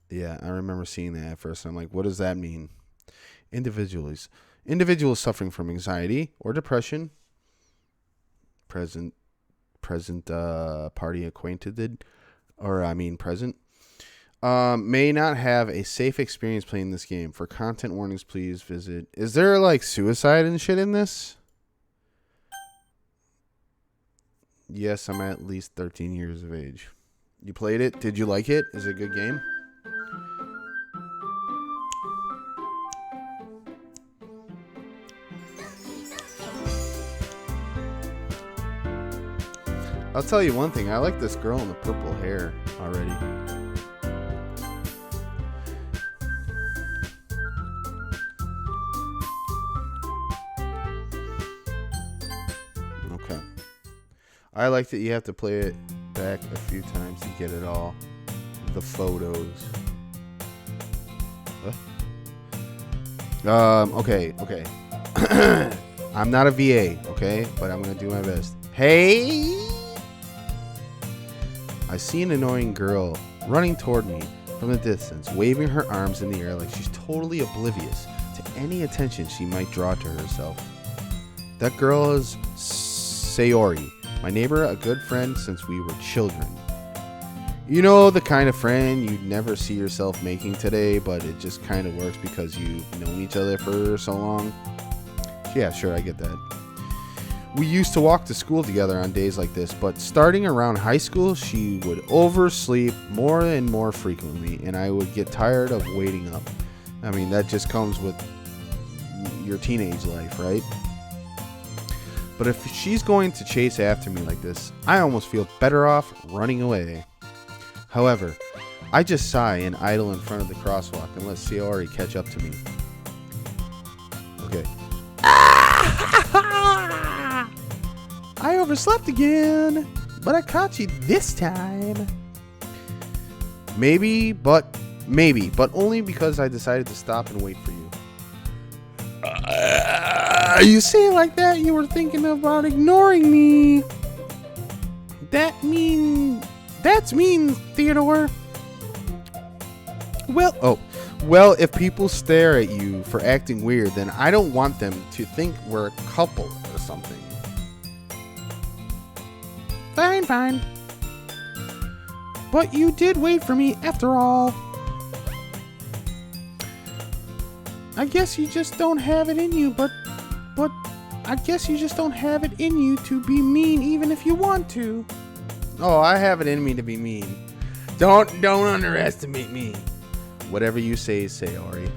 Yeah, I remember seeing that at first. I'm like, what does that mean? Individuals suffering from anxiety or depression, present party acquainted, or I mean present, may not have a safe experience playing this game. For content warnings, please visit. Is there like suicide and shit in this? Yes, I'm at least 13 years of age. You played it? Did you like it? Is it a good game? I'll tell you one thing. I like this girl in the purple hair already. Okay. I like that you have to play it back a few times to get it all. The photos. Okay. I'm not a VA, okay? But I'm going to do my best. Hey! I see an annoying girl running toward me from the distance, waving her arms in the air like she's totally oblivious to any attention she might draw to herself. That girl is Sayori, my neighbor, a good friend since we were children. You know, the kind of friend you'd never see yourself making today, but it just kind of works because you've known each other for so long. Yeah, sure, I get that. We used to walk to school together on days like this, but starting around high school, she would oversleep more and more frequently, and I would get tired of waiting up. I mean, that just comes with your teenage life, right? But if she's going to chase after me like this, I almost feel better off running away. However, I just sigh and idle in front of the crosswalk and let Sayori catch up to me. Okay. I overslept again, but I caught you this time. Maybe, but only because I decided to stop and wait for you. You say it like that, you were thinking about ignoring me. That's mean, Theodore. Well, if people stare at you for acting weird, then I don't want them to think we're a couple or something. Fine. But you did wait for me after all. I guess you just don't have it in you, but I guess you just don't have it in you to be mean even if you want to. Oh, I have it in me to be mean. Don't underestimate me. Whatever you say, Sayori.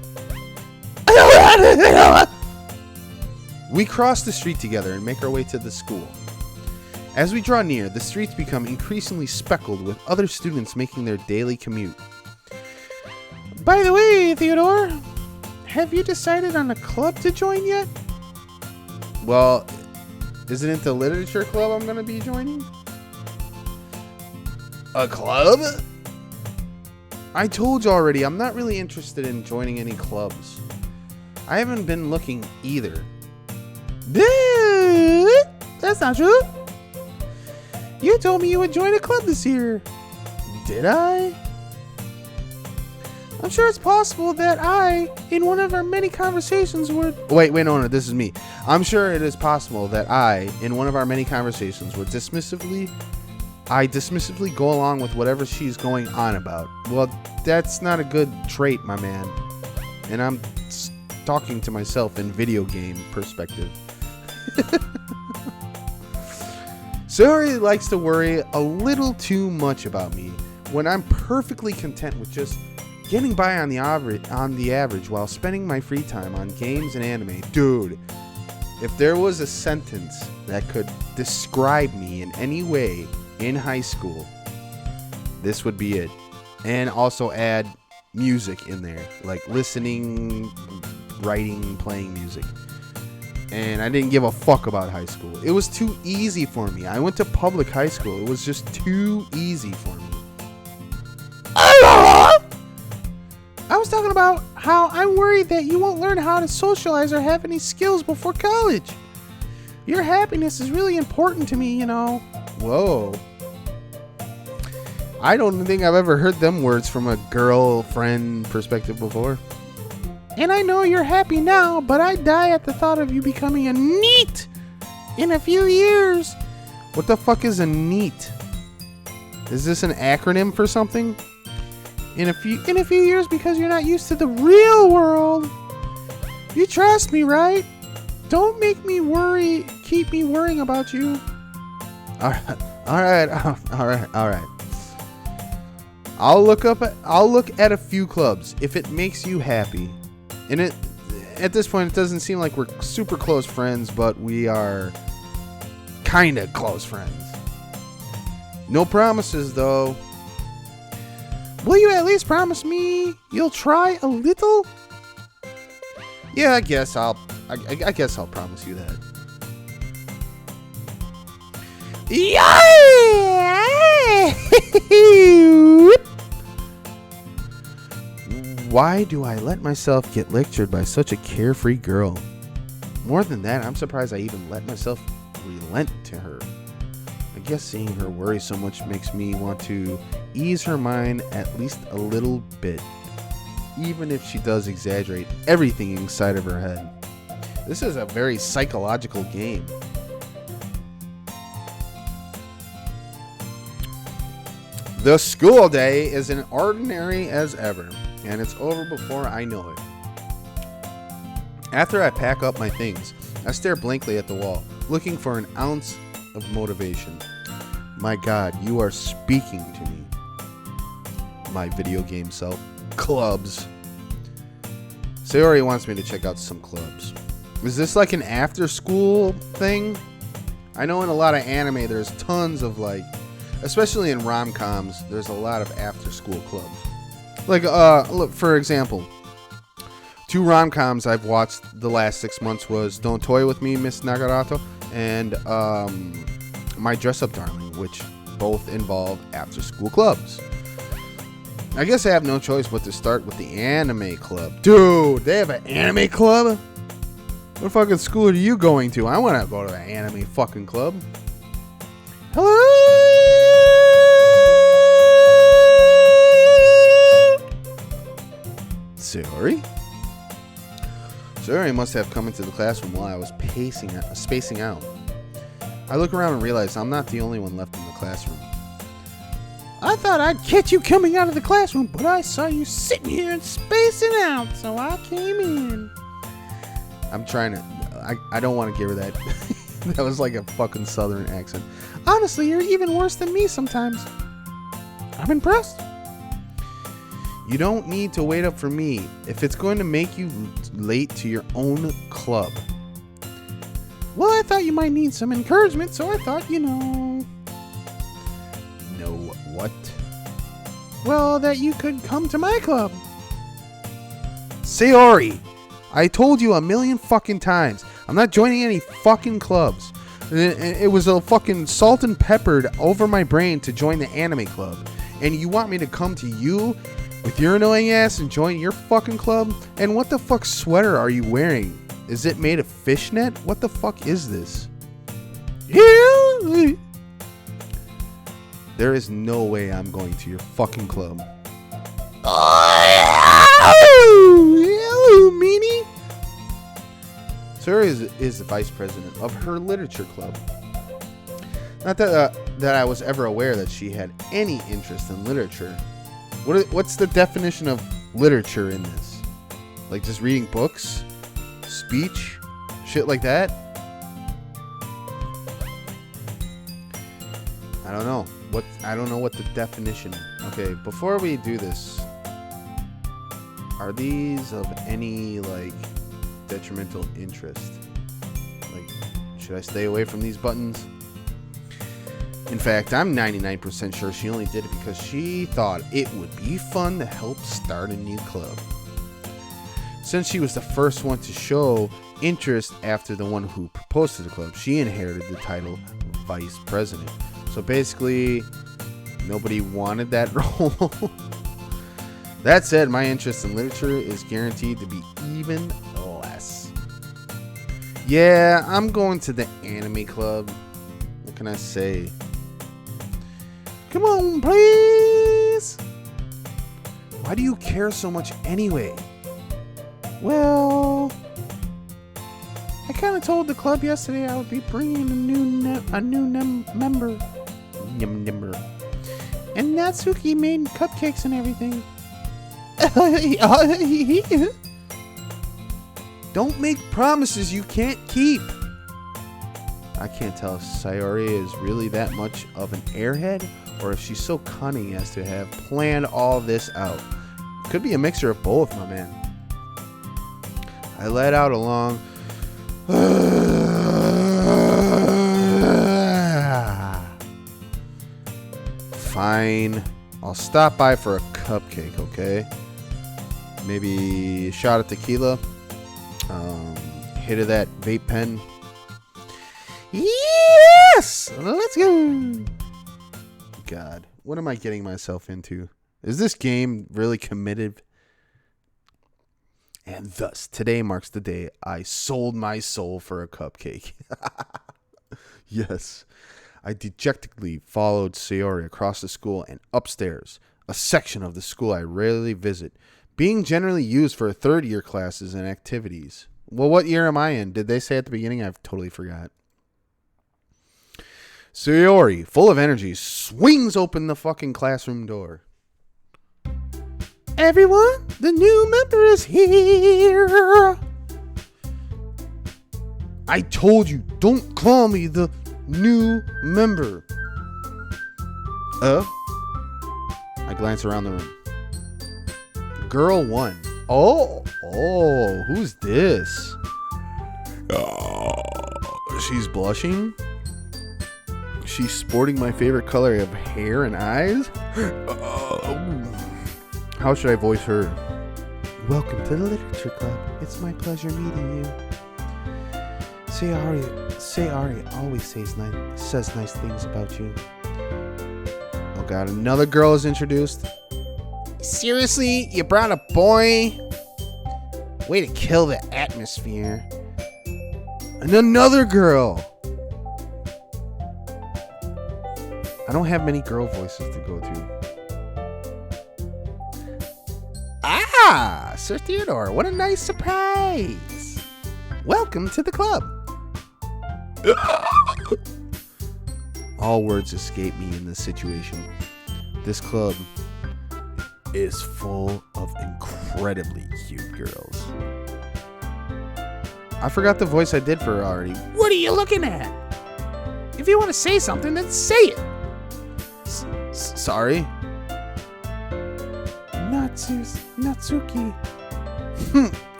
We cross the street together and make our way to the school. As we draw near, the streets become increasingly speckled with other students making their daily commute. By the way, Theodore, have you decided on a club to join yet? Well, isn't it the literature club I'm going to be joining? A club? I told you already, I'm not really interested in joining any clubs. I haven't been looking either. That's not true. You told me you would join a club this year. Did I? I'm sure it's possible that in one of our many conversations would... Wait, no, this is me. I'm sure it is possible that in one of our many conversations would dismissively go along with whatever she's going on about. Well, that's not a good trait, my man. And I'm talking to myself in video game perspective. Sayori likes to worry a little too much about me when I'm perfectly content with just getting by on the average while spending my free time on games and anime. Dude, if there was a sentence that could describe me in any way in high school, this would be it. And also add music in there, like listening, writing, playing music. And I didn't give a fuck about high school. It was too easy for me. I went to public high school. It was just too easy for me. I was talking about how I'm worried that you won't learn how to socialize or have any skills before college. Your happiness is really important to me, you know. Whoa. I don't think I've ever heard them words from a girlfriend perspective before. And I know you're happy now, but I die at the thought of you becoming a NEET in a few years. What the fuck is a NEET? Is this an acronym for something? In a few years, because you're not used to the real world. You trust me, right? Don't make me worry. Keep me worrying about you. All right. I'll look at a few clubs if it makes you happy. And at this point, it doesn't seem like we're super close friends, but we are kind of close friends. No promises, though. Will you at least promise me you'll try a little? Yeah, I guess I'll promise you that. Yeah! Why do I let myself get lectured by such a carefree girl? More than that, I'm surprised I even let myself relent to her. I guess seeing her worry so much makes me want to ease her mind at least a little bit, even if she does exaggerate everything inside of her head. This is a very psychological game. The school day is as ordinary as ever, and it's over before I know it. After I pack up my things, I stare blankly at the wall, looking for an ounce of motivation. My God, you are speaking to me. My video game self. Clubs. Sayori wants me to check out some clubs. Is this like an after school thing? I know in a lot of anime there's tons of especially in rom-coms, there's a lot of after school clubs. Look, for example, 2 rom-coms I've watched the last 6 months was Don't Toy With Me, Miss Nagarato, and My Dress Up Darling, which both involve after school clubs. I guess I have no choice but to start with the anime club. Dude, they have an anime club? What fucking school are you going to? I want to go to an anime fucking club. Hello? Sayori? Sayori must have come into the classroom while I was spacing out. I look around and realize I'm not the only one left in the classroom. I thought I'd catch you coming out of the classroom, but I saw you sitting here and spacing out, so I came in. I'm trying to... I don't want to give her that. That was like a fucking southern accent. Honestly, you're even worse than me sometimes. I'm impressed. You don't need to wait up for me if it's going to make you late to your own club. Well, I thought you might need some encouragement, so I thought, No, what? Well, that you could come to my club. Sayori, I told you a million fucking times. I'm not joining any fucking clubs. It was a fucking salt and peppered over my brain to join the anime club. And you want me to come to you with your annoying ass and join your fucking club? And what the fuck sweater are you wearing? Is it made of fishnet? What the fuck is this? There is no way I'm going to your fucking club. Hello, meanie. Sayori is the vice president of her literature club. Not that I was ever aware that she had any interest in literature. What's the definition of literature in this? Like just reading books? Speech? Shit like that? I don't know. I don't know what the definition. Okay, before we do this, are these of any detrimental interest? Should I stay away from these buttons? In fact, I'm 99% sure she only did it because she thought it would be fun to help start a new club. Since she was the first one to show interest after the one who proposed to the club, she inherited the title Vice President. So basically, nobody wanted that role. That said, my interest in literature is guaranteed to be even less. Yeah, I'm going to the anime club. What can I say? Come on, please. Why do you care so much anyway? Well, I kind of told the club yesterday I would be bringing a new member. And Natsuki made cupcakes and everything. Don't make promises you can't keep. I can't tell if Sayori is really that much of an airhead or if she's so cunning as to have planned all this out. Could be a mixture of both, my man. I let out a long fine. I'll stop by for a cupcake, okay? Maybe a shot of tequila. Hit of that vape pen. Yes! Let's go! God, what am I getting myself into? Is this game really committed? And thus, today marks the day I sold my soul for a cupcake. Yes. I dejectedly followed Sayori across the school and upstairs, a section of the school I rarely visit, being generally used for third-year classes and activities. Well, what year am I in? Did they say at the beginning? I've totally forgot. Sayori, full of energy, swings open the fucking classroom door. Everyone, the new member is here. I told you, don't call me the new member. I glance around the room. Girl 1. Oh, who's this? She's blushing. She's sporting my favorite color of hair and eyes. How should I voice her? Welcome to the Literature Club. It's my pleasure meeting you. Sayori always says nice things about you. Oh God, another girl is introduced. Seriously, you brought a boy? Way to kill the atmosphere. And another girl. I don't have many girl voices to go to. Ah, Sir Theodore, what a nice surprise. Welcome to the club. All words escape me in this situation. This club is full of incredibly cute girls. I forgot the voice I did for her already. What are you looking at? If you want to say something, then say it. Sorry. Natsuki.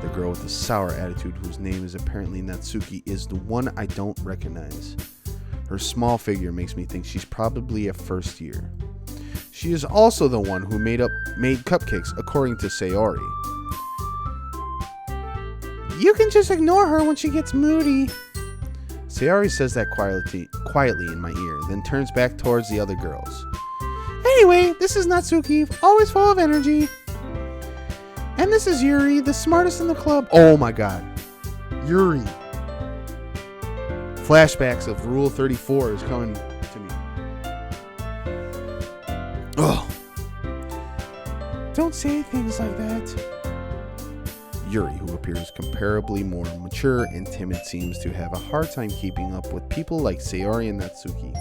The girl with the sour attitude, whose name is apparently Natsuki, is the one I don't recognize. Her small figure makes me think she's probably a first year. She is also the one who made cupcakes, according to Sayori. You can just ignore her when she gets moody. Sayori says that quietly in my ear, then turns back towards the other girls. Anyway, this is Natsuki, always full of energy. And this is Yuri, the smartest in the club. Oh my God. Yuri. Flashbacks of Rule 34 is coming to me. Oh. Don't say things like that. Yuri, who appears comparably more mature and timid, seems to have a hard time keeping up with people like Sayori and Natsuki.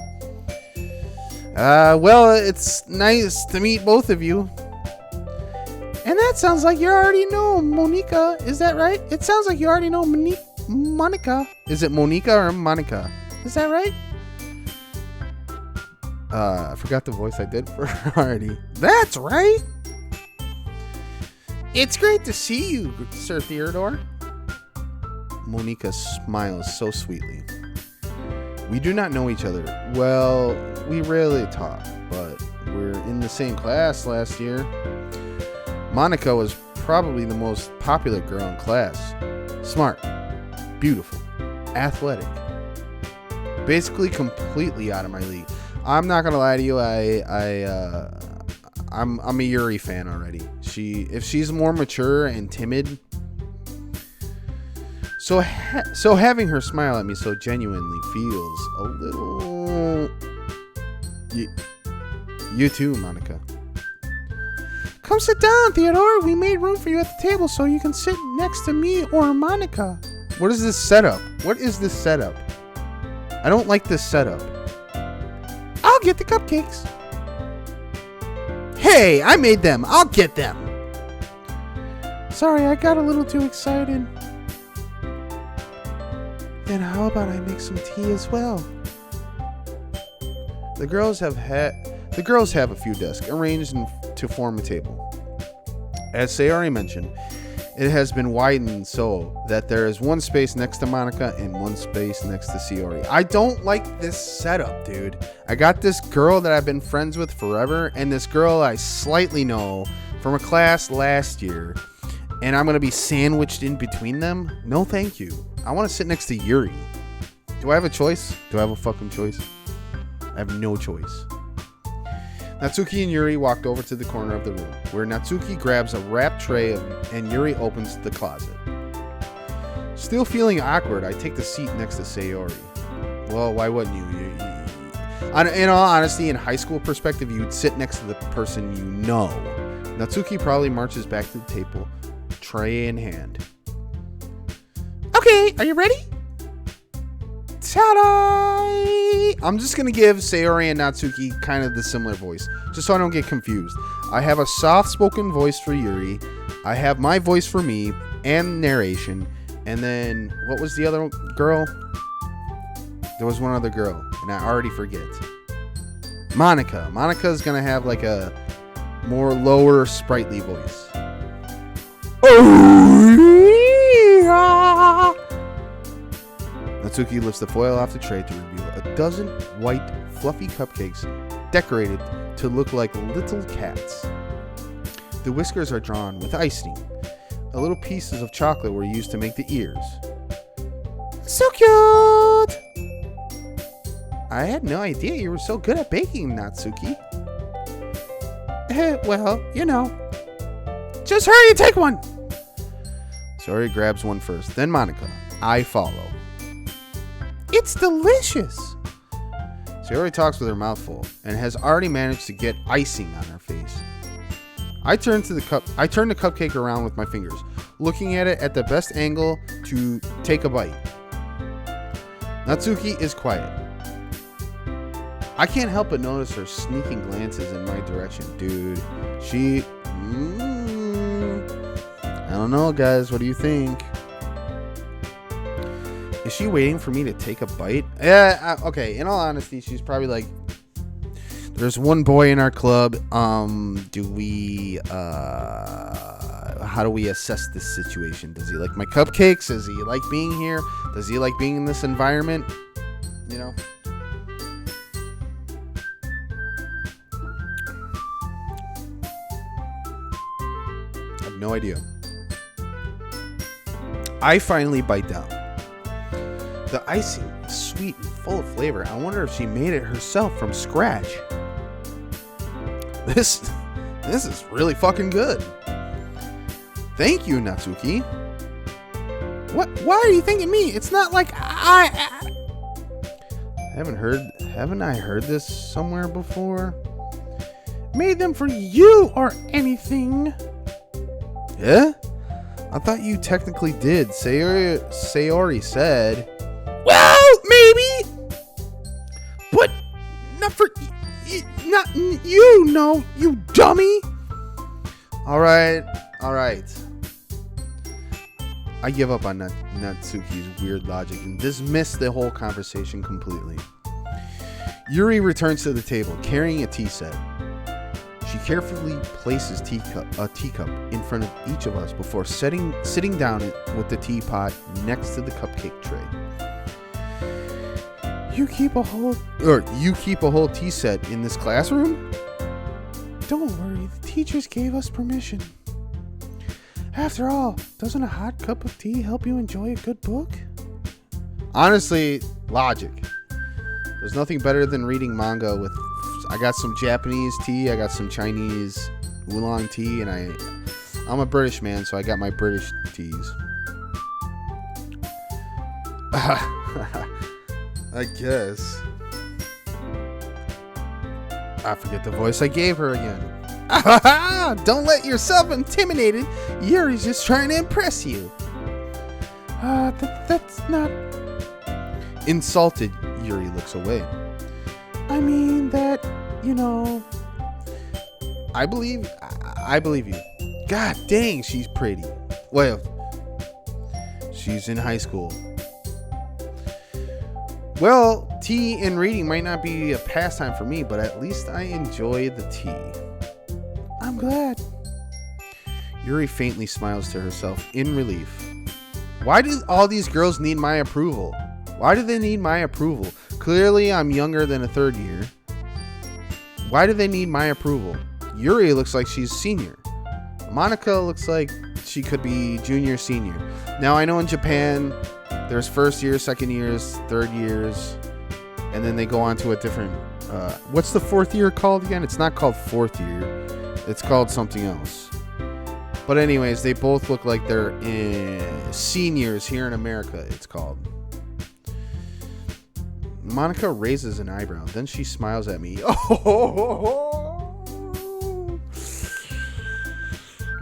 Well, it's nice to meet both of you. And that sounds like you already know Monica. Is that right? It sounds like you already know Monica. Is it Monica or Monica? Is that right? I forgot the voice I did for her already. That's right. It's great to see you, Sir Theodore. Monica smiles so sweetly. We do not know each other. Well, we rarely talk, but we're in the same class last year. Monica was probably the most popular girl in class. Smart, beautiful, athletic. Basically completely out of my league. I'm not gonna lie to you, I'm a Yuri fan already. If she's more mature and timid, so having her smile at me so genuinely feels a little You too, Monica. Come sit down, Theodore. We made room for you at the table so you can sit next to me or Monica. What is this setup? What is this setup? I don't like this setup. I'll get the cupcakes. Hey, I made them. I'll get them. Sorry, I got a little too excited. Then how about I make some tea as well? The girls have a few desks arranged to form a table. As Sayori mentioned, it has been widened so that there is one space next to Monica and one space next to Sayori. I don't like this setup, dude. I got this girl that I've been friends with forever, and this girl I slightly know from a class last year, and I'm going to be sandwiched in between them? No, thank you. I want to sit next to Yuri. Do I have a choice? Do I have a fucking choice? I have no choice. Natsuki and Yuri walked over to the corner of the room, where Natsuki grabs a wrapped tray and Yuri opens the closet. Still feeling awkward, I take the seat next to Sayori. Well, why wouldn't you? In all honesty, in high school perspective, you'd sit next to the person you know. Natsuki probably marches back to the table, tray in hand. Okay, are you ready? Ta-da! I'm just going to give Sayori and Natsuki kind of the similar voice, just so I don't get confused. I have a soft-spoken voice for Yuri. I have my voice for me and narration. And then, what was the other girl? There was one other girl, and I already forget. Monica. Monica's going to have like a more lower, sprightly voice. Oh, yeah. Natsuki lifts the foil off the tray to reveal a dozen white, fluffy cupcakes decorated to look like little cats. The whiskers are drawn with icing. The little pieces of chocolate were used to make the ears. So cute! I had no idea you were so good at baking, Natsuki. Well, you know. Just hurry and take one! Sayori grabs one first, then Monica. I follow. It's delicious. Sayori talks with her mouth full and has already managed to get icing on her face. I turn the cupcake around with my fingers, looking at it at the best angle to take a bite. Natsuki is quiet. I can't help but notice her sneaking glances in my direction. Dude, she... I don't know, guys. What do you think? Is she waiting for me to take a bite? Yeah, okay. In all honesty, she's probably like, there's one boy in our club. How do we assess this situation? Does he like my cupcakes? Does he like being here? Does he like being in this environment? You know? I have no idea. I finally bite down. The icing is sweet and full of flavor. I wonder if she made it herself from scratch. This is really fucking good. Thank you, Natsuki. What? Why are you thanking me? It's not like haven't I heard this somewhere before? Made them for you or anything. Yeah? I thought you technically did. Sayori said. Well, maybe, but not for not you. No, you dummy. All right. I give up on Natsuki's weird logic and dismiss the whole conversation completely. Yuri returns to the table carrying a tea set. She carefully places a teacup in front of each of us before sitting down with the teapot next to the cupcake tray. You keep a whole tea set in this classroom? Don't worry, the teachers gave us permission. After all, doesn't a hot cup of tea help you enjoy a good book? Honestly, logic. There's nothing better than reading manga with... I got some Japanese tea, I got some Chinese oolong tea, and I'm a British man, so I got my British teas. I guess. I forget the voice I gave her again. Don't let yourself intimidated. Yuri's just trying to impress you. That's not... Insulted, Yuri looks away. I mean that, I believe you. God dang, she's pretty. Well, she's in high school. Well, tea and reading might not be a pastime for me, but at least I enjoy the tea. I'm glad. Yuri faintly smiles to herself in relief. Why do all these girls need my approval? Why do they need my approval? Clearly, I'm younger than a third year. Why do they need my approval? Yuri looks like she's senior. Monica looks like she could be junior, senior. Now, I know in Japan, there's first year, second years, third years, and then they go on to a different... what's the fourth year called again? It's not called fourth year. It's called something else. But anyways, they both look like they're seniors here in America, it's called. Monica raises an eyebrow. Then she smiles at me. Oh,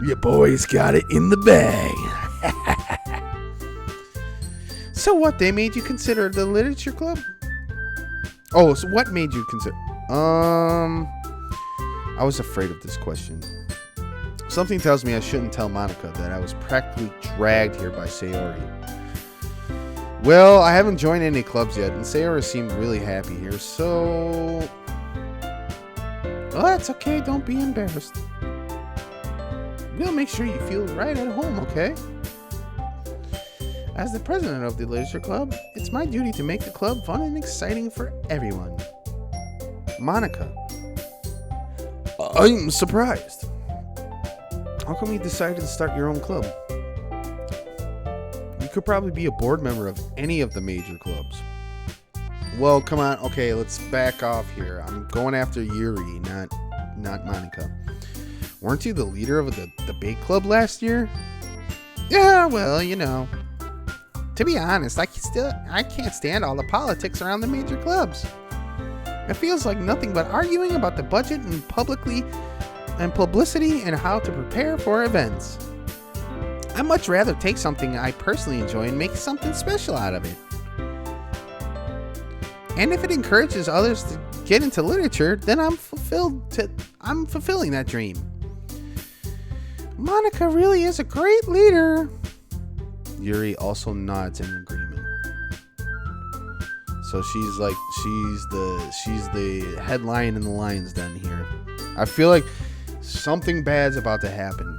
your boy's got it in the bag. So what, they made you consider the literature club? Oh, so what made you consider... I was afraid of this question. Something tells me I shouldn't tell Monica that I was practically dragged here by Sayori. Well, I haven't joined any clubs yet, and Sayori seemed really happy here, so... Well, that's okay, don't be embarrassed. We'll make sure you feel right at home, okay? As the president of the literature club, it's my duty to make the club fun and exciting for everyone. Monica. I'm surprised. How come you decided to start your own club? You could probably be a board member of any of the major clubs. Well, come on. Okay, let's back off here. I'm going after Yuri, not Monica. Weren't you the leader of the debate club last year? Yeah, well, To be honest, I can't stand all the politics around the major clubs. It feels like nothing but arguing about the budget and publicity and how to prepare for events. I'd much rather take something I personally enjoy and make something special out of it. And if it encourages others to get into literature, then I'm fulfilling that dream. Monica really is a great leader. Yuri also nods in agreement. So she's the headline in the lion's den here. I feel like something bad's about to happen.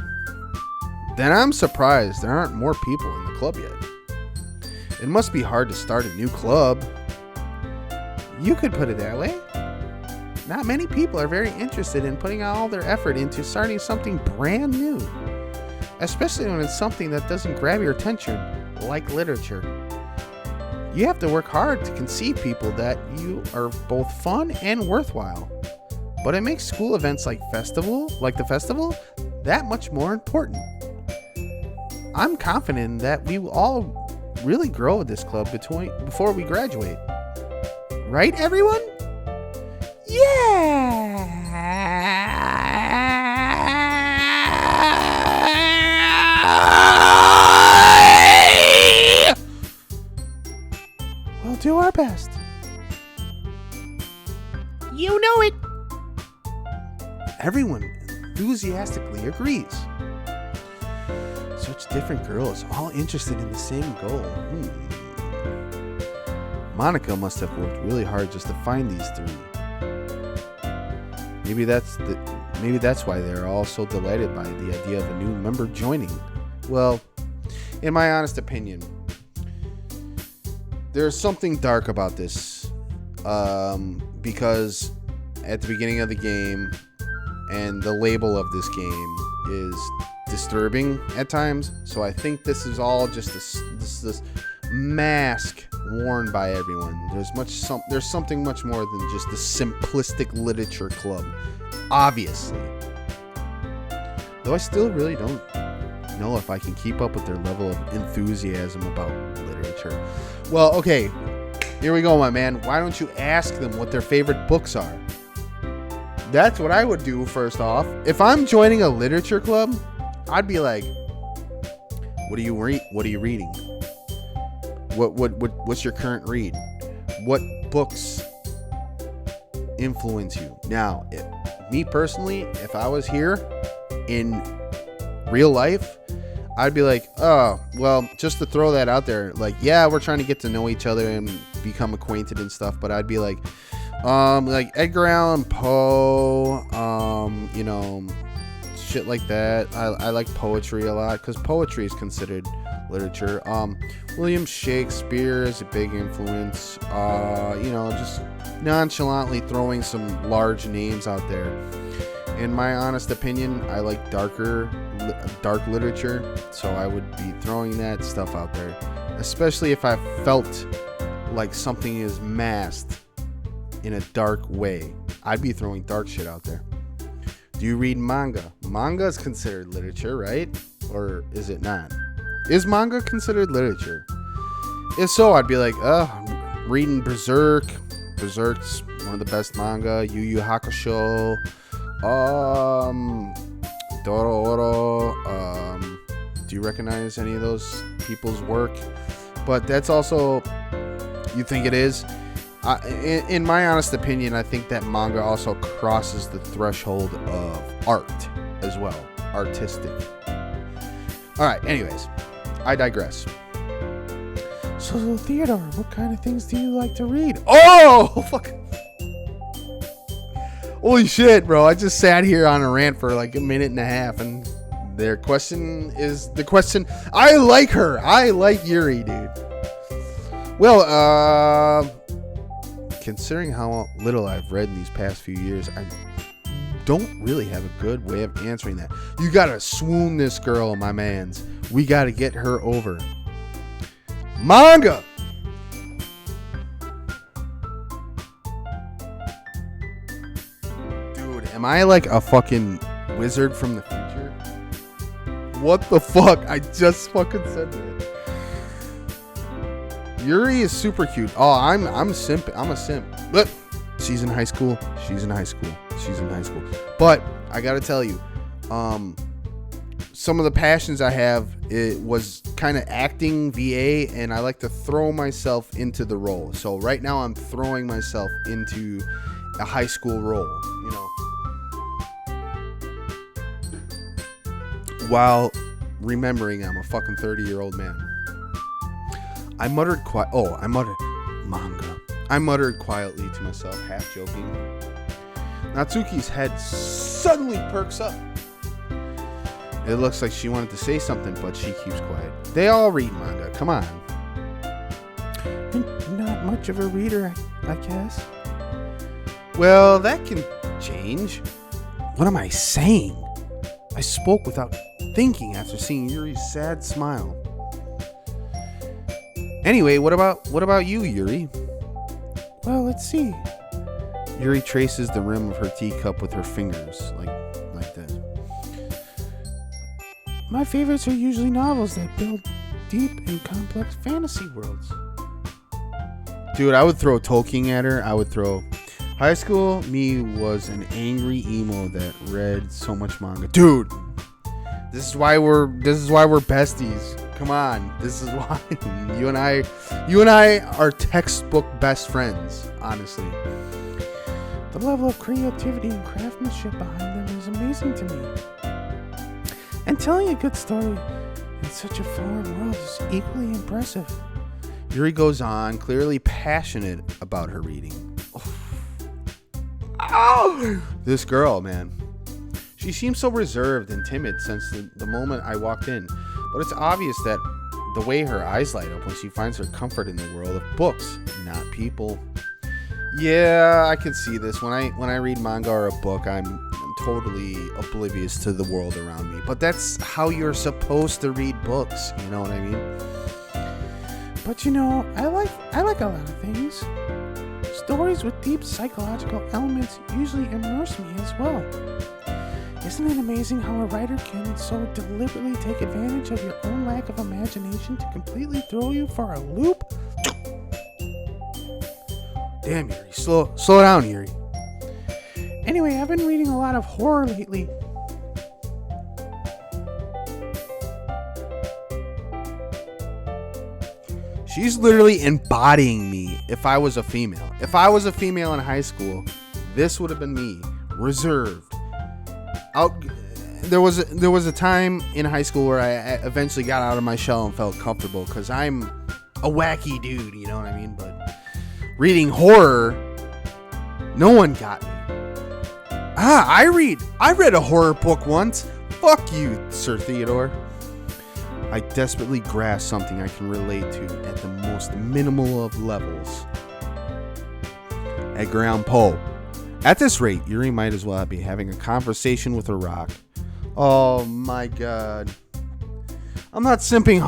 Then I'm surprised there aren't more people in the club yet. It must be hard to start a new club. You could put it that way. Not many people are very interested in putting all their effort into starting something brand new. Especially when it's something that doesn't grab your attention, like literature. You have to work hard to conceive people that you are both fun and worthwhile. But it makes school events like the festival, that much more important. I'm confident that we will all really grow with this club before we graduate. Right, everyone? Yeah! We'll do our best. You know it. Everyone enthusiastically agrees. Such different girls, all interested in the same goal. Monica must have worked really hard just to find these three. Maybe that's why they're all so delighted by the idea of a new member joining. Well, in my honest opinion, there's something dark about this. Because at the beginning of the game, and the label of this game is disturbing at times. So I think this is all just this mask worn by everyone. There's something much more than just the simplistic literature club, obviously. Though I still really don't know if I can keep up with their level of enthusiasm about literature. Well, okay, here we go, my man. Why don't you ask them what their favorite books are? That's what I would do first off. If I'm joining a literature club, I'd be like, what are you reading? What's your current read? What books influence you? Now, me personally, if I was here in real life, I'd be like, oh, well, just to throw that out there, like, yeah, we're trying to get to know each other and become acquainted and stuff, but I'd be like Edgar Allan Poe, shit like that. I like poetry a lot because poetry is considered literature. William Shakespeare is a big influence. Just nonchalantly throwing some large names out there. In my honest opinion, I like dark literature, so I would be throwing that stuff out there, especially if I felt like something is masked in a dark way. I'd be throwing dark shit out there. Do you read manga? Manga is considered literature, right? Or is it not? Is manga considered literature? If so, I'd be like, I'm reading Berserk. Berserk's one of the best manga. Yu Yu Hakusho. Dororo. Do you recognize any of those people's work? But that's also, you think it is? In my honest opinion, I think that manga also crosses the threshold of art as well. Artistic. Alright, anyways. I digress. So, Theodore, what kind of things do you like to read? Oh, fuck. Holy shit, bro. I just sat here on a rant for like a minute and a half, and their question is the question. I like her. I like Yuri, dude. Well, considering how little I've read in these past few years, I don't really have a good way of answering that. You gotta swoon this girl, my mans. We gotta get her over. Manga! Dude, am I like a fucking wizard from the future? What the fuck? I just fucking said that. Yuri is super cute. Oh, I'm a simp. Look, she's in high school. But I gotta tell you, some of the passions I have, it was kind of acting, VA, and I like to throw myself into the role. So right now I'm throwing myself into a high school role, while remembering I'm a fucking 30-year-old man. I muttered manga. I muttered quietly to myself, half joking. Natsuki's head suddenly perks up. It looks like she wanted to say something, but she keeps quiet. They all read manga. Come on. Not much of a reader, I guess. Well, that can change. What am I saying? I spoke without thinking after seeing Yuri's sad smile. Anyway, what about you, Yuri? Well, let's see. Yuri traces the rim of her teacup with her fingers, like that. My favorites are usually novels that build deep and complex fantasy worlds. Dude, I would throw Tolkien at her. High school me was an angry emo that read so much manga. Dude, this is why we're besties. Come on, this is why you and I are textbook best friends, honestly. The level of creativity and craftsmanship behind them is amazing to me. And telling a good story in such a foreign world is equally impressive. Yuri goes on, clearly passionate about her reading. Oh, this girl, man. She seems so reserved and timid since the moment I walked in. But it's obvious that the way her eyes light up when she finds her comfort in the world of books, not people. Yeah, I can see this. When I read manga or a book, I'm totally oblivious to the world around me. But that's how you're supposed to read books, you know what I mean? But I like a lot of things. Stories with deep psychological elements usually immerse me as well. Isn't it amazing how a writer can so deliberately take advantage of your own lack of imagination to completely throw you for a loop? Damn, Yuri. Slow down, Yuri. Anyway, I've been reading a lot of horror lately. She's literally embodying me if I was a female. If I was a female in high school, this would have been me. Reserved. There was a time in high school where I eventually got out of my shell and felt comfortable because I'm a wacky dude, you know what I mean? But reading horror, no one got me. I read a horror book once. Fuck you, Sir Theodore. I desperately grasp something I can relate to at the most minimal of levels. Edgar Allan Poe. At this rate, Yuri might as well be having a conversation with a rock. Oh my god. I'm not simping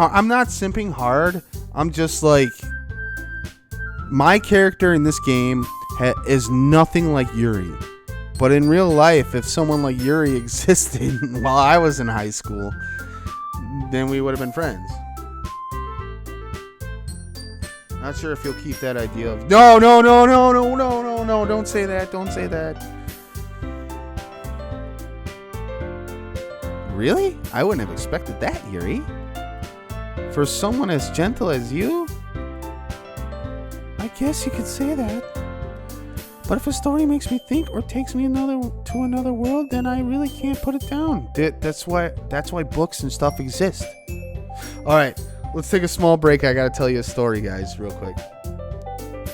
hard. I'm just like, my character in this game is nothing like Yuri. But in real life, if someone like Yuri existed while I was in high school, then we would have been friends. Not sure if you'll keep that idea of... No, don't say that. Really? I wouldn't have expected that, Yuri. For someone as gentle as you? I guess you could say that. But if a story makes me think or takes me to another world, then I really can't put it down. That's why books and stuff exist. All right, let's take a small break. I gotta tell you a story, guys, real quick.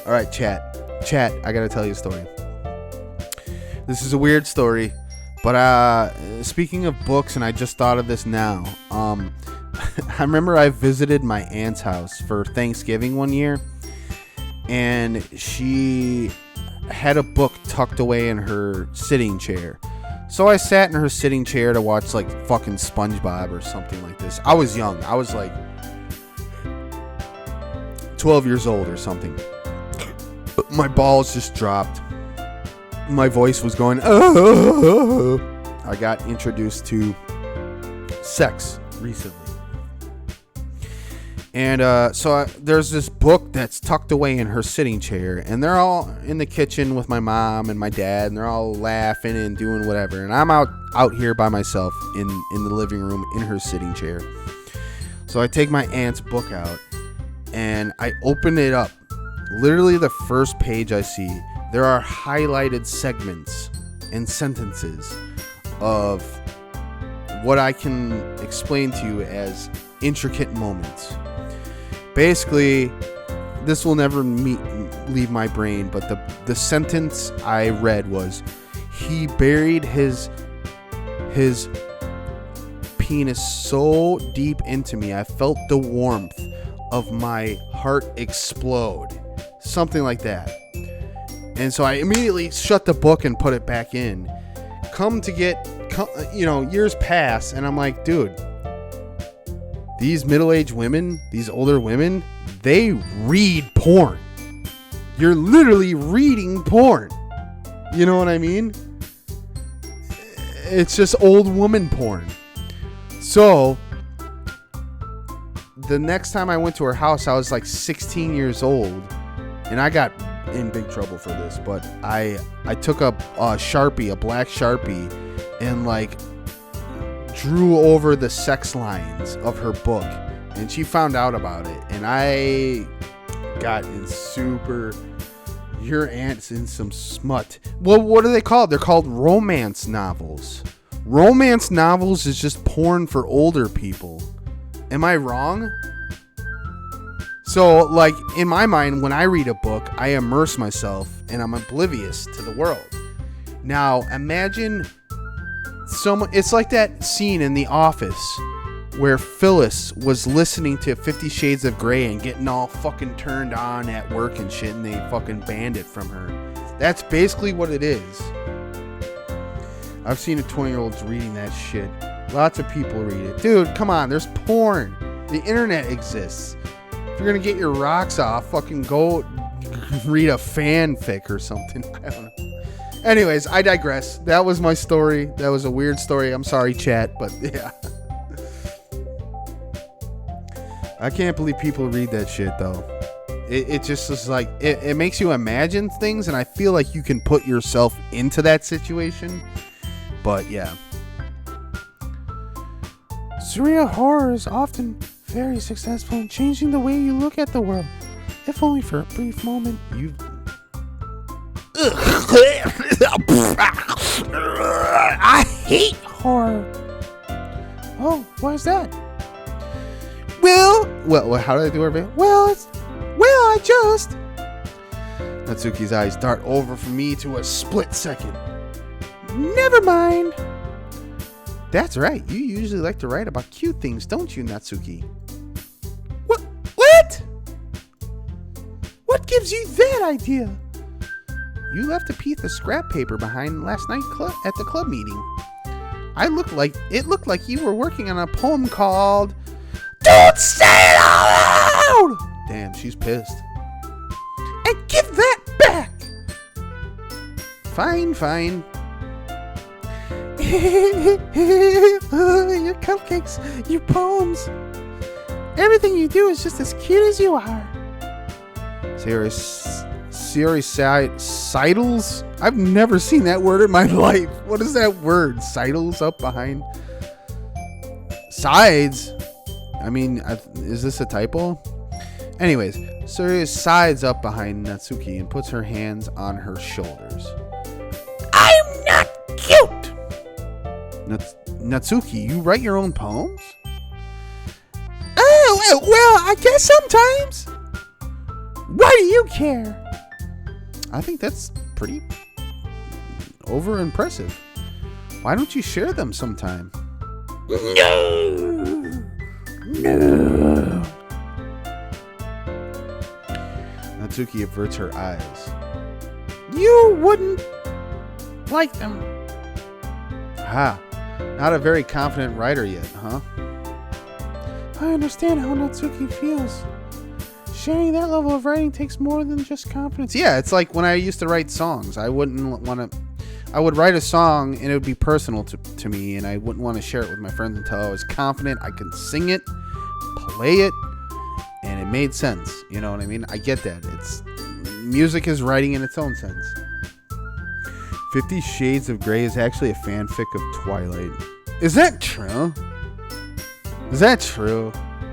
All right, chat. I gotta tell you a story. This is a weird story, but speaking of books, and I just thought of this now. I remember I visited my aunt's house for Thanksgiving one year, and she had a book tucked away in her sitting chair. So I sat in her sitting chair to watch like fucking SpongeBob or something like this. I was young. I was like 12 years old or something. My balls just dropped. My voice was going, oh. I got introduced to sex recently. And there's this book that's tucked away in her sitting chair, and they're all in the kitchen with my mom and my dad, and they're all laughing and doing whatever. And I'm out here by myself in the living room in her sitting chair. So I take my aunt's book out, and I open it up. Literally the first page I see, there are highlighted segments and sentences of what I can explain to you as intricate moments. Basically, this will never leave my brain, but the sentence I read was, he buried his penis so deep into me, I felt the warmth of my heart explode. Something like that. And so I immediately shut the book and put it back in. Years pass, and I'm like, dude, these middle-aged women, these older women, they read porn. You're literally reading porn. You know what I mean? It's just old woman porn. So, the next time I went to her house, I was like 16 years old. And I got in big trouble for this. But I took a Sharpie, a black Sharpie, and like drew over the sex lines of her book, and she found out about it, and I got in super, your aunt's in some smut. Well, what are they called? They're called romance novels. Romance novels is just porn for older people. Am I wrong? So, like, in my mind, when I read a book, I immerse myself and I'm oblivious to the world. Now, imagine it's like that scene in The Office where Phyllis was listening to 50 Shades of Grey and getting all fucking turned on at work and shit, and they fucking banned it from her. That's basically what it is. I've seen 20-year-olds reading that shit. Lots of people read it. Dude, come on, there's porn. The internet exists. If you're gonna get your rocks off, fucking go read a fanfic or something. I don't know. Anyways, I digress. That was my story. That was a weird story. I'm sorry, chat, but yeah. I can't believe people read that shit, though. It just is like, it makes you imagine things, and I feel like you can put yourself into that situation. But yeah. Surreal horror is often very successful in changing the way you look at the world, if only for a brief moment. I hate horror. Oh, why is that? Well, how did I do it? I just... Natsuki's eyes dart over from me to a split second. Never mind. That's right. You usually like to write about cute things, don't you, Natsuki? What? What gives you that idea? You left a piece of scrap paper behind last night at the club meeting. It looked like you were working on a poem called Don't Say It Out Loud! Damn, she's pissed. And give that back! Fine. Your cupcakes, your poems. Everything you do is just as cute as you are. Sidles? I've never seen that word in my life. What is that word? Sidles up behind? Sides? I mean, is this a typo? Anyways, Suri sides up behind Natsuki and puts her hands on her shoulders. I'm not cute! Natsuki, you write your own poems? Oh, well, I guess sometimes. Why do you care? I think that's pretty over impressive. Why don't you share them sometime? No. Natsuki averts her eyes. You wouldn't like them. Ha. Not a very confident writer yet, huh? I understand how Natsuki feels. Sharing that level of writing takes more than just confidence. Yeah, it's like when I used to write songs. I would write a song and it would be personal to me, and I wouldn't want to share it with my friends until I was confident I could sing it, play it, and it made sense. You know what I mean? I get that. Music is writing in its own sense. 50 Shades of Grey is actually a fanfic of Twilight. Is that true?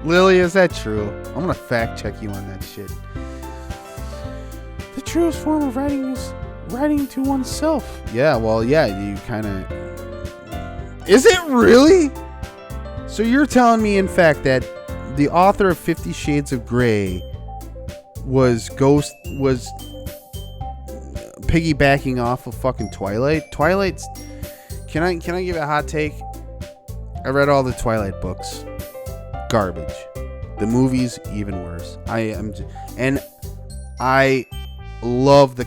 Lily, is that true? I'm gonna fact check you on that shit. The truest form of writing is writing to oneself. Yeah, you kind of... Is it really? So you're telling me, in fact, that the author of 50 Shades of Grey was piggybacking off of fucking Twilight? Twilight's... Can I give a hot take? I read all the Twilight books. Garbage. The movies, even worse. I love the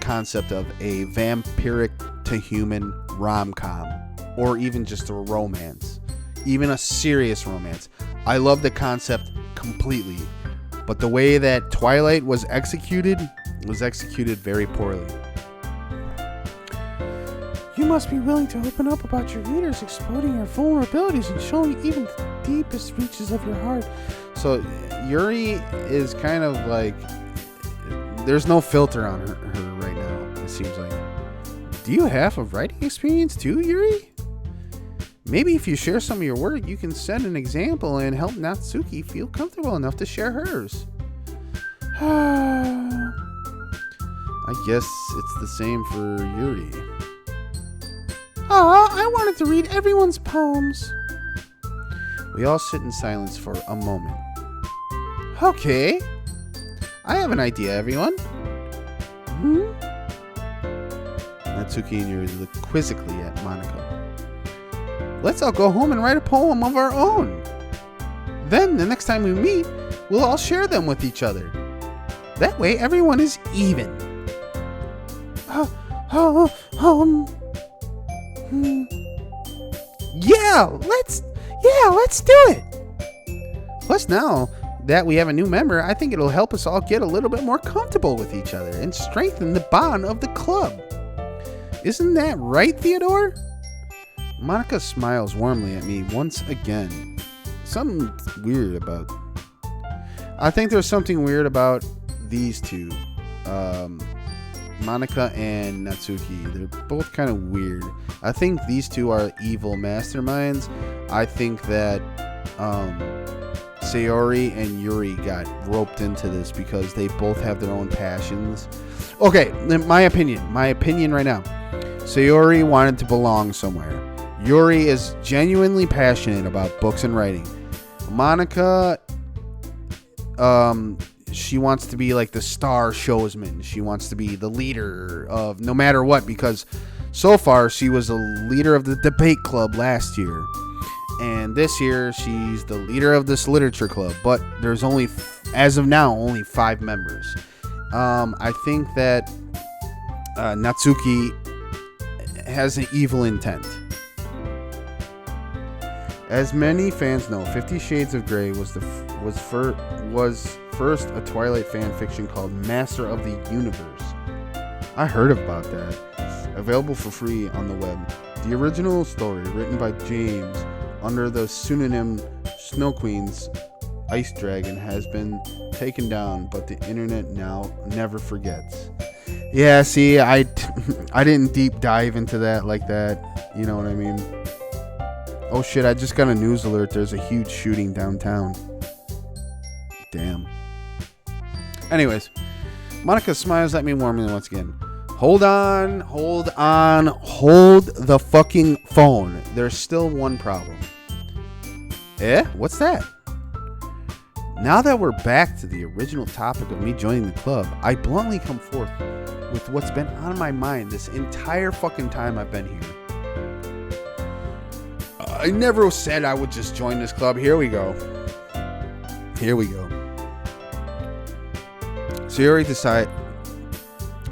concept of a vampiric to human rom-com, or even just a romance, even a serious romance. I love the concept completely, but the way that Twilight was executed very poorly. You must be willing to open up about your readers, exploding your vulnerabilities and showing even the deepest reaches of your heart. So Yuri is kind of like, there's no filter on her right now, it seems like. Do you have a writing experience too, Yuri? Maybe if you share some of your work, you can set an example and help Natsuki feel comfortable enough to share hers. I guess it's the same for Yuri. I wanted to read everyone's poems. We all sit in silence for a moment. Okay. I have an idea, everyone. Natsuki and Yuri look quizzically at Monaco. Let's all go home and write a poem of our own. Then, the next time we meet, we'll all share them with each other. That way, everyone is even. Let's do it. Plus, now that we have a new member, I think it'll help us all get a little bit more comfortable with each other and strengthen the bond of the club. Isn't that right, Theodore? Monica smiles warmly at me once again. Something weird about... I think there's something weird about these two. Monica and Natsuki. They're both kind of weird. I think these two are evil masterminds. I think that Sayori and Yuri got roped into this because they both have their own passions. Okay, my opinion right now. Sayori wanted to belong somewhere. Yuri is genuinely passionate about books and writing. Monica, she wants to be like the star showsman. She wants to be the leader of no matter what, because so far she was the leader of the debate club last year. And this year she's the leader of this literature club. But there's only, as of now, only 5 members. I think that Natsuki has an evil intent. As many fans know, 50 Shades of Grey was first a Twilight fan fiction called Master of the Universe. I heard about that. Available for free on the web. The original story, written by James under the pseudonym Snow Queen's Ice Dragon, has been taken down, but the internet now never forgets. Yeah, see, I didn't deep dive into that like that. You know what I mean? Oh shit, I just got a news alert. There's a huge shooting downtown. Damn. Anyways, Monica smiles at me warmly once again. Hold on, hold the fucking phone. There's still one problem. What's that? Now that we're back to the original topic of me joining the club, I bluntly come forth with what's been on my mind this entire fucking time I've been here. I never said I would just join this club. Here we go.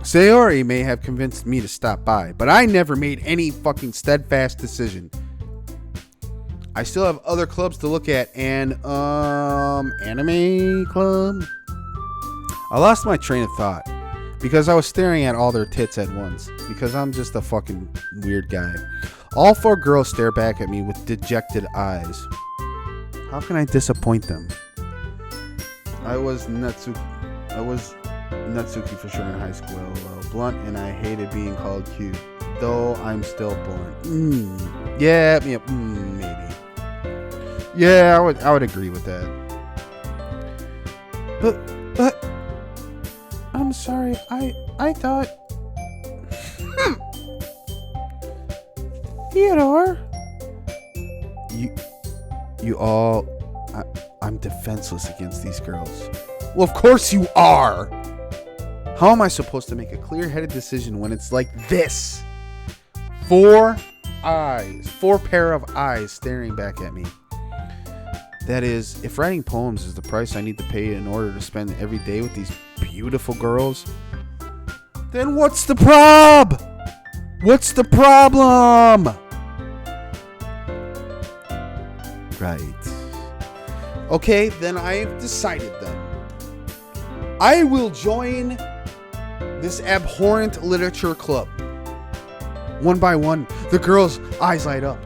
Sayori may have convinced me to stop by, but I never made any fucking steadfast decision. I still have other clubs to look at, and anime club. I lost my train of thought because I was staring at all their tits at once, because I'm just a fucking weird guy. All 4 girls stare back at me with dejected eyes. How can I disappoint them? I was Natsuki for sure in high school. Blunt, and I hated being called cute, though I'm still blunt. Maybe. Yeah, I would agree with that. But I'm sorry. I thought Theodore. I'm defenseless against these girls. Well, of course you are. How am I supposed to make a clear-headed decision when it's like this? 4 pair of eyes staring back at me. That is, if writing poems is the price I need to pay in order to spend every day with these beautiful girls, then what's the prob? What's the problem? Right. Okay, then I've decided then. I will join this abhorrent literature club. One by one, the girls' eyes light up.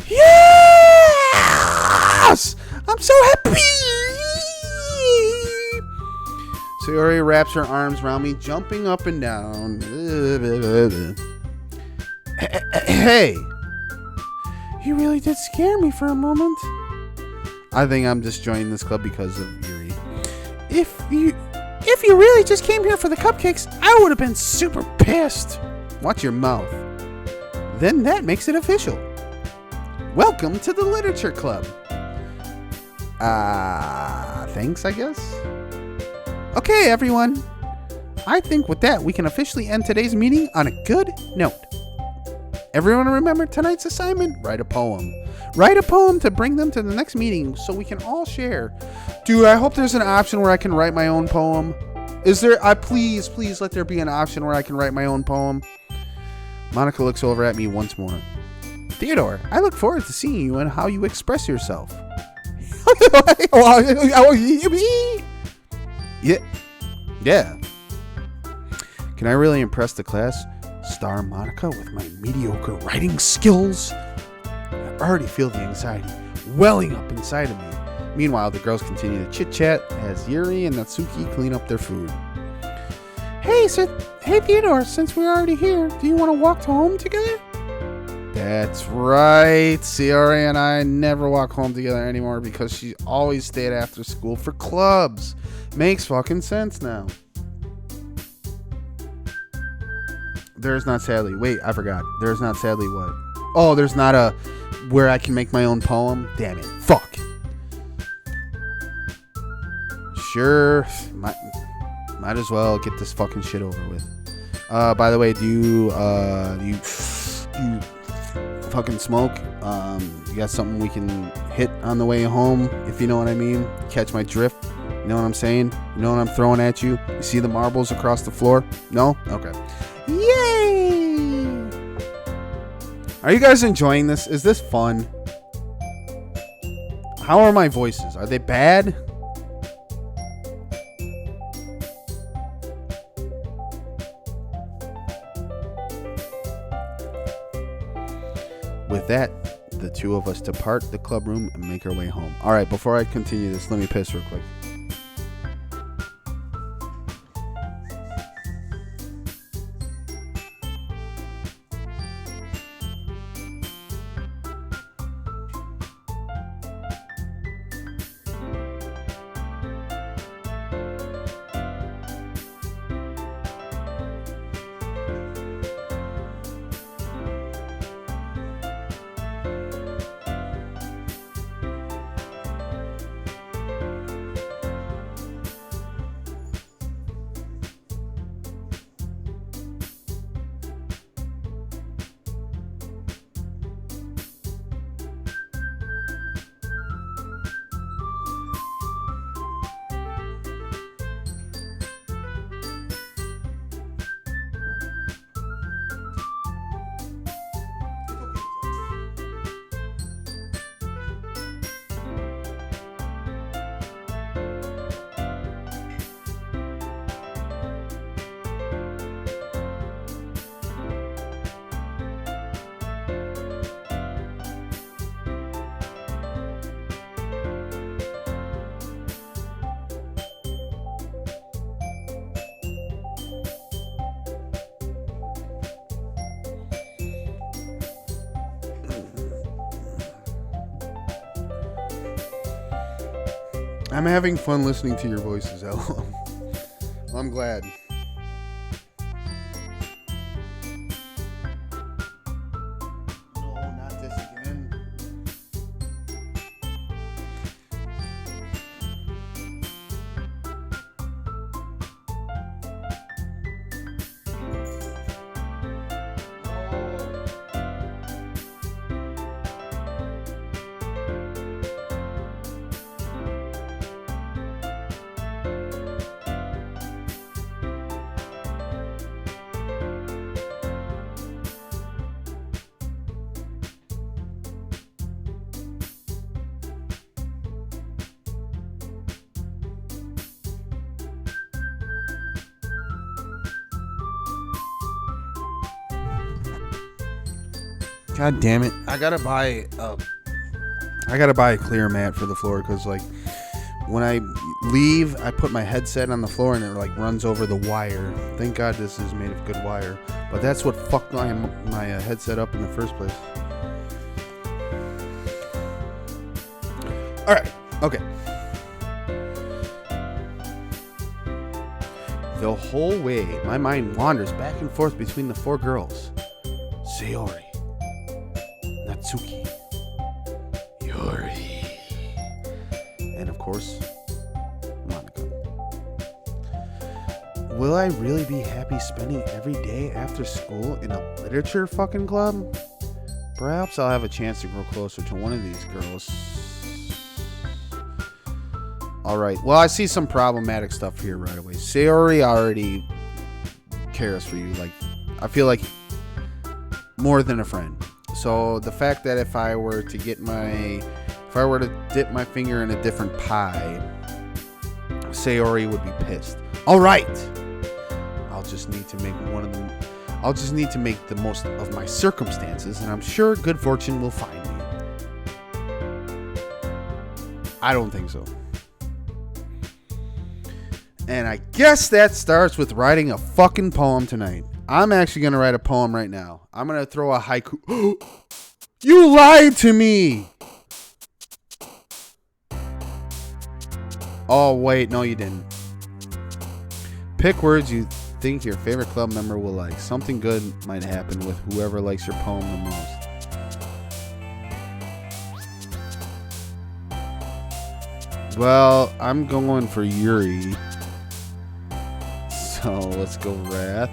Yes! I'm so happy! Sayori wraps her arms around me, jumping up and down. Hey! You really did scare me for a moment. I think I'm just joining this club because of Yuri. If you really just came here for the cupcakes, I would have been super pissed. Watch your mouth. Then that makes it official. Welcome to the literature club. Thanks, I guess. Okay, everyone. I think with that, we can officially end today's meeting on a good note. Everyone remember tonight's assignment? Write a poem. Write a poem to bring them to the next meeting so we can all share. Dude, I hope there's an option where I can write my own poem. Is there? Please let there be an option where I can write my own poem. Monica looks over at me once more. Theodore, I look forward to seeing you and how you express yourself. Yeah. Can I really impress the class? Star Monica with my mediocre writing skills? already feel the anxiety welling up inside of me. Meanwhile, the girls continue to chit-chat as Yuri and Natsuki clean up their food. Hey, Theodore, since we're already here, do you want to walk to home together? That's right. Sayori and I never walk home together anymore because she always stayed after school for clubs. Makes fucking sense now. There's not sadly. Wait, I forgot. There's not sadly what? Oh, there's not a where I can make my own poem? Damn it. Fuck. Sure. Might as well get this fucking shit over with. By the way, do you fucking smoke? You got something we can hit on the way home, if you know what I mean? Catch my drift? You know what I'm saying? You know what I'm throwing at you? You see the marbles across the floor? No? Okay. Yay! Are you guys enjoying this? Is this fun? How are my voices? Are they bad? With that, the two of us depart the club room and make our way home. All right, before I continue this, let me piss real quick. I'm having fun listening to your voices, LOL. I'm glad. No, not this again. God damn it. I gotta buy a clear mat for the floor because like when I leave I put my headset on the floor and it like runs over the wire. Thank God this is made of good wire, but that's what fucked my headset up in the first place. Alright, okay. The whole way my mind wanders back and forth between the four girls. Sayori, Natsuki, Yuri, and of course, Monica. Will I really be happy spending every day after school in a literature fucking club? Perhaps I'll have a chance to grow closer to one of these girls. Alright, well I see some problematic stuff here right away. Sayori already cares for you. Like, I feel like more than a friend. So the fact that if I were to dip my finger in a different pie, Sayori would be pissed. All right, I'll just need to make the most of my circumstances, and I'm sure good fortune will find me. I don't think so. And I guess that starts with writing a fucking poem tonight. I'm actually going to write a poem right now. I'm going to throw a haiku. You lied to me! Oh, wait. No, you didn't. Pick words you think your favorite club member will like. Something good might happen with whoever likes your poem the most. Well, I'm going for Yuri. So let's go Wrath.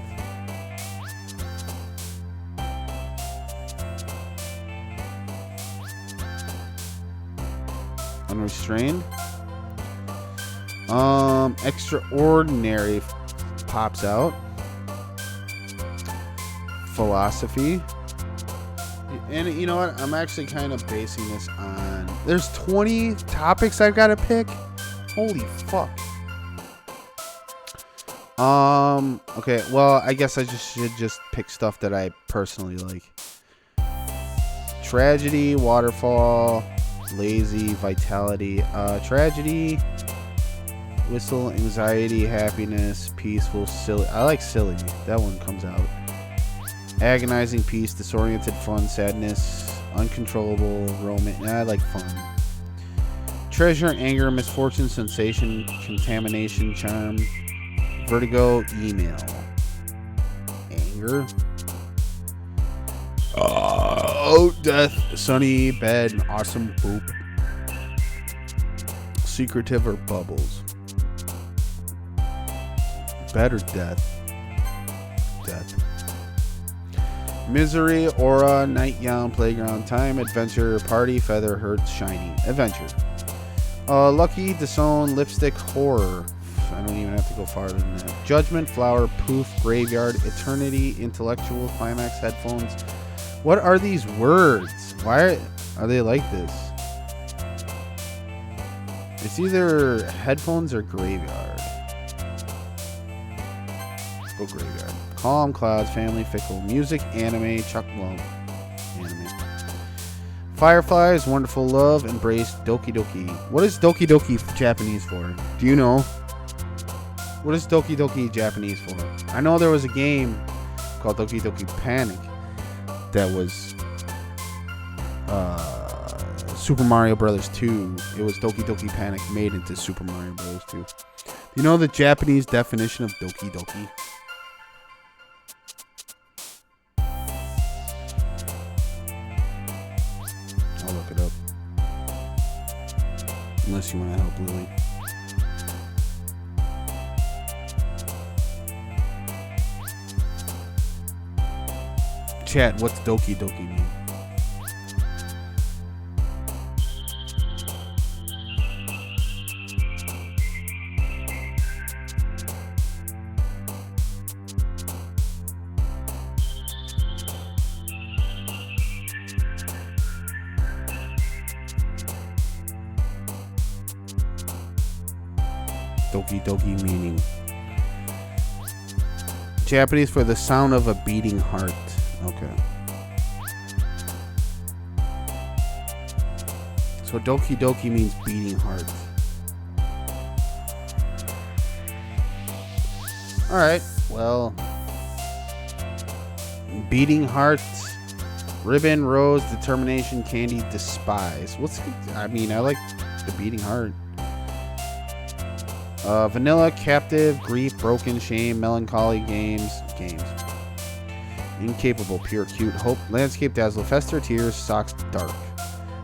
Unrestrained. Extraordinary pops out. Philosophy. And you know what? I'm actually kind of basing this on... There's 20 topics I've got to pick. Holy fuck. Okay, well, I guess I should just pick stuff that I personally like. Tragedy, waterfall, lazy, vitality. Tragedy, whistle, anxiety, happiness, peaceful, silly. I like silly. That one comes out. Agonizing, peace, disoriented, fun, sadness, uncontrollable, romance. I like fun. Treasure, anger, misfortune, sensation, contamination, charm, vertigo, email. Anger. Death, sunny, bed, awesome, poop. Secretive or bubbles. Bed or death? Death. Misery, aura, night gown, playground, time, adventure, party, feather, hurt, shiny. Adventure. Lucky, disown, lipstick, horror. I don't even have to go farther than that. Judgment, flower, poof, graveyard, eternity, intellectual, climax, headphones. What are these words? Why are they like this? It's either headphones or graveyard. Go graveyard. Calm, clouds, family, fickle, music, anime, anime. Fireflies, wonderful love, embrace, Doki Doki. What is Doki Doki Japanese for? Do you know? What is Doki Doki Japanese for? I know there was a game called Doki Doki Panic that was Super Mario Brothers 2. It was Doki Doki Panic made into Super Mario Brothers 2. Do you know the Japanese definition of Doki Doki? I'll look it up. Unless you want to help Lily. Chat, what's Doki Doki mean? Doki Doki meaning Japanese for the sound of a beating heart. Okay. So Doki Doki means beating heart. Alright, well. Beating heart, ribbon, rose, determination, candy, despise. I like the beating heart. Vanilla, captive, grief, broken, shame, melancholy, games. Incapable, pure, cute, hope, landscape, dazzle, fester, tears, socks, dark.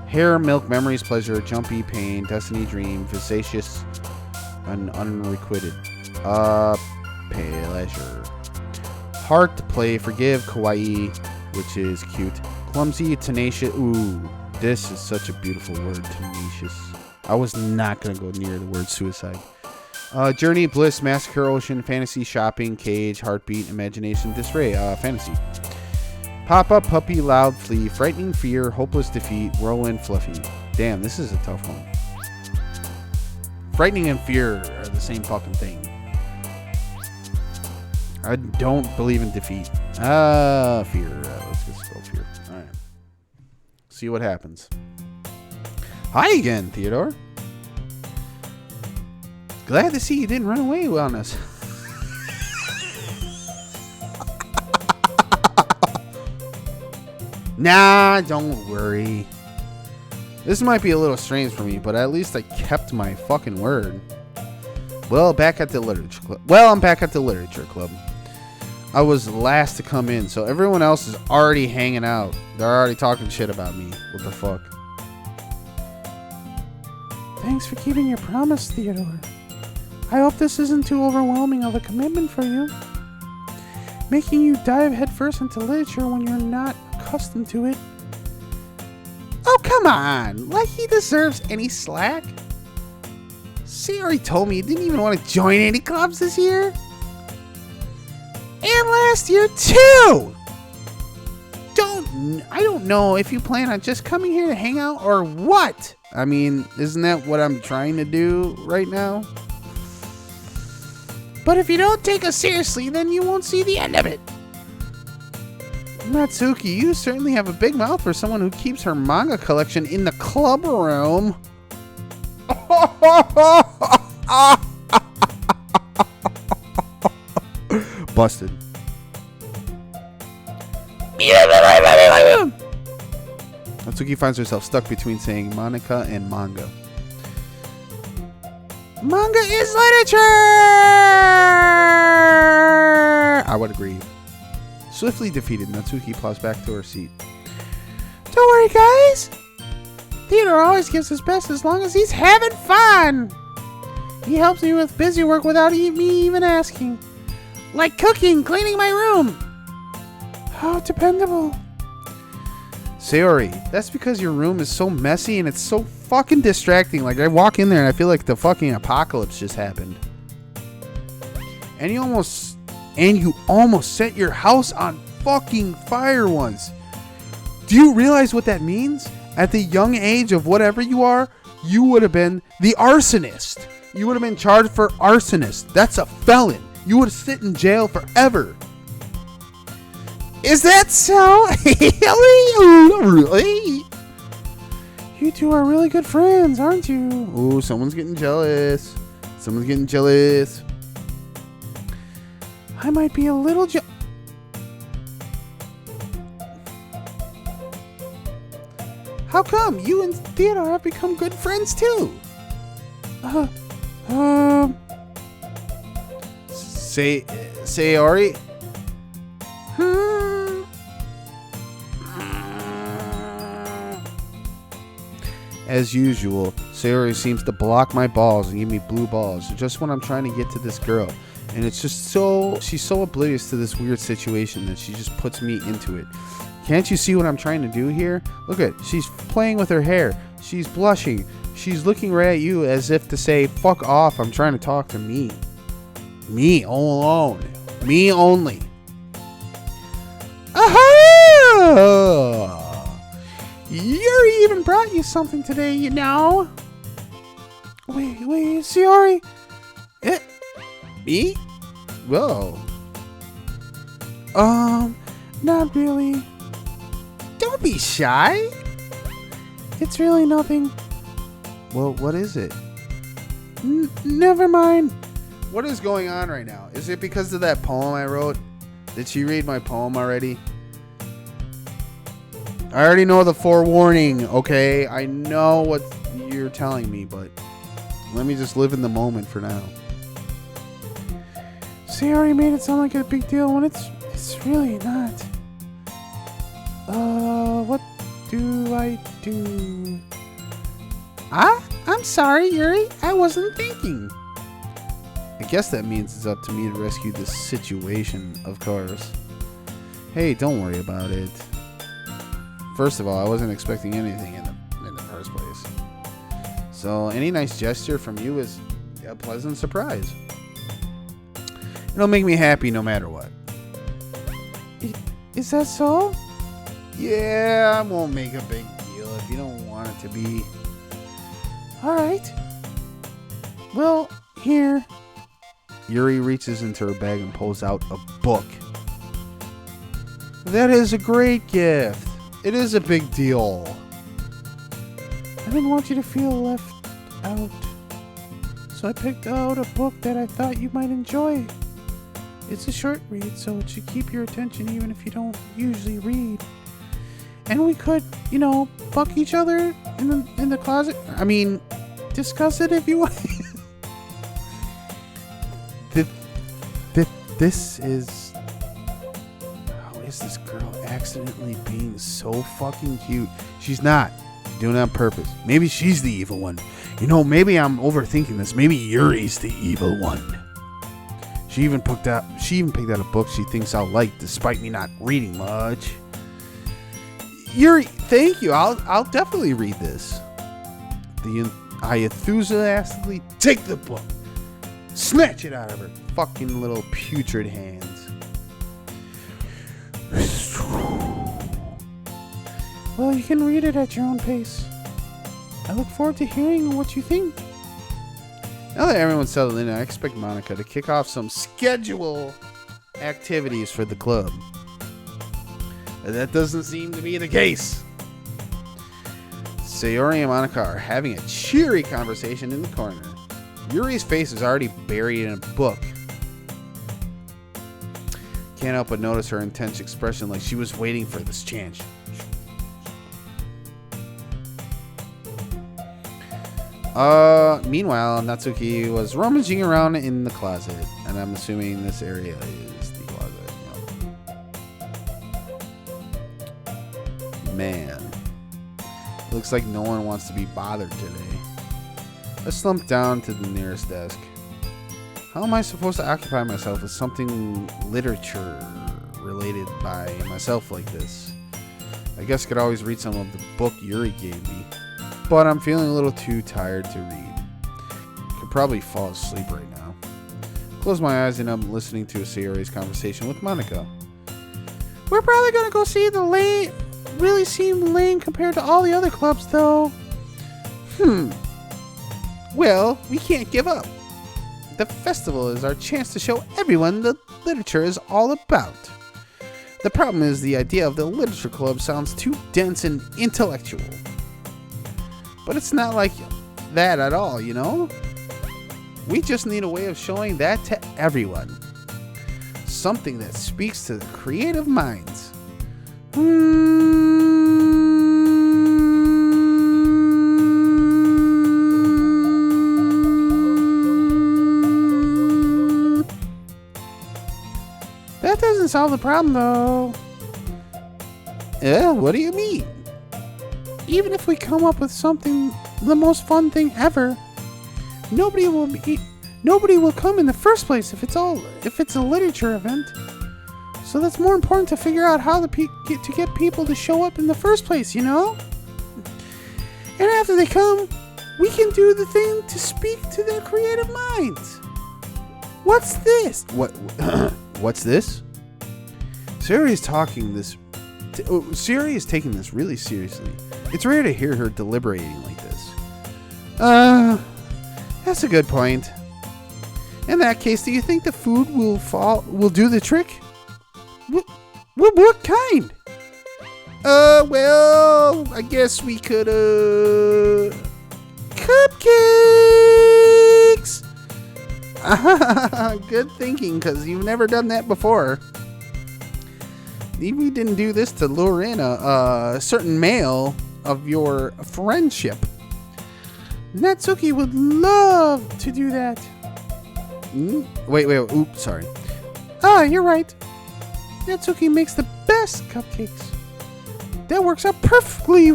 Hair, milk, memories, pleasure, jumpy, pain, destiny, dream, vivacious, unrequited. Pleasure. Heart, play, forgive, kawaii, which is cute. Clumsy, tenacious. Ooh, this is such a beautiful word, tenacious. I was not going to go near the word suicide. Journey, bliss, massacre, ocean, fantasy, shopping, cage, heartbeat, imagination, disarray, fantasy. Pop-up, puppy, loud, flee, frightening, fear, hopeless defeat, whirlwind, fluffy. Damn, this is a tough one. Frightening and fear are the same fucking thing. I don't believe in defeat. Fear. Let's just go fear. Alright. See what happens. Hi again, Theodore. Glad to see you didn't run away on us. Nah, don't worry. This might be a little strange for me, but at least I kept my fucking word. Well, I'm back at the literature club. I was last to come in, so everyone else is already hanging out. They're already talking shit about me. What the fuck? Thanks for keeping your promise, Theodore. I hope this isn't too overwhelming of a commitment for you. Making you dive headfirst into literature when you're not accustomed to it. Oh, come on. Like he deserves any slack. See, already told me he didn't even want to join any clubs this year. And last year, too. I don't know if you plan on just coming here to hang out or what. I mean, isn't that what I'm trying to do right now? But if you don't take us seriously, then you won't see the end of it. Natsuki, you certainly have a big mouth for someone who keeps her manga collection in the club room. Busted. Natsuki finds herself stuck between saying Monica and manga. Manga is literature! I would agree. Swiftly defeated, Natsuki plows back to her seat. Don't worry, guys. Theodore always gives his best as long as he's having fun. He helps me with busy work without me even asking. Like cooking, cleaning my room. How dependable. Sayori, that's because your room is so messy and it's so fucking distracting. Like, I walk in there and I feel like the fucking apocalypse just happened. And you almost set your house on fucking fire once. Do you realize what that means? At the young age of whatever you are, you would have been the arsonist. You would have been charged for arsonist. That's a felon. You would sit in jail forever. Is that so? Really? You two are really good friends, aren't you? Ooh, someone's getting jealous. Someone's getting jealous. I might be a little How come? You and Theodore have become good friends too. Sayori? As usual, Sayori seems to block my balls and give me blue balls just when I'm trying to get to this girl. And it's just she's so oblivious to this weird situation that she just puts me into it. Can't you see what I'm trying to do here? Look at, she's playing with her hair. She's blushing. She's looking right at you as if to say, fuck off, I'm trying to talk to me. Me alone. Me only. Aha! Yuri even brought you something today, you know. Wait, Sayori. Me? Whoa. Not really. Don't be shy. It's really nothing. Well, what is it? Never mind. What is going on right now? Is it because of that poem I wrote? Did she read my poem already? I already know the forewarning, okay? I know what you're telling me, but let me just live in the moment for now. Sayori made it sound like a big deal when it's really not. What do I do? I'm sorry, Yuri. I wasn't thinking. I guess that means it's up to me to rescue this situation, of course. Hey, don't worry about it. First of all, I wasn't expecting anything in the first place. So any nice gesture from you is a pleasant surprise. It'll make me happy no matter what. Is that so? Yeah, I won't make a big deal if you don't want it to be. Alright. Well, here. Yuri reaches into her bag and pulls out a book. That is a great gift. It is a big deal. I didn't want you to feel left out. So so I picked out a book that I thought you might enjoy. It's a short read, so it should keep your attention even if you don't usually read. And we could, fuck each other in the closet. I mean, discuss it if you want. This is... How is this girl accidentally being so fucking cute? She's not. She's doing it on purpose. Maybe she's the evil one. Maybe I'm overthinking this. Maybe Yuri's the evil one. She even picked out a book she thinks I'll like, despite me not reading much. Yuri, thank you. I'll definitely read this. I enthusiastically take the book, snatch it out of her fucking little putrid hands. Well, you can read it at your own pace. I look forward to hearing what you think. Now that everyone's settled in, I expect Monica to kick off some schedule activities for the club. But that doesn't seem to be the case. Sayori and Monica are having a cheery conversation in the corner. Yuri's face is already buried in a book. Can't help but notice her intense expression, like she was waiting for this chance. Meanwhile, Natsuki was rummaging around in the closet, and I'm assuming this area is the closet. Man, looks like no one wants to be bothered today. I slumped down to the nearest desk. How am I supposed to occupy myself with something literature related by myself like this? I guess I could always read some of the book Yuri gave me, but I'm feeling a little too tired to read. Could probably fall asleep right now. Close my eyes and I'm listening to Sayori's conversation with Monica. We're probably gonna go see the lane. Really seem lame compared to all the other clubs, though. Well, we can't give up. The festival is our chance to show everyone the literature is all about. The problem is the idea of the literature club sounds too dense and intellectual. But it's not like that at all, We just need a way of showing that to everyone. Something that speaks to the creative minds. That doesn't solve the problem, though. Yeah, what do you mean? Even if we come up with something, the most fun thing ever, nobody will come in the first place if it's a literature event. So that's more important to figure out how to get people to show up in the first place, And after they come, we can do the thing to speak to their creative minds. What's this? What's this? Siri is taking this really seriously. It's rare to hear her deliberating like this. That's a good point. In that case, do you think the food will do the trick? What kind? Well, I guess we could, cupcakes! Good thinking, because you've never done that before. We didn't do this to lure in a certain male of your friendship. Natsuki would love to do that. Wait, oops, sorry. You're right. Natsuki makes the best cupcakes. That works out perfectly.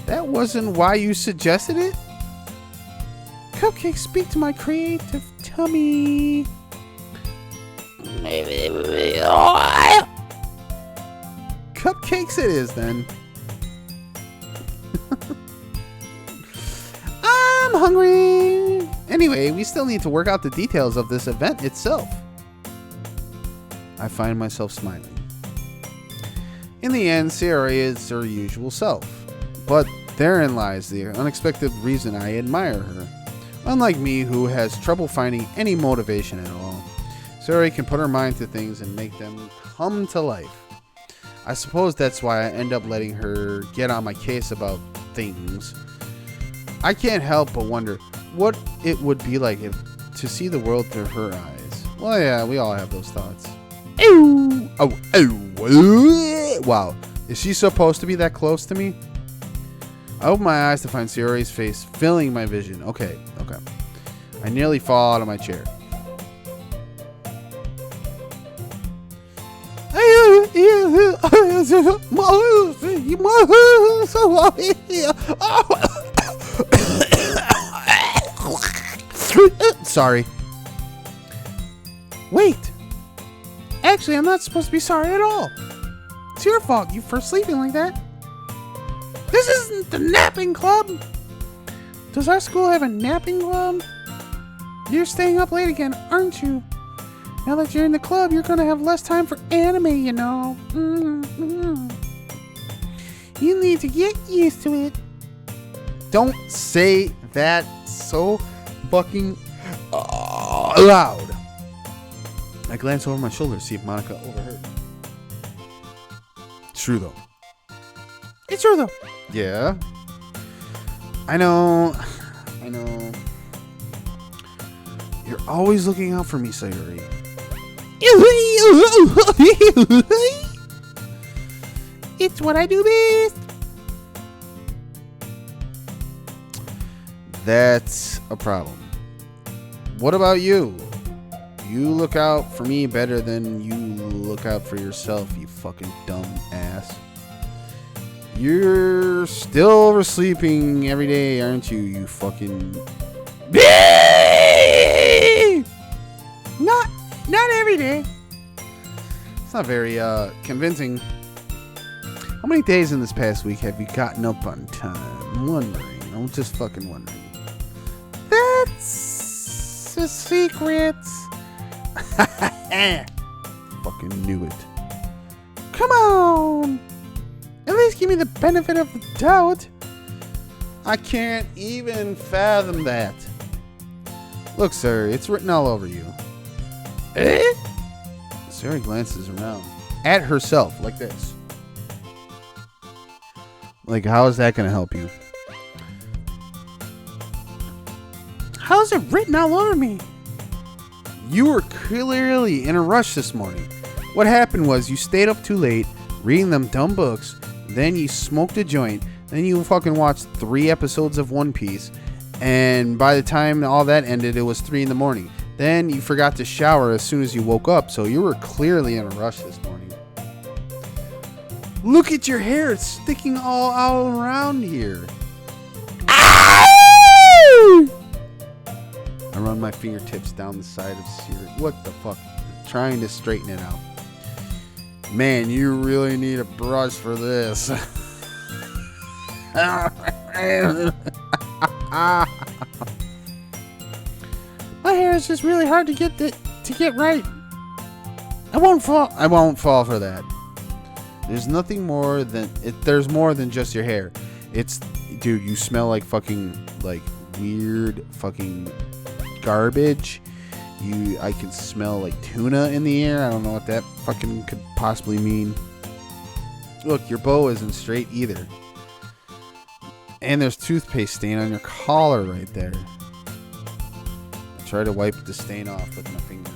That wasn't why you suggested it? Cupcakes speak to my creative tummy. Cupcakes it is, then. I'm hungry. Anyway, we still need to work out the details of this event itself. I find myself smiling. In the end, Sayori is her usual self. But therein lies the unexpected reason I admire her. Unlike me, who has trouble finding any motivation at all, Sayori can put her mind to things and make them come to life. I suppose that's why I end up letting her get on my case about things. I can't help but wonder, what it would be like if to see the world through her eyes. Well, yeah, we all have those thoughts. Ew. Oh, wow. Is she supposed to be that close to me? I open my eyes to find Sayori's face filling my vision. Okay. I nearly fall out of my chair. Sorry. Wait. Actually, I'm not supposed to be sorry at all. It's your fault you for sleeping like that. This isn't the napping club. Does our school have a napping club? You're staying up late again, aren't you? Now that you're in the club, you're gonna have less time for anime, you know. You need to get used to it. Don't say that so fucking loud. I glance over my shoulder to see if Monica overheard. It's true though. It's true though. Yeah. I know. You're always looking out for me, Sayori. It's what I do best. That's a problem. What about you? You look out for me better than you look out for yourself, you fucking dumb ass. You're still oversleeping every day, aren't you, you fucking... Not every day. It's not very convincing. How many days in this past week have you gotten up on time? I'm wondering. I'm just fucking wondering. That's a secret. Fucking knew it. Come on. At least give me the benefit of the doubt. I can't even fathom that. Look, sir, it's written all over you. Eh? Sarah glances around at herself like this. Like, how is that going to help you? How's it written all over me? You were clearly in a rush this morning. What happened was you stayed up too late reading them dumb books, then you smoked a joint, then you fucking watched 3 episodes of One Piece, and by the time all that ended, it was 3 in the morning. Then you forgot to shower as soon as you woke up, so you were clearly in a rush this morning. Look at your hair, it's sticking all around here. I run my fingertips down the side of Siri. What the fuck? Trying to straighten it out. Man, you really need a brush for this. My hair is just really hard to get right. I won't fall for that. There's nothing more than there's more than just your hair. It's, dude, you smell like fucking like weird fucking garbage. I can smell like tuna in the air. I don't know what that fucking could possibly mean. Look, your bow isn't straight either. And there's toothpaste stain on your collar right there. I try to wipe the stain off with my finger.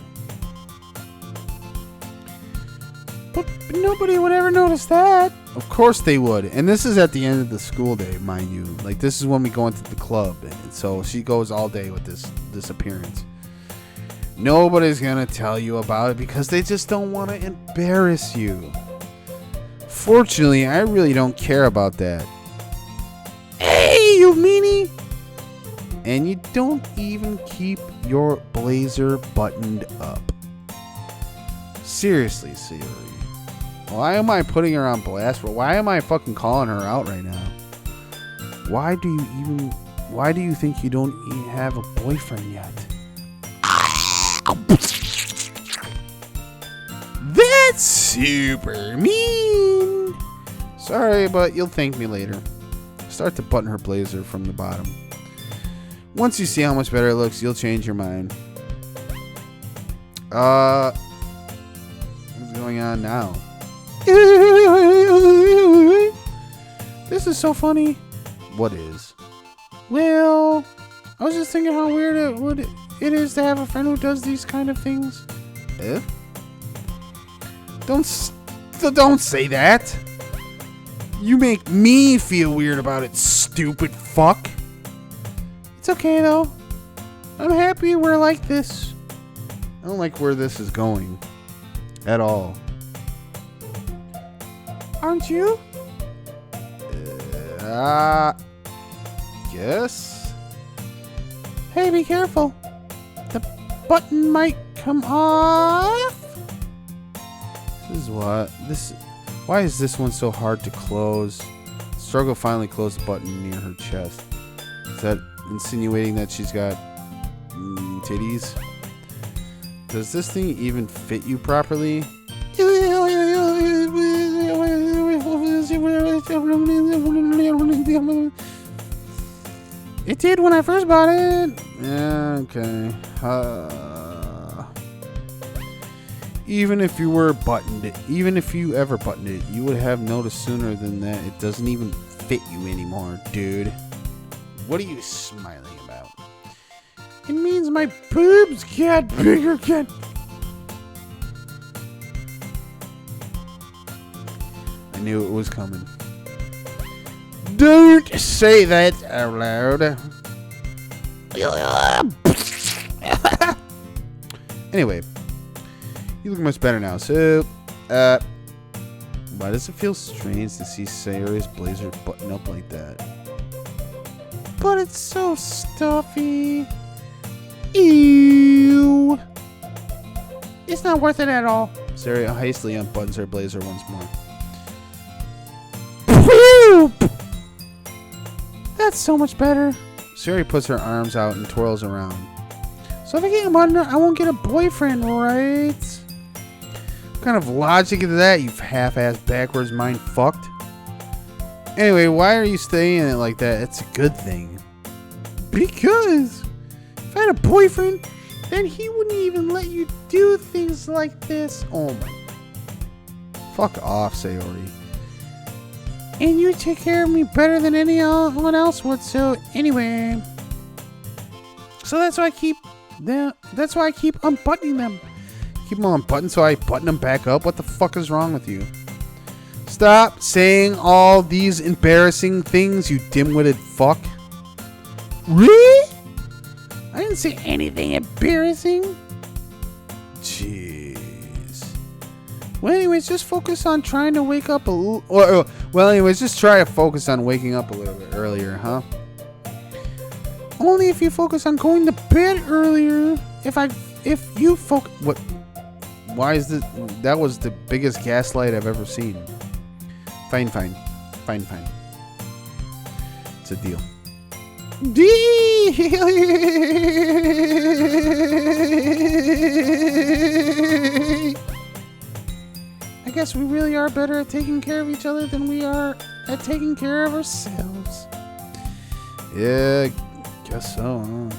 But nobody would ever notice that. Of course they would. And this is at the end of the school day, mind you. Like, this is when we go into the club. And so she goes all day with this appearance. Nobody's going to tell you about it because they just don't want to embarrass you. Fortunately, I really don't care about that. Hey, you meanie! And you don't even keep your blazer buttoned up. Seriously, Sayori. Why am I putting her on blast? Why am I fucking calling her out right now? Why do you think you don't even have a boyfriend yet? That's super mean. Sorry, but you'll thank me later. Start to button her blazer from the bottom. Once you see how much better it looks, you'll change your mind. What's going on now? This is so funny. What is? Well, I was just thinking how weird it is to have a friend who does these kind of things. Eh? Don't say that. You make me feel weird about it, stupid fuck. It's okay though. I'm happy we're like this. I don't like where this is going. At all. Aren't you? Yes? Hey, be careful. The button might come off. Why is this one so hard to close? Struggle finally closed the button near her chest. Is that insinuating that she's got titties? Does this thing even fit you properly? It did when I first bought it. Yeah, okay. Even if you ever buttoned it, you would have noticed sooner than that it doesn't even fit you anymore, dude. What are you smiling about? It means my boobs get bigger again. I knew it was coming. Don't say that out loud. Anyway, you look much better now. So, why does it feel strange to see Sayori's blazer button up like that? But it's so stuffy. Ew. It's not worth it at all. Sayori hastily unbuttons her blazer once more. That's so much better. Sayori puts her arms out and twirls around. So if I get a button, I won't get a boyfriend, right? What kind of logic is that, you half-assed backwards mind fucked? Anyway, why are you staying in it like that? It's a good thing. Because if I had a boyfriend, then he wouldn't even let you do things like this. Oh my. Fuck off, Sayori. And you take care of me better than anyone else would. So anyway, that's why I keep unbuttoning them. Keep them unbuttoned so I button them back up? What the fuck is wrong with you? Stop saying all these embarrassing things, you dim-witted fuck. Really? I didn't say anything embarrassing. Jeez. Well, anyways, just focus on trying to wake up a little. Well, anyways, just try to focus on waking up a little bit earlier, huh? Only if you focus on going to bed earlier. If you focus. What? Why is this? That was the biggest gaslight I've ever seen. Fine. It's a deal. I guess we really are better at taking care of each other than we are at taking care of ourselves. Yeah, guess so, huh?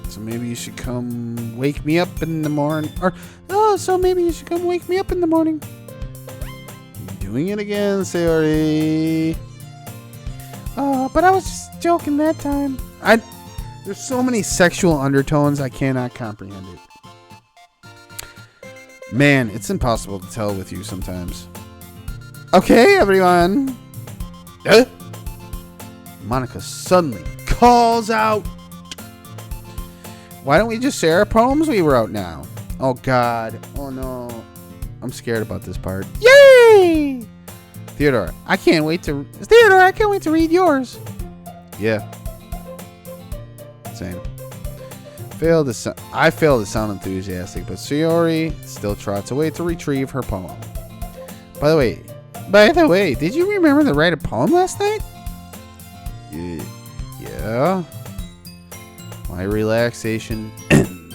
So maybe you should come wake me up in the morning. So maybe you should come wake me up in the morning. Doing it again, Sayori. But I was just joking that time. There's so many sexual undertones, I cannot comprehend it. Man, it's impossible to tell with you sometimes. Okay, everyone. Monica suddenly calls out. Why don't we just share our poems we wrote now? Oh, God. Oh, no. I'm scared about this part. Yay! Theodore, I can't wait to read yours. Yeah. Same. I fail to sound enthusiastic, but Sayori still trots away to retrieve her poem. By the way, did you remember to write a poem last night? Yeah. My relaxation ends.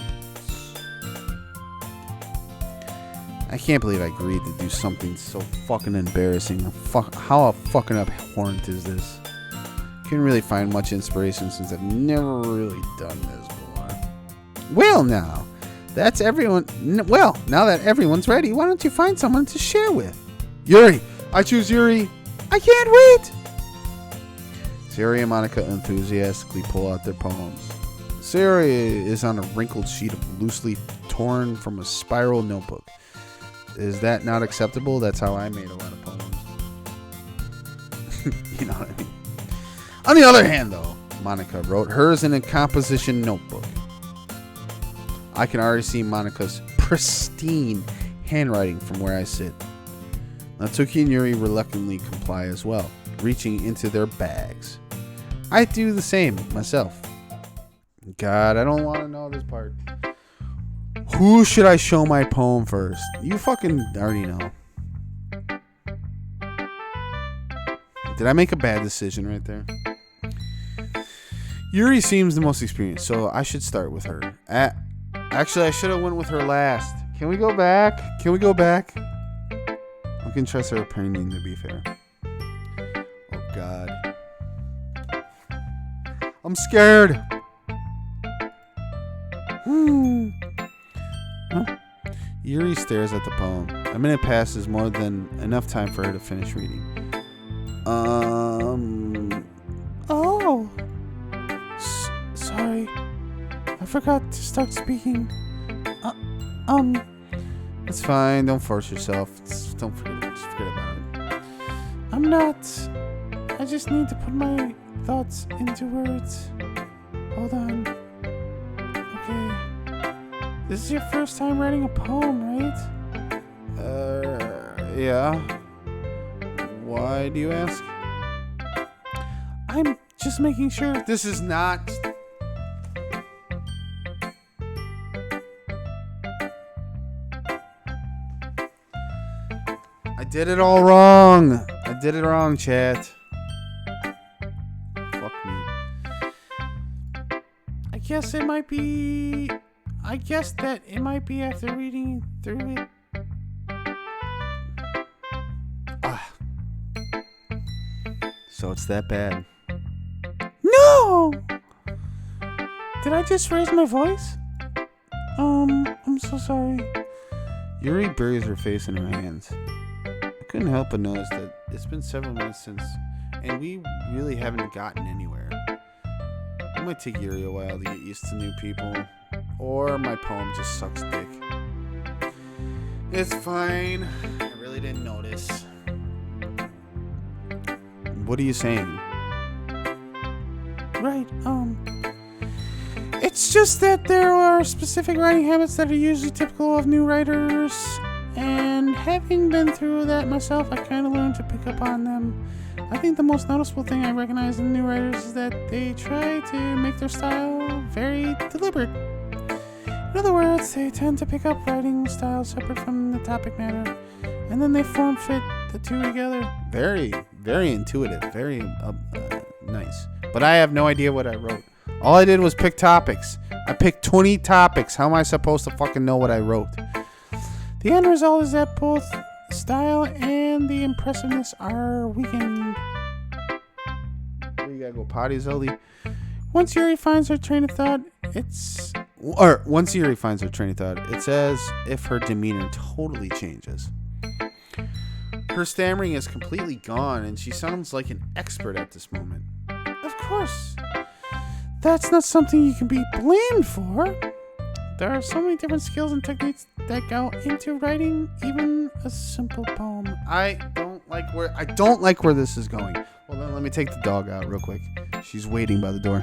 I can't believe I agreed to do something so fucking embarrassing. How fucking abhorrent is this? Couldn't really find much inspiration since I've never really done this before. Well, now that everyone's ready, why don't you find someone to share with? Yuri! I choose Yuri! I can't wait! Sayori and Monica enthusiastically pull out their poems. Sayori is on a wrinkled sheet of loosely torn from a spiral notebook. Is that not acceptable? That's how I made a lot of poems. You know what I mean? On the other hand, though, Monica wrote hers in a composition notebook. I can already see Monica's pristine handwriting from where I sit. Natsuki and Yuri reluctantly comply as well, reaching into their bags. I do the same myself. God, I don't want to know this part. Who should I show my poem first? You fucking already know. Did I make a bad decision right there? Yuri seems the most experienced, so I should start with her. Actually, I should have went with her last. Can we go back? I can trust her opinion, to be fair. Oh, God. I'm scared. Yuri stares at the poem. A minute passes, more than enough time for her to finish reading. Oh. Sorry. I forgot to start speaking. It's fine. Don't force yourself. Don't forget. Just forget about it. I'm not. I just need to put my thoughts into words. Hold on. Okay. This is your first time writing a poem, right? Yeah. Why do you ask? I'm just making sure. This is not... I did it all wrong. I did it wrong, chat. Fuck me. I guess that it might be after reading through it. So it's that bad. No! Did I just raise my voice? I'm so sorry. Yuri buries her face in her hands. I couldn't help but notice that it's been several minutes since, and we really haven't gotten anywhere. It might take Yuri a while to get used to new people, or my poem just sucks dick. It's fine. I really didn't notice. What are you saying? Right, it's just that there are specific writing habits that are usually typical of new writers, and having been through that myself, I kind of learned to pick up on them. I think the most noticeable thing I recognize in new writers is that they try to make their style very deliberate. In other words, they tend to pick up writing styles separate from the topic matter, and then they form fit the two together. Very, very intuitive. Very nice. But I have no idea what I wrote. All I did was pick topics. I picked 20 topics. How am I supposed to fucking know what I wrote? The end result is that both style and the impressiveness are weakened. You gotta go potty, Zeldy. Once Yuri finds her train of thought, it's as if her demeanor totally changes. Her stammering is completely gone, and she sounds like an expert at this moment. Of course, that's not something you can be blamed for. There are so many different skills and techniques that go into writing even a simple poem. I don't like where this is going. Well, then let me take the dog out real quick. She's waiting by the door.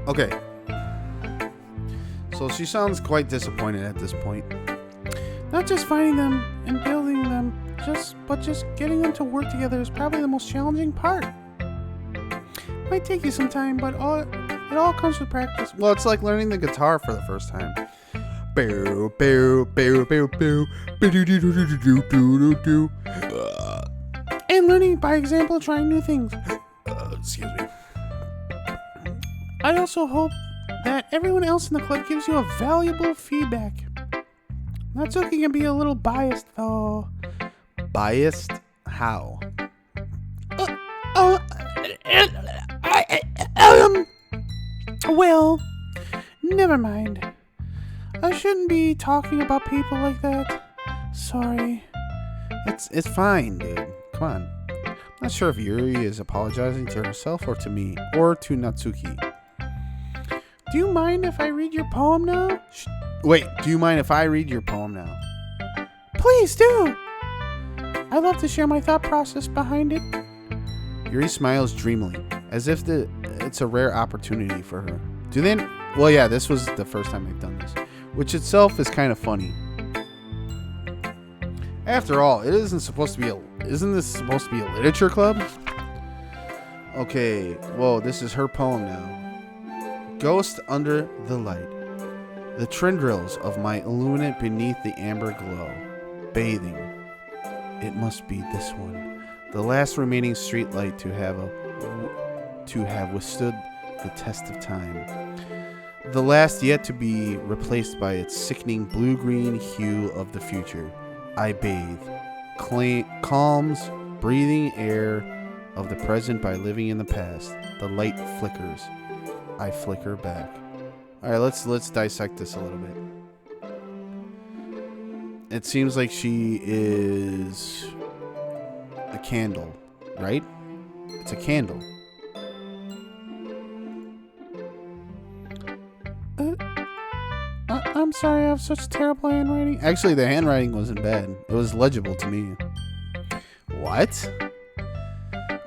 Okay. So she sounds quite disappointed at this point. Not just finding them and building them, but just getting them to work together is probably the most challenging part. Might take you some time, but it all comes with practice. Well, it's like learning the guitar for the first time. And learning by example, trying new things. Excuse me. I also hope that everyone else in the club gives you a valuable feedback. Natsuki can be a little biased, though. Biased? How? Well, never mind. I shouldn't be talking about people like that. Sorry. It's fine, dude. Come on. I'm not sure if Yuri is apologizing to herself or to me or to Natsuki. Do you mind if I read your poem now? Wait, do you mind if I read your poem now? Please do. I love to share my thought process behind it. Yuri smiles dreamily, as if it's a rare opportunity for her. Do they? Well, yeah, this was the first time they've done this, which itself is kind of funny. After all, isn't this supposed to be a literature club? Okay, well, this is her poem now. Ghost under the light. The tendrils of my illuminate beneath the amber glow. Bathing. It must be this one. The last remaining street light to have withstood the test of time. The last yet to be replaced by its sickening blue-green hue of the future. I bathe. Calms, breathing air of the present by living in the past. The light flickers. I flicker back. All right, let's dissect this a little bit. It seems like she is a candle, right? It's a candle. I'm sorry, I have such terrible handwriting. Actually, the handwriting wasn't bad. It was legible to me. What?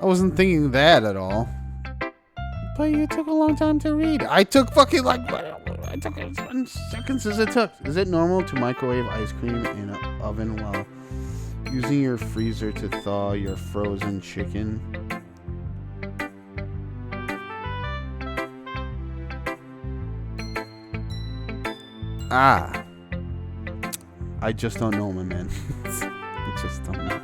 I wasn't thinking that at all. But you took a long time to read. I took fucking I took as many seconds as it took. Is it normal to microwave ice cream in an oven while using your freezer to thaw your frozen chicken? I just don't know, my man. I just don't know.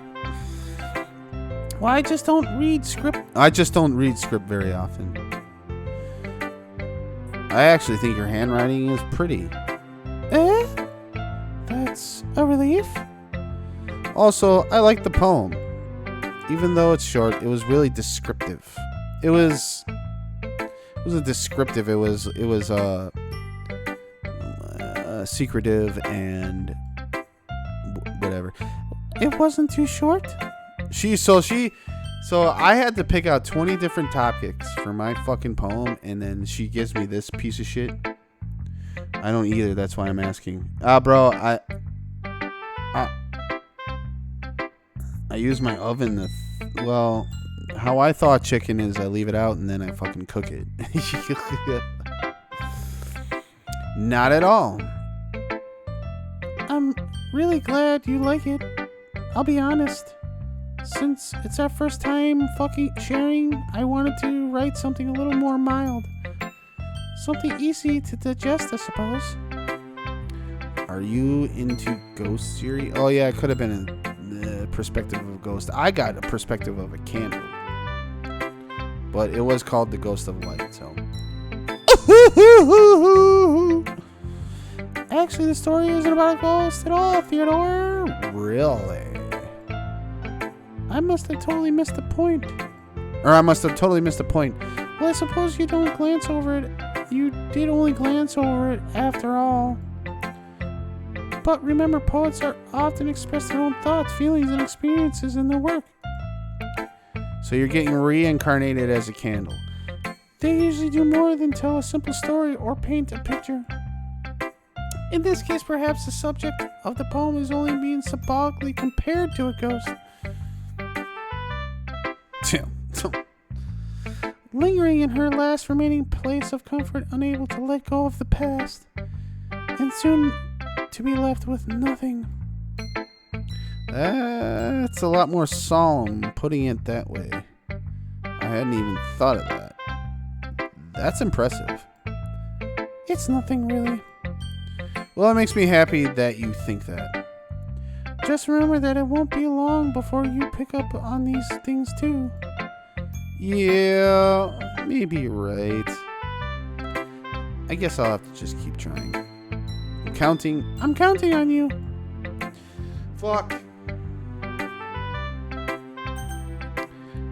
Well, I just don't read script. I just don't read script very often. I actually think your handwriting is pretty. That's a relief. Also, I like the poem. Even though it's short, it was really descriptive. It wasn't descriptive. It was secretive and whatever. It wasn't too short. So I had to pick out 20 different topics for my fucking poem, and then she gives me this piece of shit. I don't either. That's why I'm asking. Bro, I use my oven to, how I thought chicken is I leave it out and then I fucking cook it. Not at all. I'm really glad you like it. I'll be honest. Since it's our first time fucking sharing, I wanted to write something a little more mild. Something easy to digest, I suppose. Are you into ghost theory? Oh yeah, it could have been a perspective of a ghost. I got a perspective of a candle. But it was called the Ghost of Light, so. Actually, the story isn't about a ghost at all, Theodore. Really? I must have totally missed the point. Or I must have totally missed the point. Well, I suppose you don't glance over it. You did only glance over it after all. But remember, poets are often express their own thoughts, feelings, and experiences in their work. So you're getting reincarnated as a candle. They usually do more than tell a simple story or paint a picture. In this case, perhaps the subject of the poem is only being symbolically compared to a ghost. lingering in her last remaining place of comfort, unable to let go of the past, and soon to be left with nothing. That's a lot more solemn putting it that way. I hadn't even thought of that. That's impressive. It's nothing really. Well, it makes me happy that you think that. Just remember that it won't be long before you pick up on these things too. Yeah, maybe you're right. I guess I'll have to just keep trying. I'm counting on you. Fuck.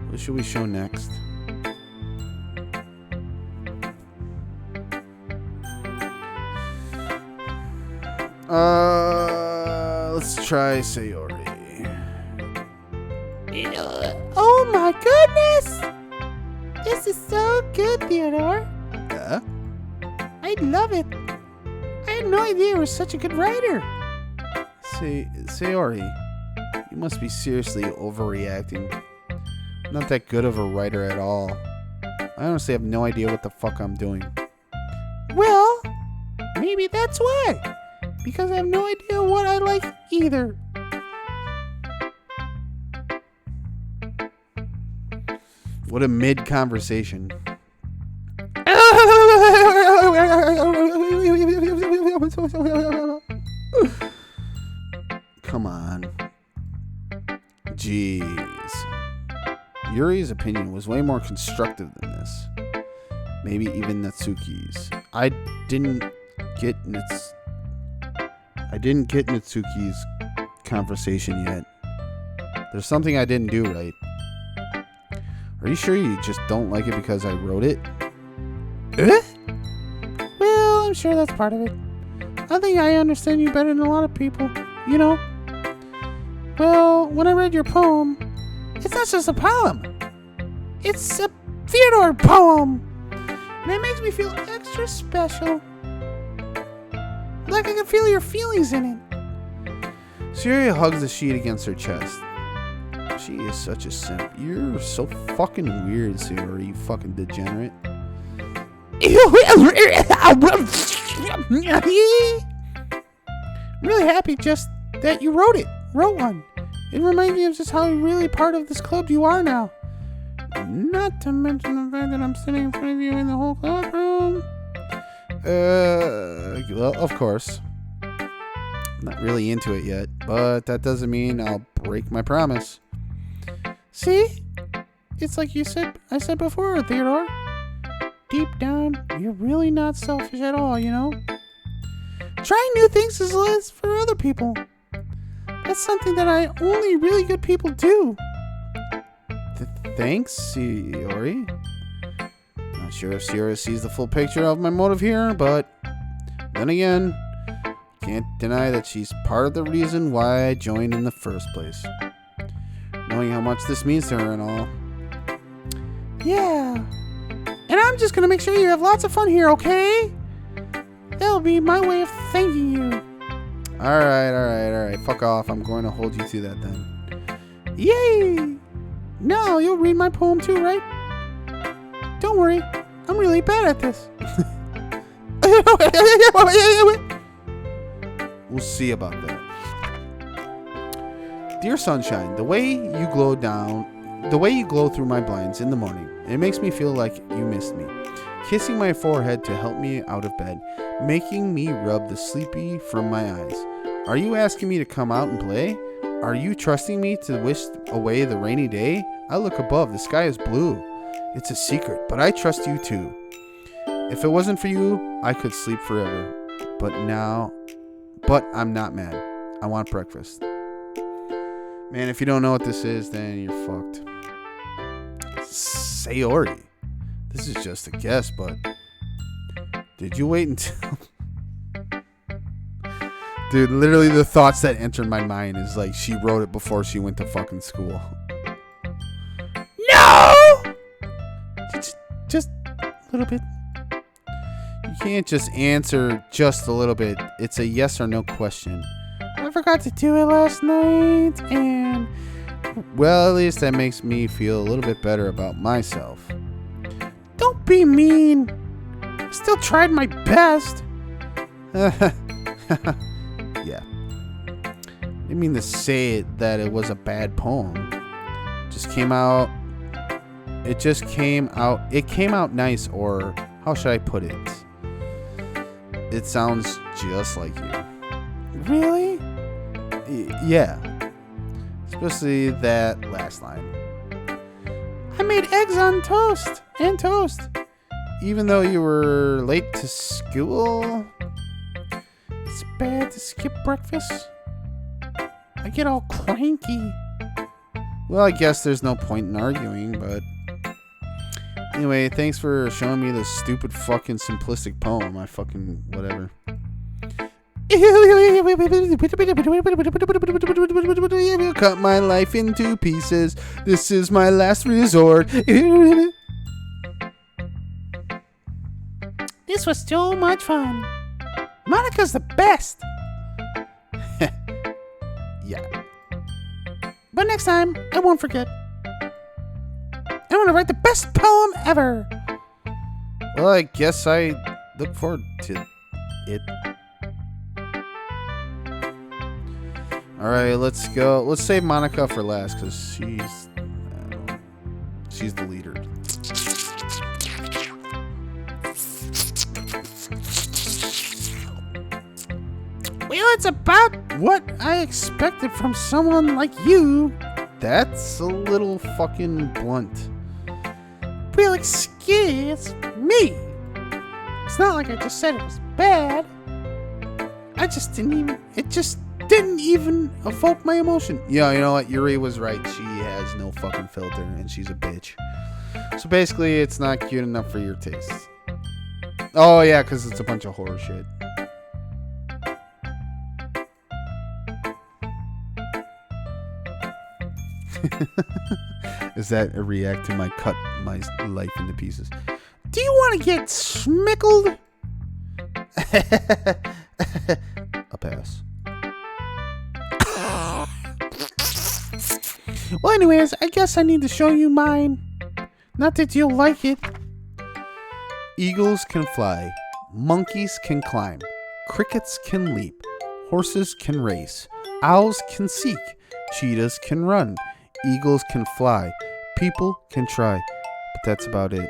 What should we show next? Let's try Sayori. Oh my goodness! This is so good, Theodore. Yeah? I love it. I had no idea you were such a good writer. Sayori, you must be seriously overreacting. I'm not that good of a writer at all. I honestly have no idea what the fuck I'm doing. Well, maybe that's why. Because I have no idea what I like either. What a mid-conversation. Come on. Jeez. Yuri's opinion was way more constructive than this. Maybe even Natsuki's. I didn't get Natsuki's conversation yet. There's something I didn't do right. Are you sure you just don't like it because I wrote it? Well, I'm sure that's part of it. I think I understand you better than a lot of people, you know? Well, when I read your poem, it's not just a poem. It's a Theodore poem. And it makes me feel extra special. Like I can feel your feelings in it. Syria hugs the sheet against her chest. She is such a simp. You're so fucking weird, Sayori, you fucking degenerate. I'm really happy just that you wrote one. It reminds me of just how really part of this club you are now. Not to mention the fact that I'm sitting in front of you in the whole classroom. Well, of course. I'm not really into it yet, but that doesn't mean I'll break my promise. See? It's like I said before, Theodore. Deep down, you're really not selfish at all, you know? Trying new things is for other people. That's something that only really good people do. Thanks, Sayori. Not sure if Sierra sees the full picture of my motive here, but then again, can't deny that she's part of the reason why I joined in the first place. Knowing how much this means to her and all. Yeah. And I'm just gonna make sure you have lots of fun here, okay? That'll be my way of thanking you. Alright. Fuck off. I'm going to hold you to that then. Yay! Now you'll read my poem too, right? Don't worry. I'm really bad at this. We'll see about that. Dear Sunshine, the way you glow through my blinds in the morning, it makes me feel like you missed me. Kissing my forehead to help me out of bed, making me rub the sleepy from my eyes. Are you asking me to come out and play? Are you trusting me to wish away the rainy day? I look above, the sky is blue. It's a secret, but I trust you too. If it wasn't for you, I could sleep forever. But I'm not mad. I want breakfast. Man, if you don't know what this is, then you're fucked. Sayori. This is just a guess, but did you wait until... Dude, literally the thoughts that entered my mind is like she wrote it before she went to fucking school. No! Just a little bit. You can't just answer just a little bit. It's a yes or no question. I forgot to do it last night, and... Well, at least that makes me feel a little bit better about myself. be mean. I still tried my best. Yeah. I didn't mean to say that it was a bad poem. It came out nice, or how should I put it? It sounds just like you. Really? Yeah. Especially that last line. I made eggs on toast and toast. Even though you were late to school? It's bad to skip breakfast. I get all cranky. Well, I guess there's no point in arguing, but... Anyway, thanks for showing me this stupid fucking simplistic poem. I fucking... whatever. Cut my life into pieces. This is my last resort. This was so much fun. Monica's the best. Yeah. But next time, I won't forget. I want to write the best poem ever. Well, I guess I look forward to it. Alright, let's go. Let's save Monica for last, because she's the leader. Well, it's about what I expected from someone like you. That's a little fucking blunt. Well, excuse me. It's not like I just said it was bad. It just didn't even evoke my emotion. Yeah, you know what? Yuri was right. She has no fucking filter, and she's a bitch. So basically, it's not cute enough for your taste. Oh, yeah, because it's a bunch of horror shit. Is that a react to my cut my life into pieces? Do you want to get smickled? A pass. Well, anyways, I guess I need to show you mine. Not that you'll like it. Eagles can fly. Monkeys can climb. Crickets can leap. Horses can race. Owls can seek. Cheetahs can run. Eagles can fly. People can try. But that's about it.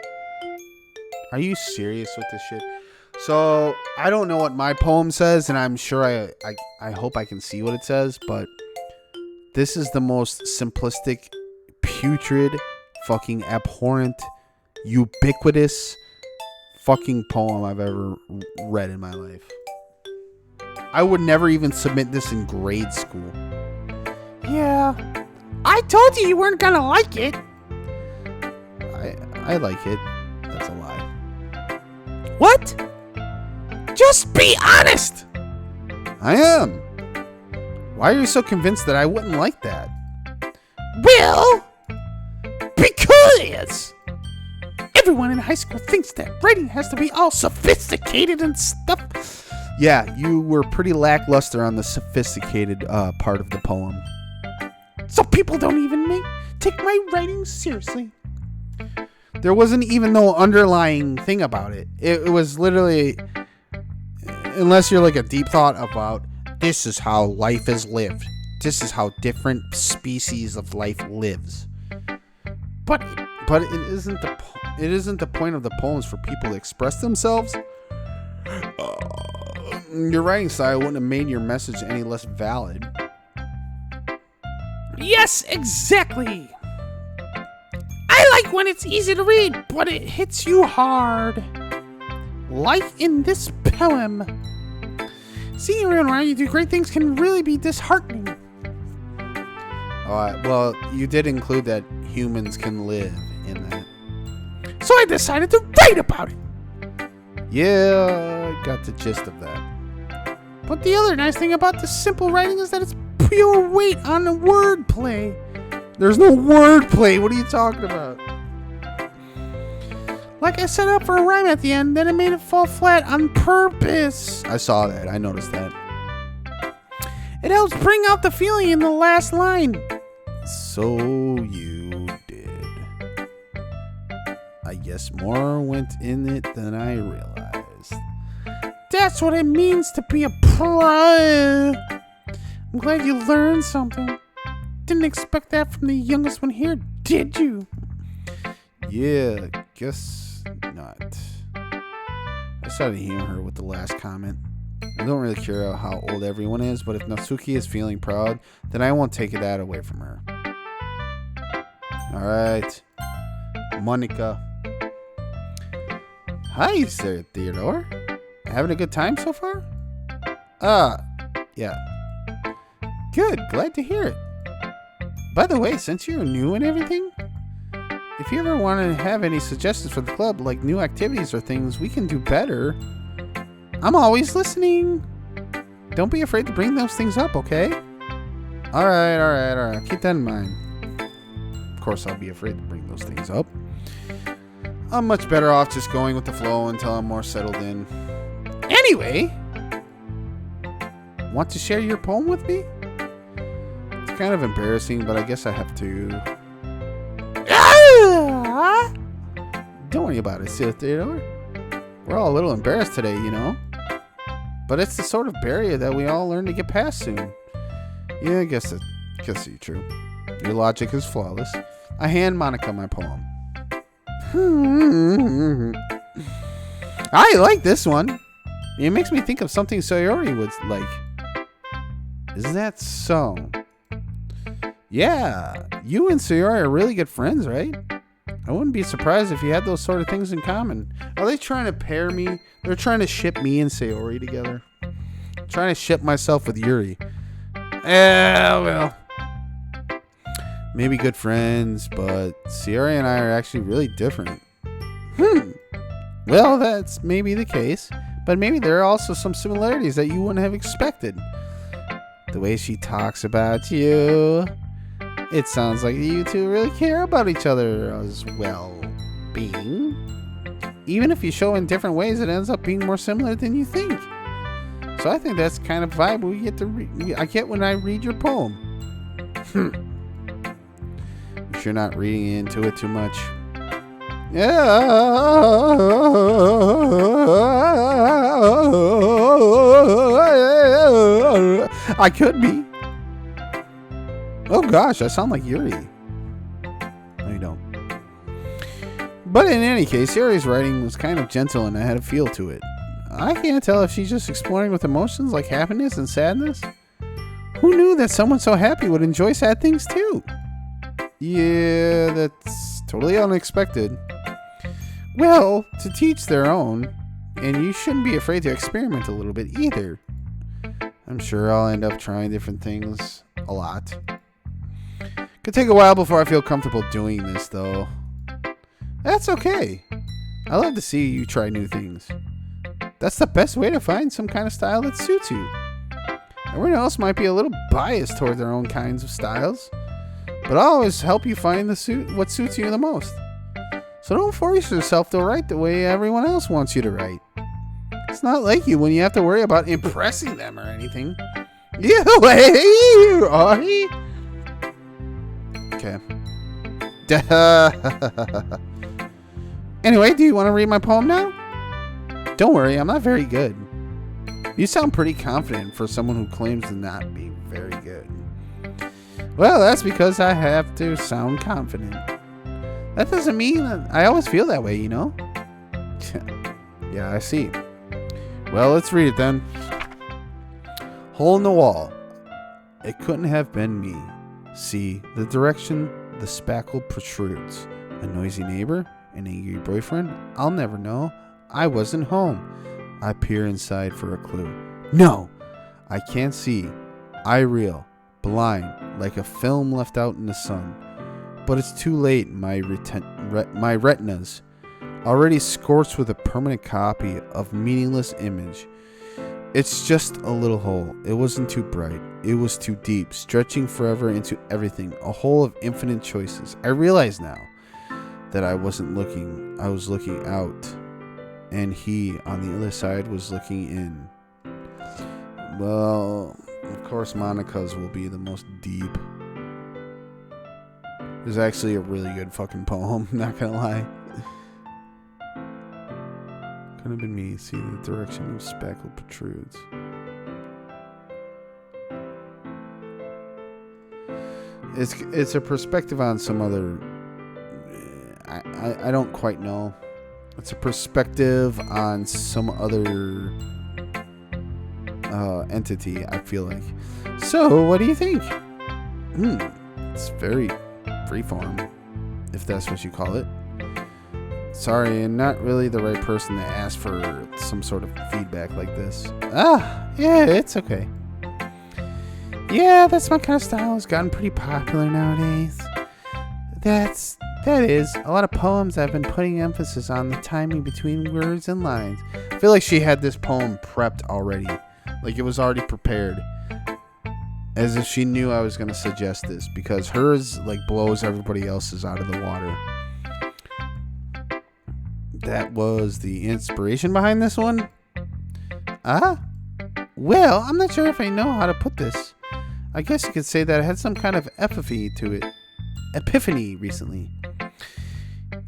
Are you serious with this shit? So, I don't know what my poem says, and I'm sure I hope I can see what it says, but this is the most simplistic, putrid, fucking abhorrent, ubiquitous fucking poem I've ever read in my life. I would never even submit this in grade school. Yeah. I told you weren't gonna like it. I like it. That's a lie. What? Just be honest. I am. Why are you so convinced that I wouldn't like that? Well, because everyone in high school thinks that writing has to be all sophisticated and stuff. Yeah, you were pretty lackluster on the sophisticated part of the poem. So people don't even take my writing seriously. There wasn't even no underlying thing about it. It was literally, unless you're like a deep thought about, this is how life is lived. This is how different species of life lives. But it isn't the point of the poems for people to express themselves. Your writing style wouldn't have made your message any less valid. Yes, exactly. I like when it's easy to read, but it hits you hard. Like in this poem. Seeing everyone around you do great things can really be disheartening. Well, you did include that humans can live in that. So I decided to write about it. Yeah, I got the gist of that. But the other nice thing about this simple writing is that it's pure weight on the wordplay. There's no wordplay. What are you talking about? Like I set up for a rhyme at the end, then it made it fall flat on purpose. I saw that. I noticed that. It helps bring out the feeling in the last line. So you did. I guess guess more went in it than I realized. That's what it means to be a pro. I'm glad you learned something. Didn't expect that from the youngest one here, did you? Yeah, guess not. I started hearing her with the last comment. I don't really care how old everyone is, but if Natsuki is feeling proud, then I won't take that away from her. Alright. Monica. Hi, Sir Theodore. Having a good time so far? Yeah. Good, glad to hear it. By the way, since you're new and everything, if you ever want to have any suggestions for the club, like new activities or things we can do better, I'm always listening. Don't be afraid to bring those things up, okay? Alright. Keep that in mind. Of course, I'll be afraid to bring those things up. I'm much better off just going with the flow until I'm more settled in. Anyway, want to share your poem with me? It's kind of embarrassing, but I guess I have to. Don't worry about it, Sir Theodore. We're all a little embarrassed today, you know? But it's the sort of barrier that we all learn to get past soon. Yeah, I guess you're true. Your logic is flawless. I hand Monica my poem. I like this one. It makes me think of something Sayori would like. Is that so? Yeah, you and Sayori are really good friends, right? I wouldn't be surprised if you had those sort of things in common. Are they trying to pair me? They're trying to ship me and Sayori together. Trying to ship myself with Yuri. Well. Maybe good friends, but Sayori and I are actually really different. Well, that's maybe the case, but maybe there are also some similarities that you wouldn't have expected. The way she talks about you, it sounds like you two really care about each other's well-being. Even if you show in different ways, it ends up being more similar than you think. So I think that's kind of vibe we get to I get when I read your poem. If you're not reading into it too much. Yeah, I could be. Oh gosh, I sound like Yuri. No, you don't. But in any case, Yuri's writing was kind of gentle and it had a feel to it. I can't tell if she's just exploring with emotions like happiness and sadness. Who knew that someone so happy would enjoy sad things too? Yeah, that's totally unexpected. Well, to teach their own, and you shouldn't be afraid to experiment a little bit either. I'm sure I'll end up trying different things a lot. Could take a while before I feel comfortable doing this, though. That's okay. I love to see you try new things. That's the best way to find some kind of style that suits you. Everyone else might be a little biased toward their own kinds of styles, but I'll always help you find what suits you the most. So don't force yourself to write the way everyone else wants you to write. It's not like you when you have to worry about impressing them or anything. Okay. Anyway, do you want to read my poem now? Don't worry, I'm not very good. You sound pretty confident for someone who claims to not be very good. Well, that's because I have to sound confident. That doesn't mean that I always feel that way, you know? Yeah, I see. Well, let's read it then. Hole in the wall. It couldn't have been me. See, the direction the spackle protrudes. A noisy neighbor? An angry boyfriend? I'll never know. I wasn't home. I peer inside for a clue. No! I can't see. I reel. Blind, like a film left out in the sun. But it's too late, my retinas. Already scorched with a permanent copy of meaningless image. It's just a little hole. It wasn't too bright. It was too deep, stretching forever into everything. A hole of infinite choices. I realize now that I wasn't looking. I was looking out. And he, on the other side, was looking in. Well, of course, Monica's will be the most deep. It's actually a really good fucking poem, not gonna lie. Couldn't have been me. See the direction of spackle protrudes. It's a perspective on some other. I don't quite know. It's a perspective on some other entity, I feel like. So, what do you think? It's very freeform, if that's what you call it. Sorry, I'm not really the right person to ask for some sort of feedback like this. Yeah, it's okay. Yeah, that's my kind of style. It's gotten pretty popular nowadays. That is, a lot of poems I've been putting emphasis on the timing between words and lines. I feel like she had this poem prepped already. Like it was already prepared. As if she knew I was going to suggest this. Because hers, like, blows everybody else's out of the water. That was the inspiration behind this one? Well, I'm not sure if I know how to put this. I guess you could say that I had some kind of epiphany recently.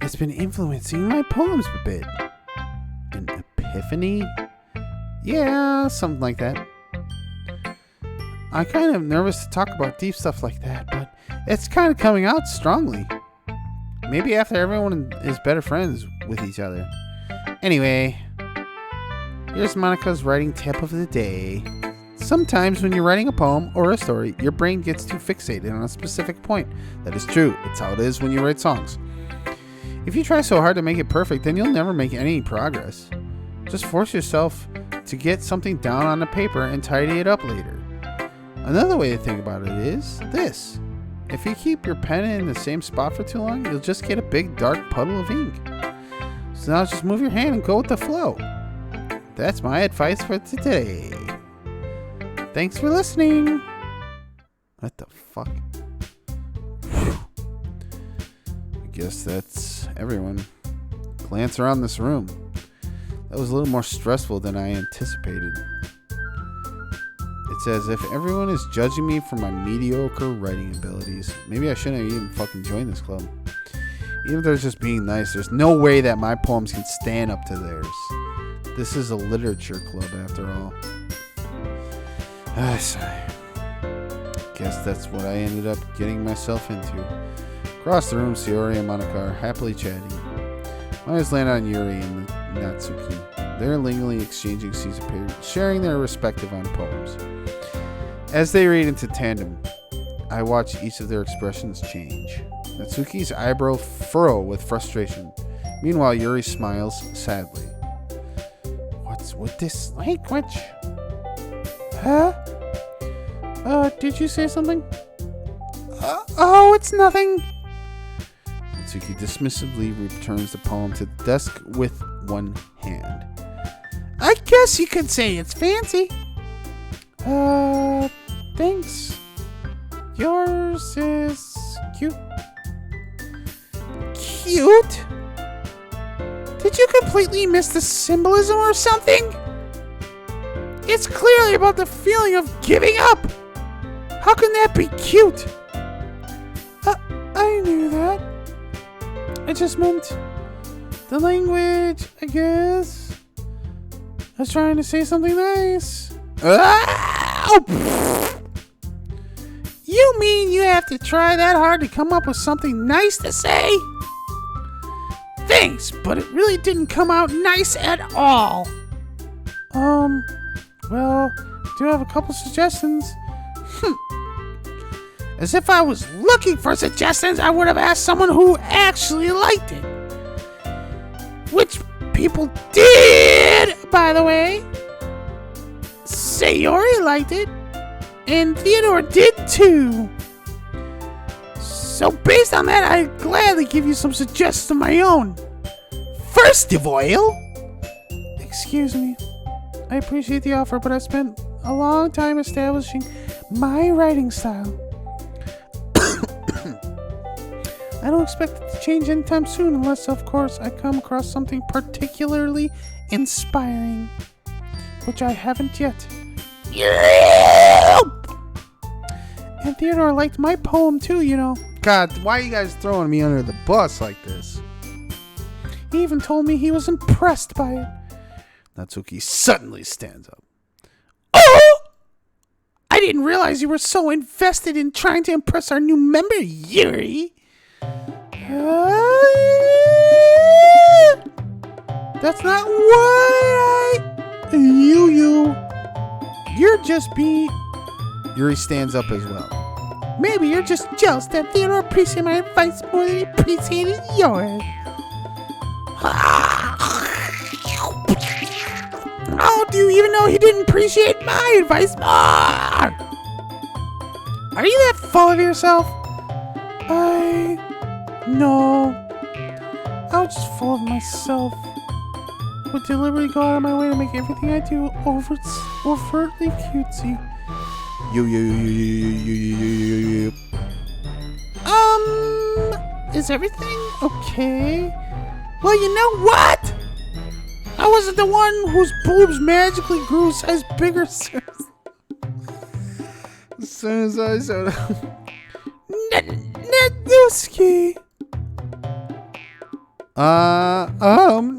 It's been influencing my poems a bit. An epiphany? Yeah, something like that. I'm kind of nervous to talk about deep stuff like that, but it's kind of coming out strongly. Maybe after everyone is better friends with each other. Anyway, here's Monica's writing tip of the day. Sometimes when you're writing a poem or a story, your brain gets too fixated on a specific point. That is true. It's how it is when you write songs. If you try so hard to make it perfect, then you'll never make any progress. Just force yourself to get something down on the paper and tidy it up later. Another way to think about it is this. If you keep your pen in the same spot for too long, you'll just get a big dark puddle of ink. So now just move your hand and go with the flow. That's my advice for today. Thanks for listening. What the fuck? Whew. I guess that's everyone. Glance around this room. That was a little more stressful than I anticipated. It's as if everyone is judging me for my mediocre writing abilities. Maybe I shouldn't have even fucking joined this club. Even if they're just being nice, there's no way that my poems can stand up to theirs. This is a literature club after all. I guess that's what I ended up getting myself into. Across the room, Sayori and Monica are happily chatting. My eyes land on Yuri and Natsuki. They're lingually exchanging sheets of paper, sharing their respective on poems. As they read into tandem, I watch each of their expressions change. Natsuki's eyebrow furrow with frustration. Meanwhile, Yuri smiles sadly. What's with this language? Huh? Did you say something? Oh, it's nothing. Natsuki dismissively returns the poem to the desk with one hand. I guess you could say it's fancy. Thanks. Yours is cute. Cute? Did you completely miss the symbolism or something? It's clearly about the feeling of giving up. How can that be cute? I knew that. I just meant the language, I guess. I was trying to say something nice. You mean you have to try that hard to come up with something nice to say? Thanks, but it really didn't come out nice at all. Well, do have a couple suggestions. As if I was looking for suggestions, I would have asked someone who actually liked it. Which people did, by the way. Sayori liked it, and Theodore did too. So based on that, I'd gladly give you some suggestions of my own. First of all, excuse me, I appreciate the offer, but I spent a long time establishing my writing style. I don't expect it to change anytime soon unless, of course, I come across something particularly inspiring, which I haven't yet. And Theodore liked my poem too, you know. God, why are you guys throwing me under the bus like this? He even told me he was impressed by it. Natsuki suddenly stands up. Oh! I didn't realize you were so invested in trying to impress our new member, Yuri. That's not what You're just being... Yuri stands up as well. Maybe you're just jealous that Theodore appreciated my advice more than he appreciated yours. How do you even know he didn't appreciate my advice more? Are you that full of yourself? No. I was just full of myself. I would deliberately go out of my way to make everything I do overtly cutesy. Is everything okay? Well, you know what? I wasn't the one whose boobs magically grew a size bigger as soon as I showed up. Natsuki.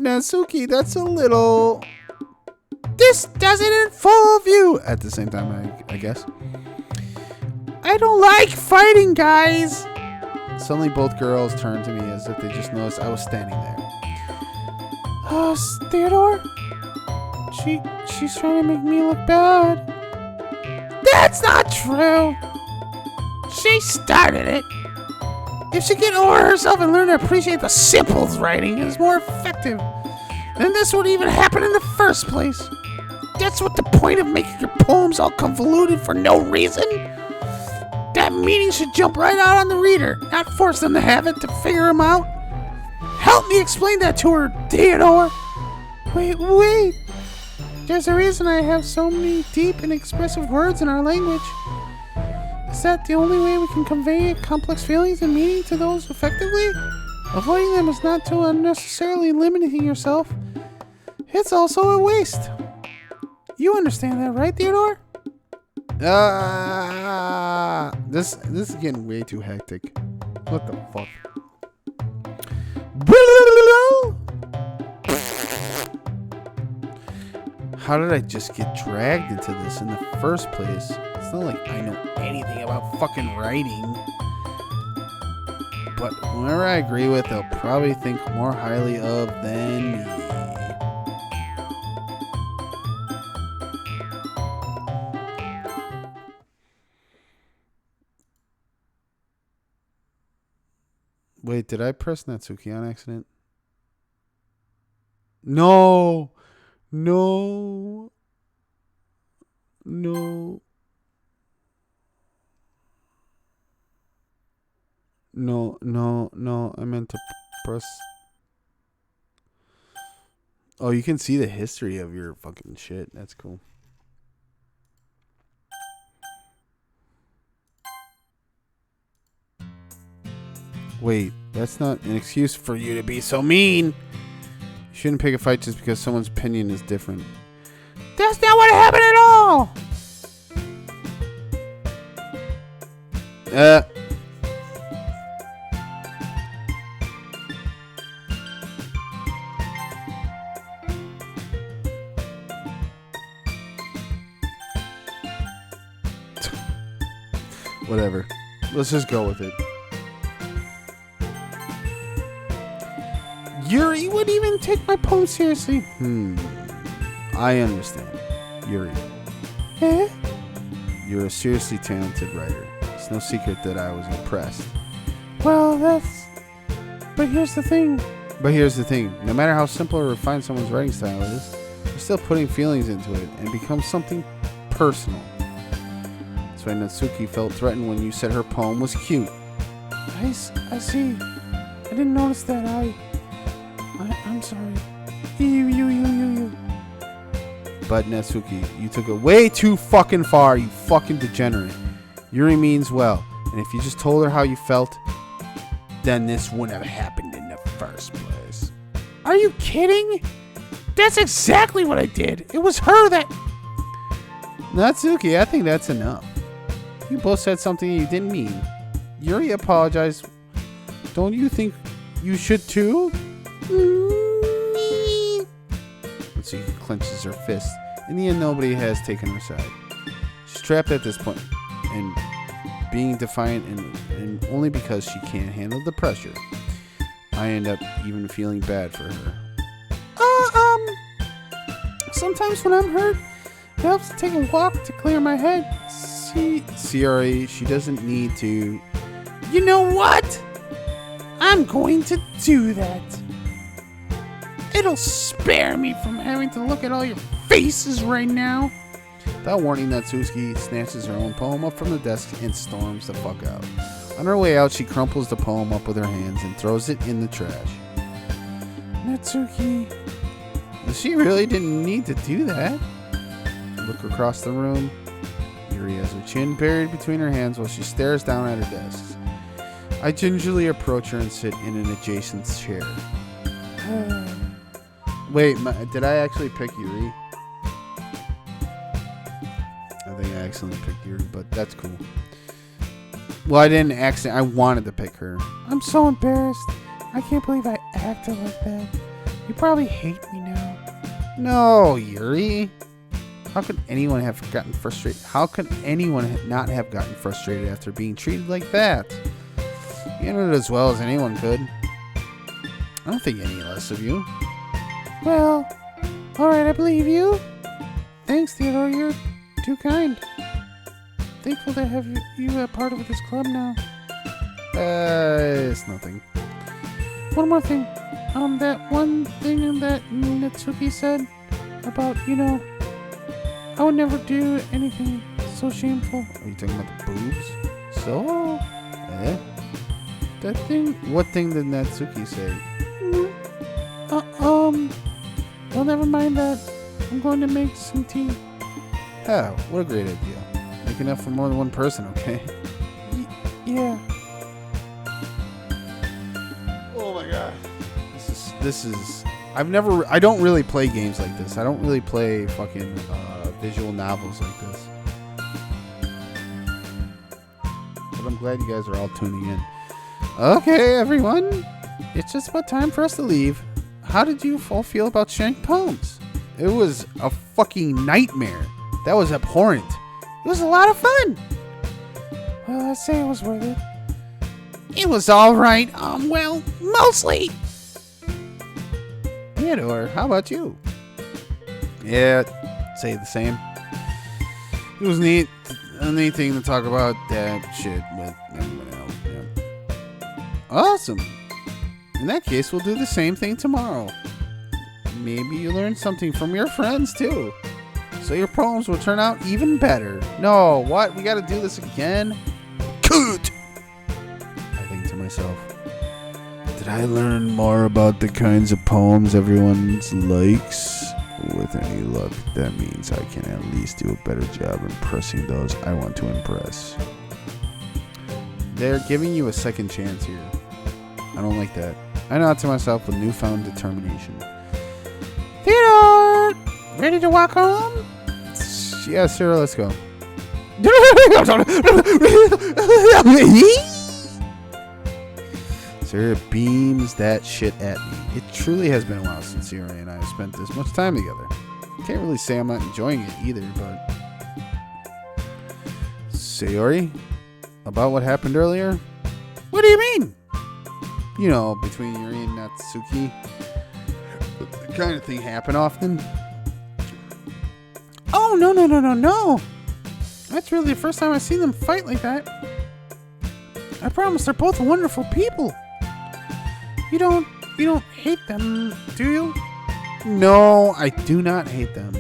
Natsuki, that's a little... This doesn't involve you. At the same time, I guess. I don't like fighting, guys. Suddenly, both girls turned to me as if they just noticed I was standing there. Theodore? She's trying to make me look bad. That's not true. She started it. If she get over herself and learn to appreciate the simples writing is more effective, then this would even happen in the first place. That's what the point of making your poems all convoluted for no reason. That meaning should jump right out on the reader, not force them to have it to figure them out. Help me explain that to her, Theodore. Wait. There's a reason I have so many deep and expressive words in our language. Is that the only way we can convey complex feelings and meaning to those effectively? Avoiding them is not too unnecessarily limiting yourself. It's also a waste. You understand that, right, Theodore? This is getting way too hectic. What the fuck? How did I just get dragged into this in the first place? It's not like I know anything about fucking writing. But whoever I agree with, they'll probably think more highly of than me. Wait, did I press Natsuki on accident? No. No. No. No, no, no. I meant to press. Oh, you can see the history of your fucking shit. That's cool. Wait, that's not an excuse for you to be so mean. You shouldn't pick a fight just because someone's opinion is different. That's not what happened at all. Whatever. Let's just go with it. Yuri wouldn't even take my poem seriously. I understand. Yuri. Eh? You're a seriously talented writer. It's no secret that I was impressed. Well, But here's the thing. No matter how simple or refined someone's writing style is, they're still putting feelings into it and becomes something personal. That's why Natsuki felt threatened when you said her poem was cute. I see. I didn't notice that. I'm sorry. You. But Natsuki, you took it way too fucking far, you fucking degenerate. Yuri means well, and if you just told her how you felt, then this wouldn't have happened in the first place. Are you kidding? That's exactly what I did. It was her that... Natsuki, I think that's enough. You both said something you didn't mean. Yuri apologized. Don't you think you should too? Natsuki clenches her fist. In the end, nobody has taken her side. She's trapped at this point, and being defiant and only because she can't handle the pressure. I end up even feeling bad for her. Sometimes when I'm hurt, it helps to take a walk to clear my head. CRA, she doesn't need to. You know what? I'm going to do that. It'll spare me from having to look at all your faces right now. Without warning, Natsuki snatches her own poem up from the desk and storms the fuck out. On her way out, she crumples the poem up with her hands and throws it in the trash. Natsuki. She really didn't need to do that. Look across the room. Yuri has her chin buried between her hands while she stares down at her desk. I gingerly approach her and sit in an adjacent chair. Wait, did I actually pick Yuri? I think I accidentally picked Yuri, but that's cool. Well, I didn't accidentally. I wanted to pick her. I'm so embarrassed. I can't believe I acted like that. You probably hate me now. No, Yuri. How could anyone have gotten frustrated? How could anyone not have gotten frustrated after being treated like that? You handled it as well as anyone could. I don't think any less of you. Well, alright, I believe you. Thanks, Theodore. You're too kind. Thankful to have you a part of this club now. It's nothing. One more thing. That one thing that Natsuki said about, I would never do anything so shameful. Are you talking about the boobs? So? That thing? What thing did Natsuki say? Well, never mind that. I'm going to make some tea. Oh, what a great idea. Make enough for more than one person, okay? Yeah. Oh my god. This is I don't really play games like this. I don't really play fucking visual novels like this. But I'm glad you guys are all tuning in. Okay, everyone. It's just about time for us to leave. How did you all feel about sharing poems? It was a fucking nightmare. That was abhorrent. It was a lot of fun. Well, I'd say it was worth it. It was alright. Well, mostly. Theodore, how about you? Yeah, say the same. It was neat. A neat thing to talk about that shit with everyone else. Yeah. Awesome. In that case, we'll do the same thing tomorrow. Maybe you learned something from your friends too. So your poems will turn out even better. No, what? We gotta do this again? Good! I think to myself, did I learn more about the kinds of poems everyone likes? With any luck, that means I can at least do a better job impressing those I want to impress. They're giving you a second chance here. I don't like that. I nod to myself with newfound determination. Theodore! Ready to walk home? Yeah, Sarah, let's go. Sarah beams that shit at me. It truly has been a while since Sarah and I have spent this much time together. Can't really say I'm not enjoying it either, but... Sayori? About what happened earlier? What do you mean? You know, between Yuri and Natsuki. The kind of thing happen often. Oh, no. That's really the first time I've seen them fight like that. I promise they're both wonderful people. You don't hate them, do you? No, I do not hate them.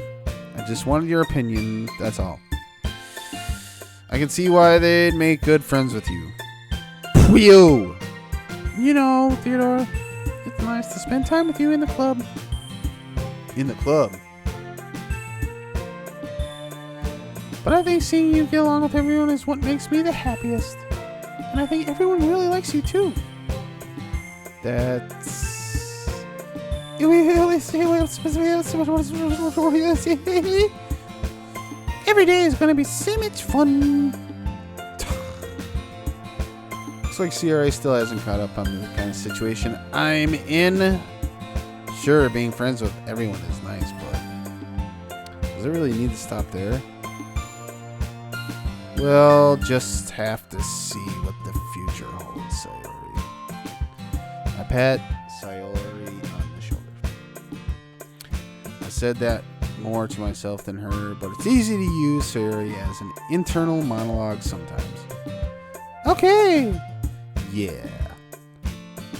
I just wanted your opinion, that's all. I can see why they'd make good friends with you. Phew! You know, Theodore, it's nice to spend time with you in the club. In the club? But I think seeing you get along with everyone is what makes me the happiest. And I think everyone really likes you too. That's... Every day is going to be so much fun. Looks like CRA still hasn't caught up on the kind of situation I'm in. Sure, being friends with everyone is nice, but Does it really need to stop there? We'll just have to see what the future holds, Sayori. I pat Sayori on the shoulder. I said that more to myself than her, but it's easy to use Sayori as an internal monologue sometimes. Okay. Yeah.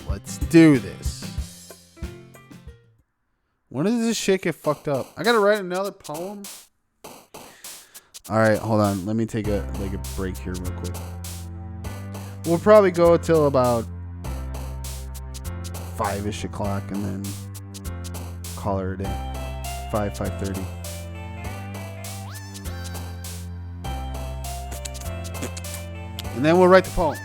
Let's do this. When does this shit get fucked up? I gotta write another poem? Alright, hold on. Let me take a break here real quick. We'll probably go till about 5-ish o'clock and then call her a day. 5:30. And then we'll write the poem.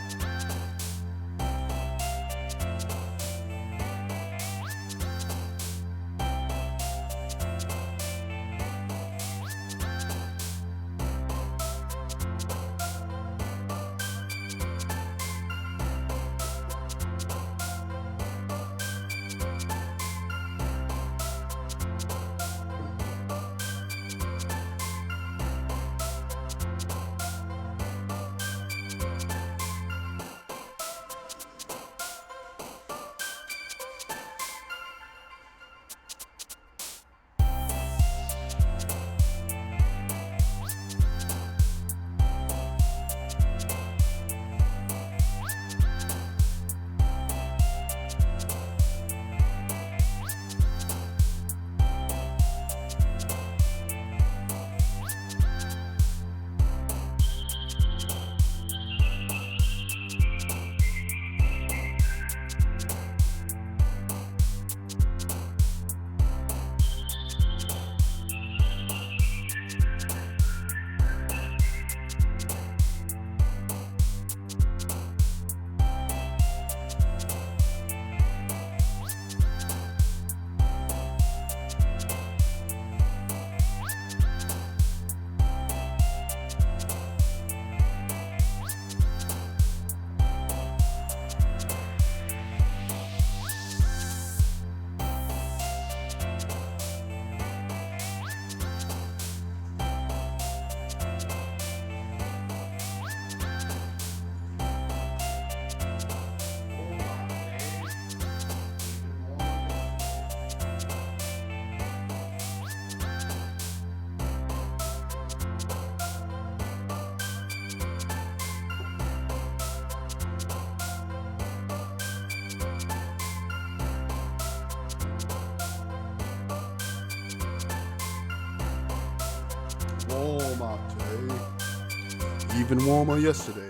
Warmer day. Even warmer yesterday.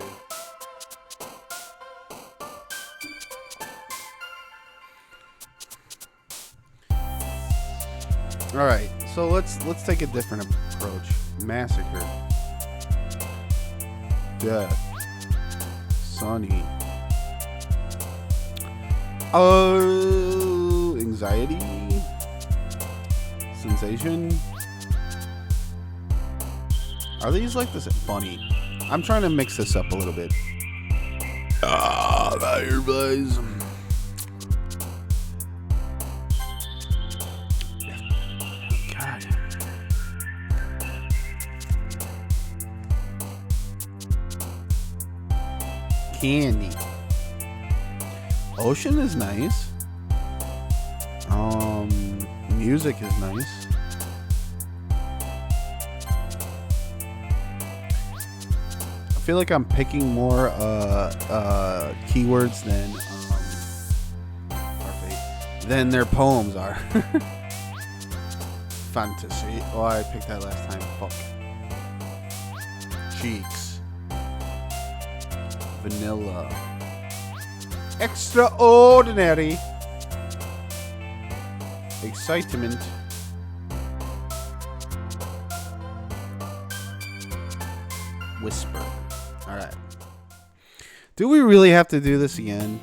All right, so let's take a different approach. Massacre, death, sunny, anxiety, sensation. Are these like this funny? I'm trying to mix this up a little bit. Fireflies. God. Candy. Ocean is nice. Music is nice. I feel like I'm picking more keywords than their poems are. Fantasy. Oh, I picked that last time. Fuck. Cheeks. Vanilla. Extraordinary. Excitement. Whisper. Alright. Do we really have to do this again?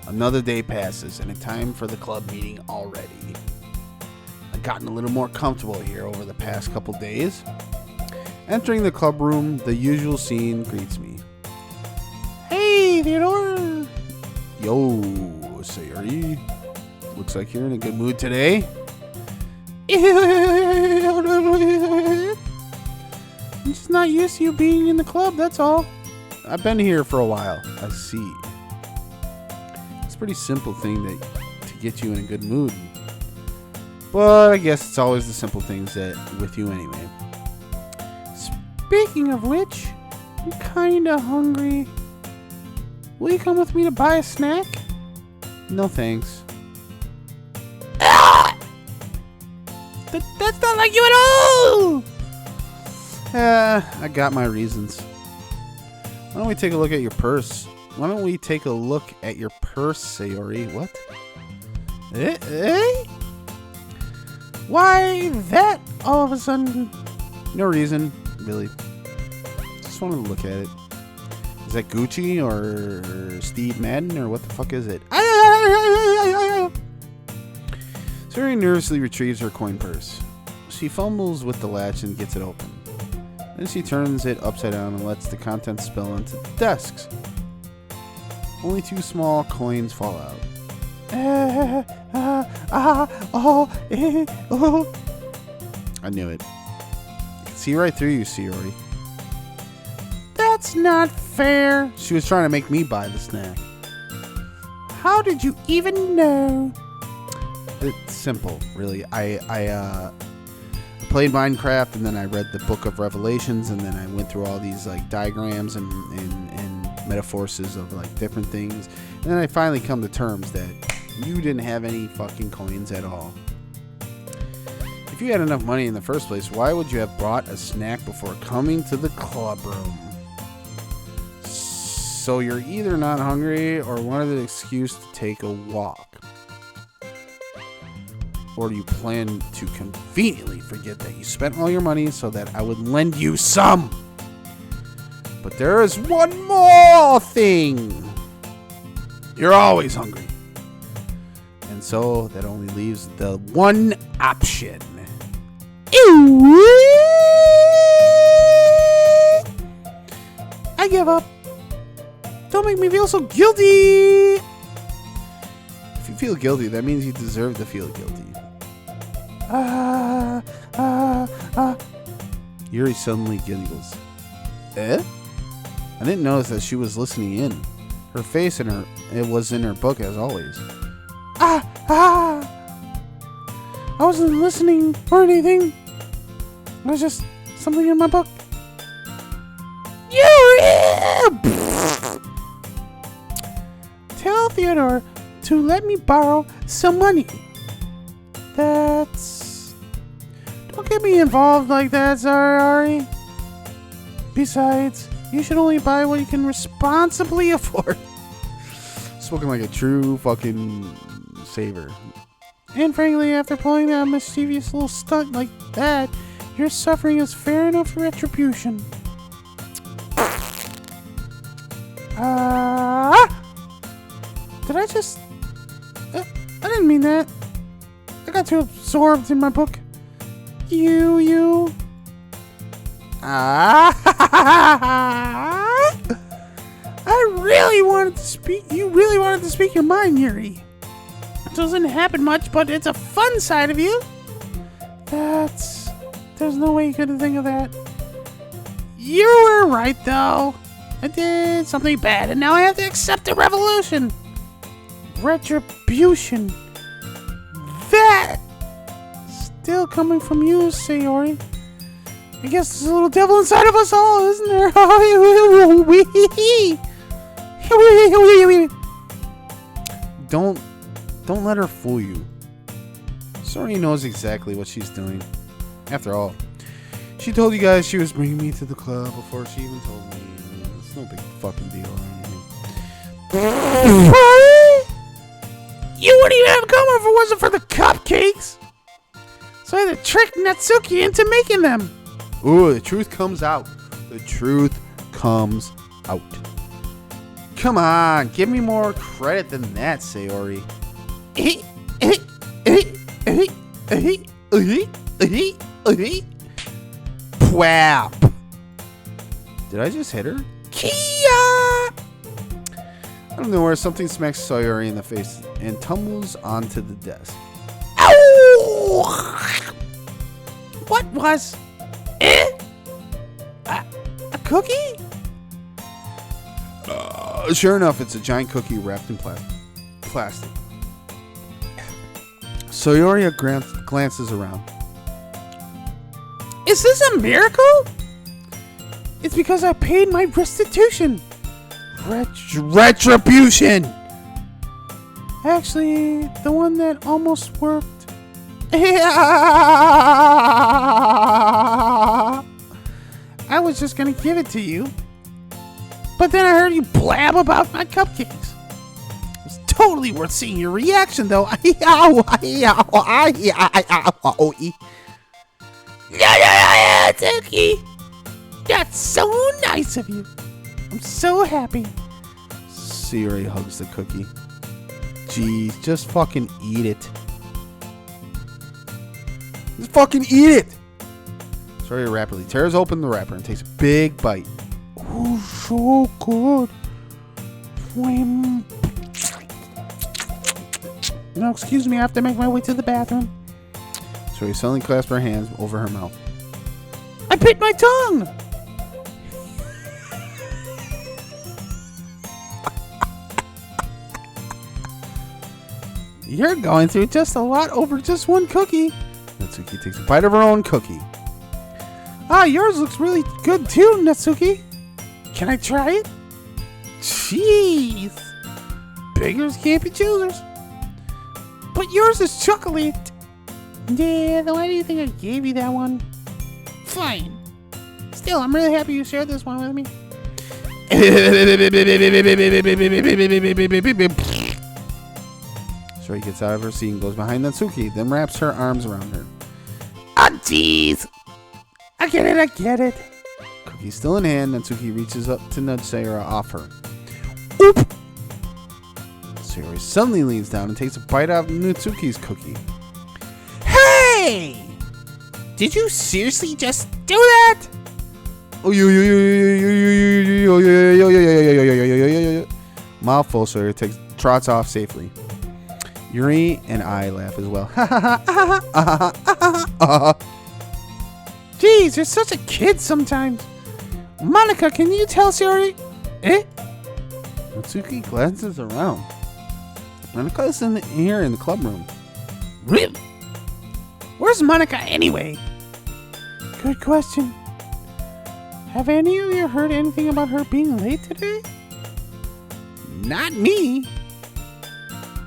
Another day passes and it's time for the club meeting already. I've gotten a little more comfortable here over the past couple days. Entering the club room, the usual scene greets me. Hey, Theodore. Yo, Sayori. Looks like you're in a good mood today. I'm just not used to you being in the club, that's all. I've been here for a while. I see. It's a pretty simple thing to get you in a good mood. But I guess it's always the simple things that with you anyway. Speaking of which, I'm kinda hungry. Will you come with me to buy a snack? No thanks. That's not like you at all! I got my reasons. Why don't we take a look at your purse? Sayori? What? Eh? Why that all of a sudden? No reason, really. Just wanted to look at it. Is that Gucci or Steve Madden or what the fuck is it? Sayori nervously retrieves her coin purse. She fumbles with the latch and gets it open. Then she turns it upside down and lets the contents spill onto the desks. Only 2 small coins fall out. I knew it. I can see right through you, Sayori. That's not fair. She was trying to make me buy the snack. How did you even know? It's simple, really. I played Minecraft, and then I read the Book of Revelations, and then I went through all these like diagrams and metaphors of like different things, and then I finally come to terms that you didn't have any fucking coins at all. If you had enough money in the first place, why would you have bought a snack before coming to the club room? So you're either not hungry or wanted an excuse to take a walk. Or do you plan to conveniently forget that you spent all your money so that I would lend you some? But there is one more thing. You're always hungry. And so that only leaves the one option. I give up. Don't make me feel so guilty. If you feel guilty, that means you deserve to feel guilty. Yuri suddenly giggles. Eh? I didn't notice that she was listening in. Her face it was in her book as always. I wasn't listening or anything. It was just something in my book. Tell Theodore to let me borrow some money. Don't get me involved like that, Ari. Besides, you should only buy what you can responsibly afford. Spoken like a true fucking saver. And frankly, after pulling that mischievous little stunt like that, your suffering is fair enough retribution. Did I just... I didn't mean that. I got too absorbed in my book. You. I really wanted to speak. You really wanted to speak your mind, Yuri. It doesn't happen much, but it's a fun side of you. There's no way you couldn't think of that. You were right, though. I did something bad, and now I have to accept the revolution. Retribution. That still coming from you, Sayori. I guess there's a little devil inside of us all, isn't there? Don't let her fool you. Sayori knows exactly what she's doing. After all, she told you guys she was bringing me to the club before she even told me. It's no big fucking deal or anything. You wouldn't even have come if it wasn't for the cupcakes. So I had to trick Natsuki into making them. Ooh, the truth comes out. The truth comes out. Come on, give me more credit than that, Sayori. Pwap. Did I just hit her? Kia! Out of nowhere, something smacks Sayori in the face and tumbles onto the desk. Ow! was... A cookie? Sure enough, it's a giant cookie wrapped in plastic. Sayori glances around. Is this a miracle? It's because I paid my restitution. Retribution! Actually, the one that almost worked. I was just gonna give it to you. But then I heard you blab about my cupcakes. It's totally worth seeing your reaction, though. Doki. That's so nice of you. I'm so happy. Sayori hugs the cookie. Jeez, just fucking eat it. Just fucking eat it! Sayori rapidly tears open the wrapper and takes a big bite. Oh, so good. No, excuse me, I have to make my way to the bathroom. Sayori suddenly clasps her hands over her mouth. I bit my tongue! You're going through just a lot over just one cookie. Natsuki takes a bite of her own cookie. Ah, yours looks really good too, Natsuki. Can I try it? Jeez. Beggars can't be choosers. But yours is chocolate. Yeah, then why do you think I gave you that one? Fine. Still, I'm really happy you shared this one with me. Sayori gets out of her seat and goes behind Natsuki, then wraps her arms around her. Ah, jeez. I get it. Cookie still in hand, Natsuki reaches up to nudge Sayori off her. Oop. Sayori suddenly leans down and takes a bite out of Natsuki's cookie. Hey! Did you seriously just do that? Mouthful, Sayori trots off safely. Yuri and I laugh as well. Jeez, you're such a kid sometimes. Monica, can you tell Sayori? Natsuki glances around. Monica's here in the club room. Really? Where's Monica anyway? Good question. Have any of you heard anything about her being late today? Not me.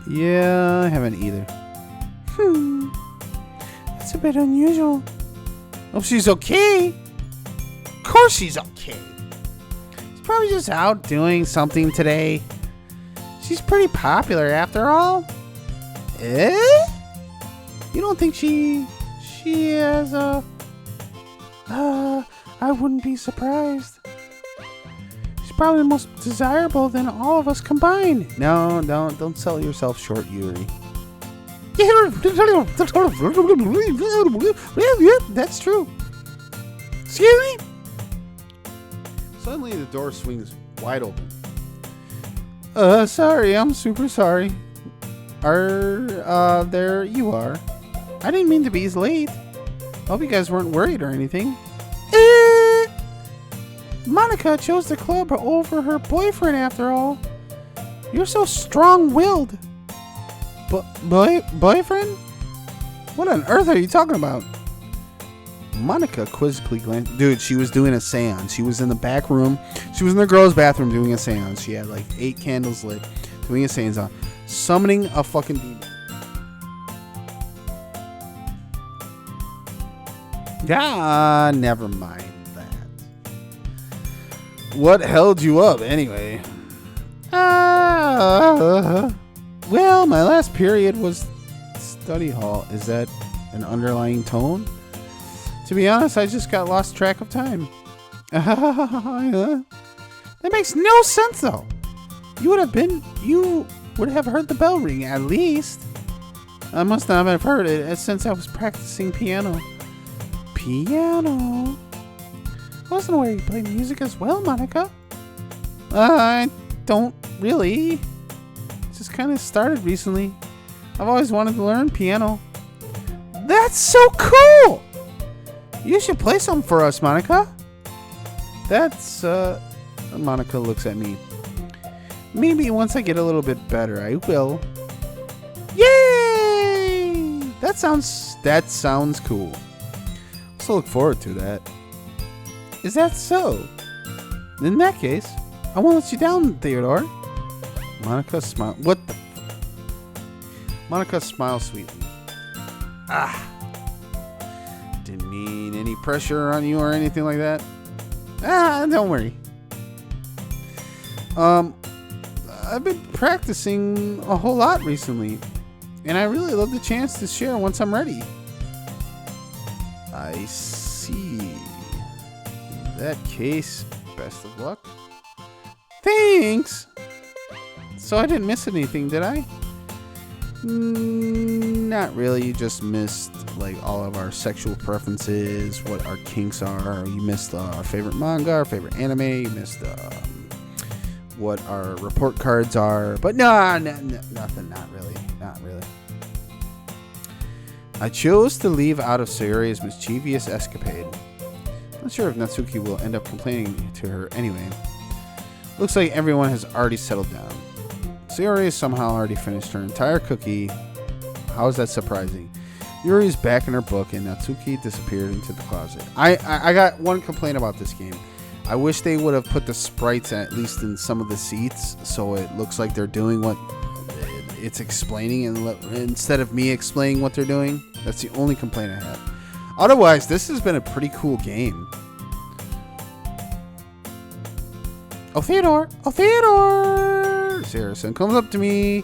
Yeah, I haven't either. That's a bit unusual. Oh, she's okay. Of course she's okay. She's probably just out doing something today. She's pretty popular after all. You don't think she has a... I wouldn't be surprised. She's probably the most desirable than all of us combined. No, don't sell yourself short, Yuri. That's true. Excuse me? Suddenly the door swings wide open. Sorry, I'm super sorry. There you are. I didn't mean to be late. Hope you guys weren't worried or anything. Monica chose the club over her boyfriend after all. You're so strong-willed. Boyfriend? What on earth are you talking about? Monica quizzically glanced. Dude, she was doing a seance. She was in the back room. She was in the girls' bathroom doing a seance. She had like 8 candles lit, doing a seance on, summoning a fucking demon. Ah, never mind that. What held you up anyway? Well, my last period was study hall. Is that an underlying tone? To be honest, I just got lost track of time. That makes no sense, though. You would have heard the bell ring, at least. I must not have heard it since I was practicing piano. Piano? Wasn't aware you play music as well, Monica. I don't really. It just kind of started recently. I've always wanted to learn piano. That's so cool! You should play some for us, Monica. That's, Monica looks at me. Maybe once I get a little bit better, I will. Yay! That sounds cool. So look forward to that. Is that so? In that case, I won't let you down, Theodore. Monica smiled. What the? Monica smiles sweetly. Didn't mean any pressure on you or anything like that. Don't worry. I've been practicing a whole lot recently, and I really love the chance to share once I'm ready. I see. In that case, best of luck. Thanks! So I didn't miss anything, did I? Not really. You just missed like all of our sexual preferences, what our kinks are. You missed our favorite manga, our favorite anime. You missed what our report cards are. But nothing. Not really. I chose to leave out of Sayori's mischievous escapade. Not sure if Natsuki will end up complaining to her anyway. Looks like everyone has already settled down. Sayori has somehow already finished her entire cookie. How is that surprising? Yuri is back in her book and Natsuki disappeared into the closet. I got one complaint about this game. I wish they would have put the sprites at least in some of the seats so it looks like they're doing what it's explaining instead of me explaining what they're doing. That's the only complaint I have. Otherwise, this has been a pretty cool game. Oh, Theodore! Saracen comes up to me.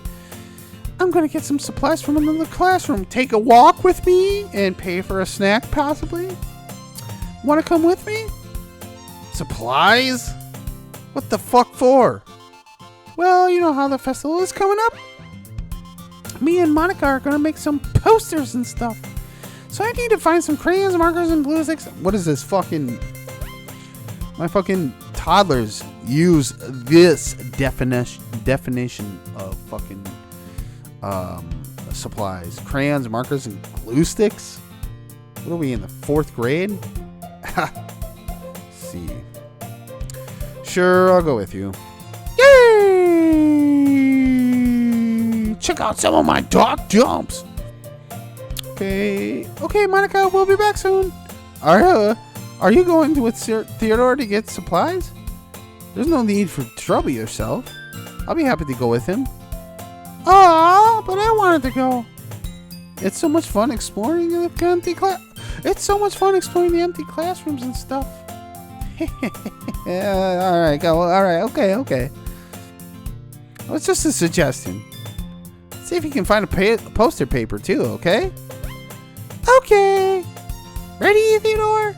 I'm gonna get some supplies from another classroom. Take a walk with me and pay for a snack, possibly. Want to come with me? Supplies? What the fuck for? Well, you know how the festival is coming up. Me and Monica are gonna make some posters and stuff. So I need to find some crayons, markers, and glue sticks. What is this fucking... My fucking toddlers use this definition of fucking supplies. Crayons, markers, and glue sticks? What are we in the 4th grade? See. Sure, I'll go with you. Yay! Check out some of my dark jumps. Okay, Monica, we'll be back soon. Are you going with Theodore to get supplies? There's no need for trouble yourself. I'll be happy to go with him. Aw, but I wanted to go. It's so much fun exploring the empty classrooms and stuff. Yeah, all right, go. All right, okay. Well, it's just a suggestion. See if you can find a poster paper too, okay? Okay. Ready, Theodore?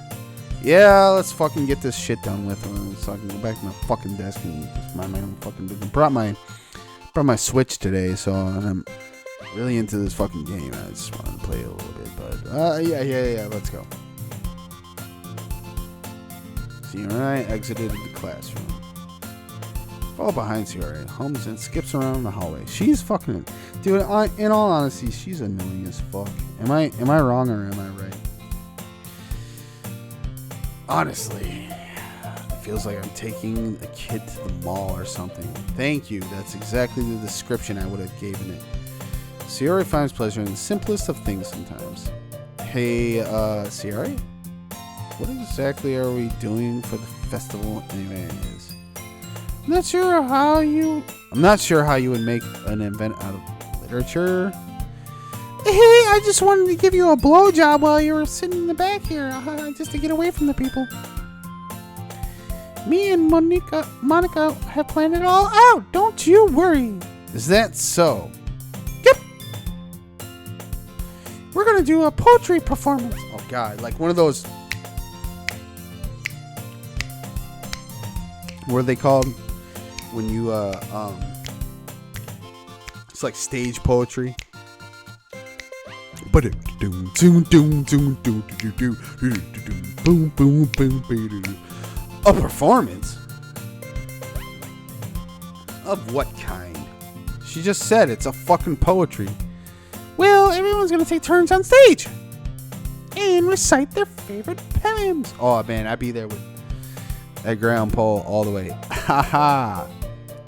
Yeah, let's fucking get this shit done with, so I can go back to my fucking desk and just mind my own fucking business. Brought my Switch today, so I'm really into this fucking game. I just want to play a little bit, but yeah, let's go. Sayori exited the classroom. Fall behind Sayori, hums and skips around the hallway. She's fucking, dude. In all honesty, she's annoying as fuck. Am I wrong or am I right? Honestly, it feels like I'm taking a kid to the mall or something. Thank you. That's exactly the description I would have given it. Sayori finds pleasure in the simplest of things sometimes. Hey, Sayori? What exactly are we doing for the festival anyway? I'm not sure how you would make an event out of literature. Hey, I just wanted to give you a blowjob while you were sitting in the back here, just to get away from the people. Me and Monica have planned it all out. Don't you worry. Is that so? Yep. We're gonna do a poetry performance. Oh God, like one of those. What are they called? When you it's like stage poetry. A performance? Of what kind? She just said it's a fucking poetry. Well, everyone's gonna take turns on stage. and recite their favorite poems. Oh man, I'd be there with Edgar Allan Poe all the way. Haha.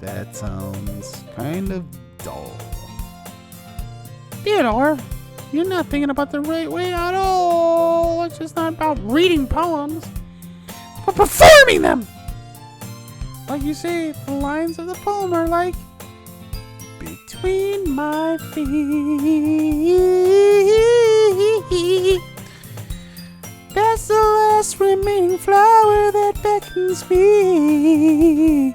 That sounds kind of dull. Theodore, you're not thinking about the right way at all. It's just not about reading poems, but performing them. Like you say, the lines of the poem are like, between my feet, that's the last remaining flower that beckons me.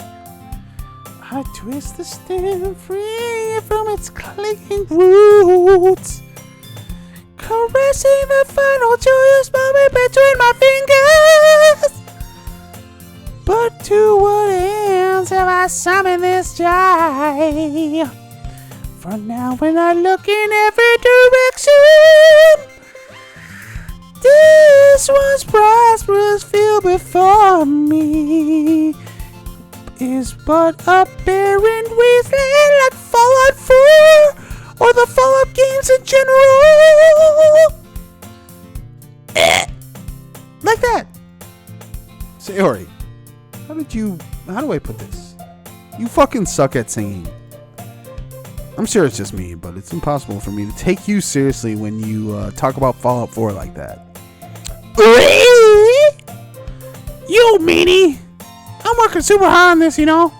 I twist the stem free from its clinging roots, caressing the final joyous moment between my fingers. But to what ends have I summoned this joy? For now when I look in every direction, this once prosperous field before me is but a barren wasteland like Fallout 4 or the Fallout games in general. Like that. Sayori, how do I put this? You fucking suck at singing. I'm sure it's just me, but it's impossible for me to take you seriously when you talk about Fallout 4 like that. You meanie! I'm working super hard on this, you know.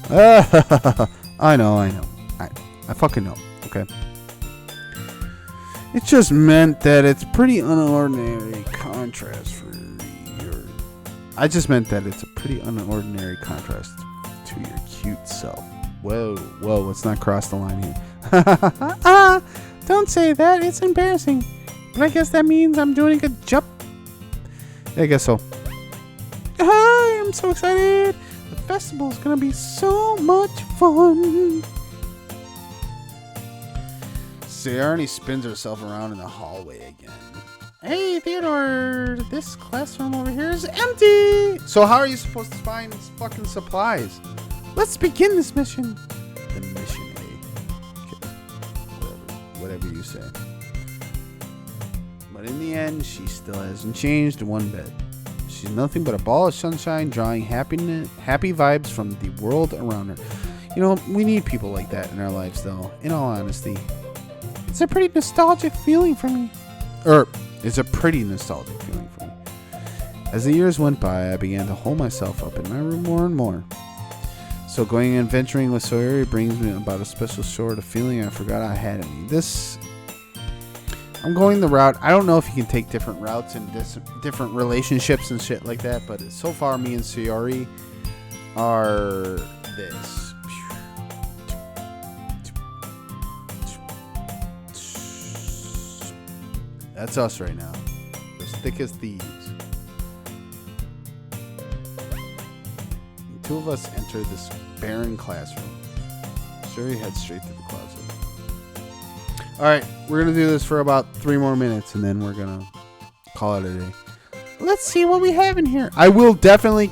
I know. I fucking know, okay? It just meant that it's pretty unordinary contrast for your... I just meant that it's a pretty unordinary contrast to your cute self. Whoa, let's not cross the line here. Don't say that. It's embarrassing. But I guess that means I'm doing a good job. Yeah, I guess so. Hi, I'm so excited. The festival's gonna be so much fun. Sayori spins herself around in the hallway again. Hey, Theodore, this classroom over here is empty. So how are you supposed to find fucking supplies? Let's begin this mission. The mission, eh? Okay. Whatever you say. But in the end, she still hasn't changed one bit. She's nothing but a ball of sunshine, drawing happy vibes from the world around her. You know, we need people like that in our lives, though, in all honesty. It's a pretty nostalgic feeling for me. It's a pretty nostalgic feeling for me. As the years went by, I began to hold myself up in my room more and more. So going and adventuring with Sayori brings me about a special sort of feeling I forgot I had in me. I'm going the route. I don't know if you can take different routes and different relationships and shit like that, but so far me and Sayori are this. That's us right now. As thick as thieves. The two of us enter this barren classroom. Sayori heads straight to the closet. Alright, we're going to do this for about 3 more minutes and then we're going to call it a day. Let's see what we have in here. I will definitely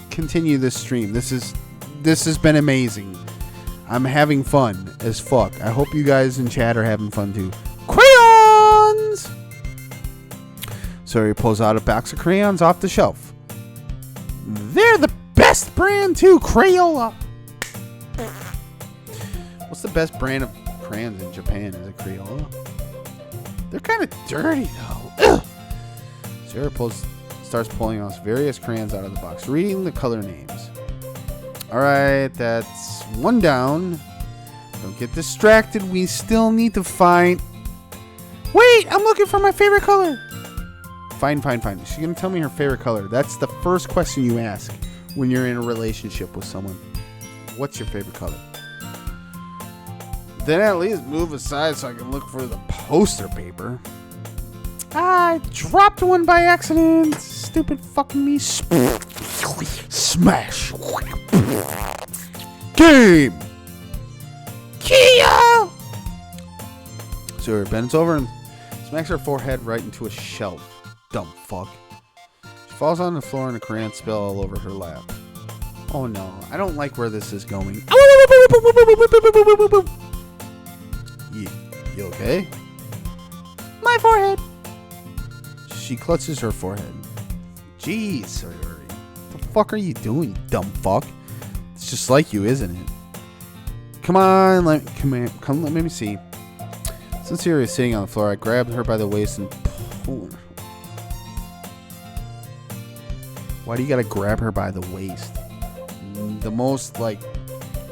continue this stream. This has been amazing. I'm having fun as fuck. I hope you guys in chat are having fun too. Crayons! Sayori pulls out a box of crayons off the shelf. They're the best brand too, Crayola. What's the best brand of crayons in Japan? Is it Crayola? They're kind of dirty though. Sayori starts pulling out various crayons out of the box, reading the color names. Alright, that's 1 down. Don't get distracted. We still need to find... Wait, I'm looking for my favorite color. Fine. She's going to tell me her favorite color. That's the first question you ask when you're in a relationship with someone. What's your favorite color? Then at least move aside so I can look for the poster paper. I dropped one by accident. Stupid fucking me. Smash. Game. Kia! Sayori bends over and smacks her forehead right into a shelf. Dumb fuck. She falls on the floor and a crayon spill all over her lap. Oh no, I don't like where this is going. You okay? My forehead. she clutches her forehead. Jeez, Sayori. What the fuck are you doing, you dumb fuck? It's just like you, isn't it? Come on, let me see. Since Sayori is sitting on the floor, I grabbed her by the waist and pulled her. Why do you gotta grab her by the waist? The most,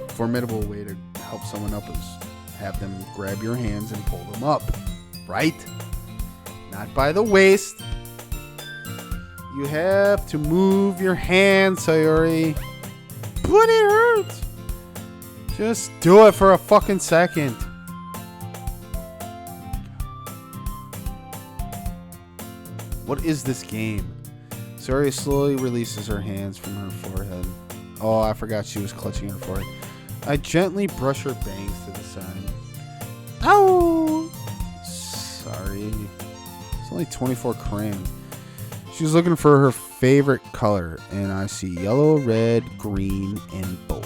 formidable way to help someone up is have them grab your hands and pull them up. Right? Not by the waist. You have to move your hands, Sayori. But it hurts. Just do it for a fucking second. What is this game? Sayori slowly releases her hands from her forehead. Oh, I forgot she was clutching her forehead. I gently brush her bangs to the side. Ow! Sorry. It's only 24 crayons. She's looking for her favorite color, and I see yellow, red, green, and blue.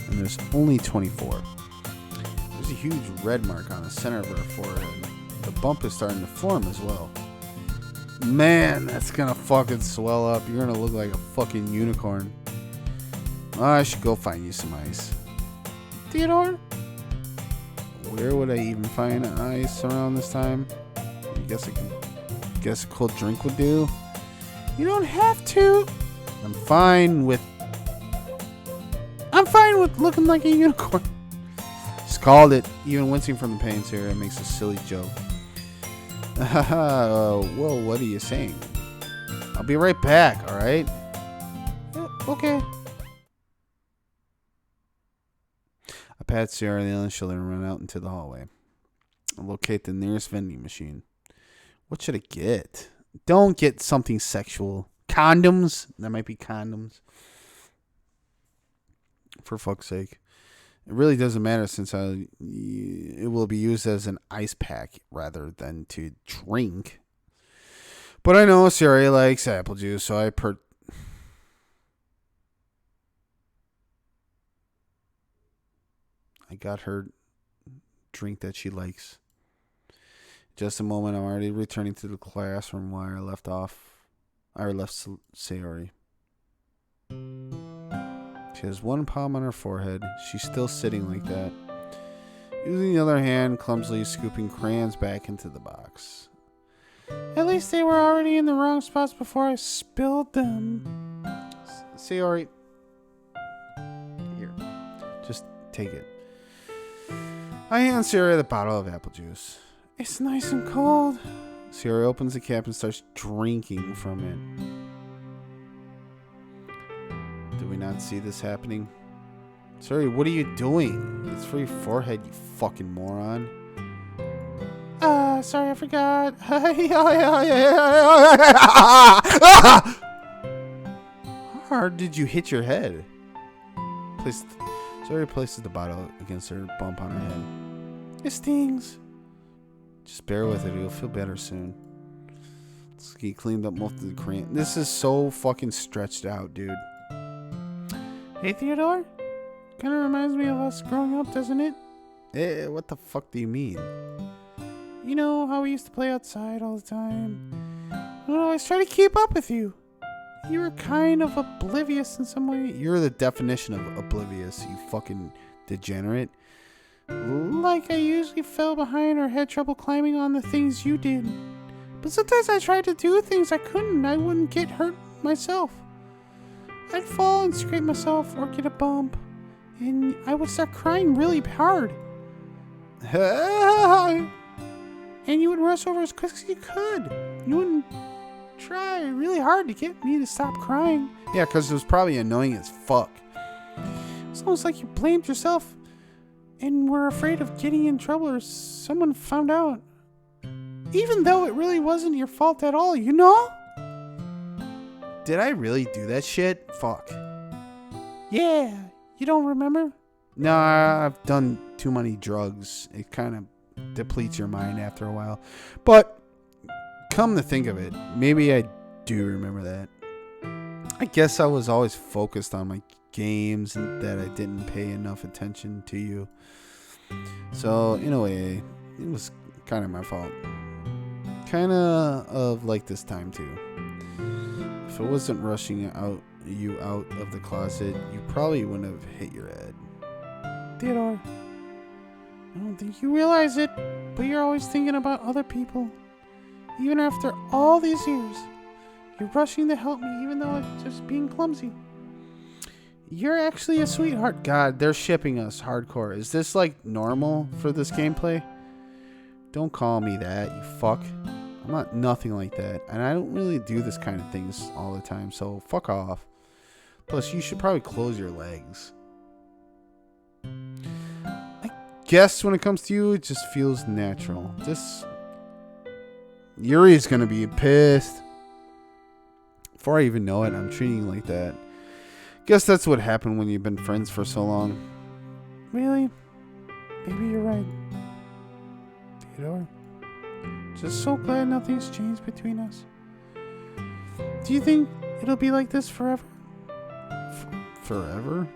And there's only 24. There's a huge red mark on the center of her forehead. The bump is starting to form as well. Man, that's gonna fucking swell up. You're gonna look like a fucking unicorn. I should go find you some ice. Theodore? Where would I even find ice around this time? I guess a cold drink would do. You don't have to. I'm fine with looking like a unicorn. Just called it. Even wincing from the pain, Sarah makes a silly joke. Well, what are you saying? I'll be right back, alright? Yeah, okay. I pat Sarah on the other shoulder and run out into the hallway. I locate the nearest vending machine. What should I get? Don't get something sexual. Condoms? There might be condoms. For fuck's sake. It really doesn't matter since it will be used as an ice pack rather than to drink. But I know Sayori likes apple juice, so I got her drink that she likes. Just a moment, I'm already returning to the classroom where I left Sayori. She has one palm on her forehead. She's still sitting like that. Using the other hand, clumsily scooping crayons back into the box. At least they were already in the wrong spots before I spilled them. Sayori. Here. Just take it. I hand Sayori the bottle of apple juice. It's nice and cold. Sayori opens the cap and starts drinking from it. Do we not see this happening? Sayori, what are you doing? It's for your forehead, you fucking moron. Sorry, I forgot. How hard did you hit your head? Sayori places the bottle against her bump on her head. It stings. Just bear with it. You'll feel better soon. He cleaned up most of the crayon. This is so fucking stretched out, dude. Hey, Theodore? Kind of reminds me of us growing up, doesn't it? What the fuck do you mean? You know how we used to play outside all the time? I would always try to keep up with you. You were kind of oblivious in some way. You're the definition of oblivious, you fucking degenerate. Like I usually fell behind or had trouble climbing on the things you did. But sometimes I tried to do things I couldn't. I wouldn't get hurt myself. I'd fall and scrape myself or get a bump. And I would start crying really hard. And you would rush over as quick as you could. You wouldn't try really hard to get me to stop crying. Yeah, because it was probably annoying as fuck. It's almost like you blamed yourself and were afraid of getting in trouble or someone found out. Even though it really wasn't your fault at all, you know? Did I really do that shit? Fuck. Yeah, you don't remember? No, I've done too many drugs. It kind of depletes your mind after a while. But come to think of it, maybe I do remember that. I guess I was always focused on my games and that I didn't pay enough attention to you. So, in a way, it was kind of my fault. kind of like this time too. If it wasn't rushing you out of the closet, you probably wouldn't have hit your head. Theodore, I don't think you realize it, but you're always thinking about other people. Even after all these years, you're rushing to help me, even though I'm just being clumsy. You're actually a sweetheart. God, they're shipping us hardcore. Is this like normal for this gameplay? Don't call me that, you fuck. I'm not nothing like that. And I don't really do this kind of things all the time, so fuck off. Plus, you should probably close your legs. I guess when it comes to you, it just feels natural. Yuri's gonna be pissed. Before I even know it, I'm treating you like that. Guess that's what happened when you've been friends for so long. Really? Maybe you're right. Theodore, just so glad nothing's changed between us. Do you think it'll be like this forever? Forever?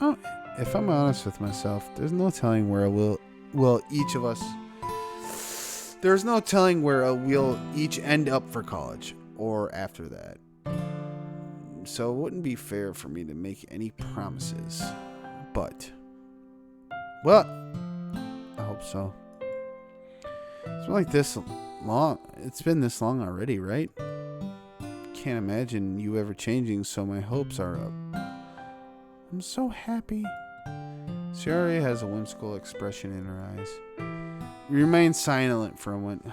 Oh, if I'm honest with myself, there's no telling where there's no telling where we'll each end up for college or after that. So it wouldn't be fair for me to make any promises. But, well, I hope so. It's been like this long. It's been this long already, right? Can't imagine you ever changing, so my hopes are up. I'm so happy. Shiori has a whimsical expression in her eyes. We remain silent for a moment.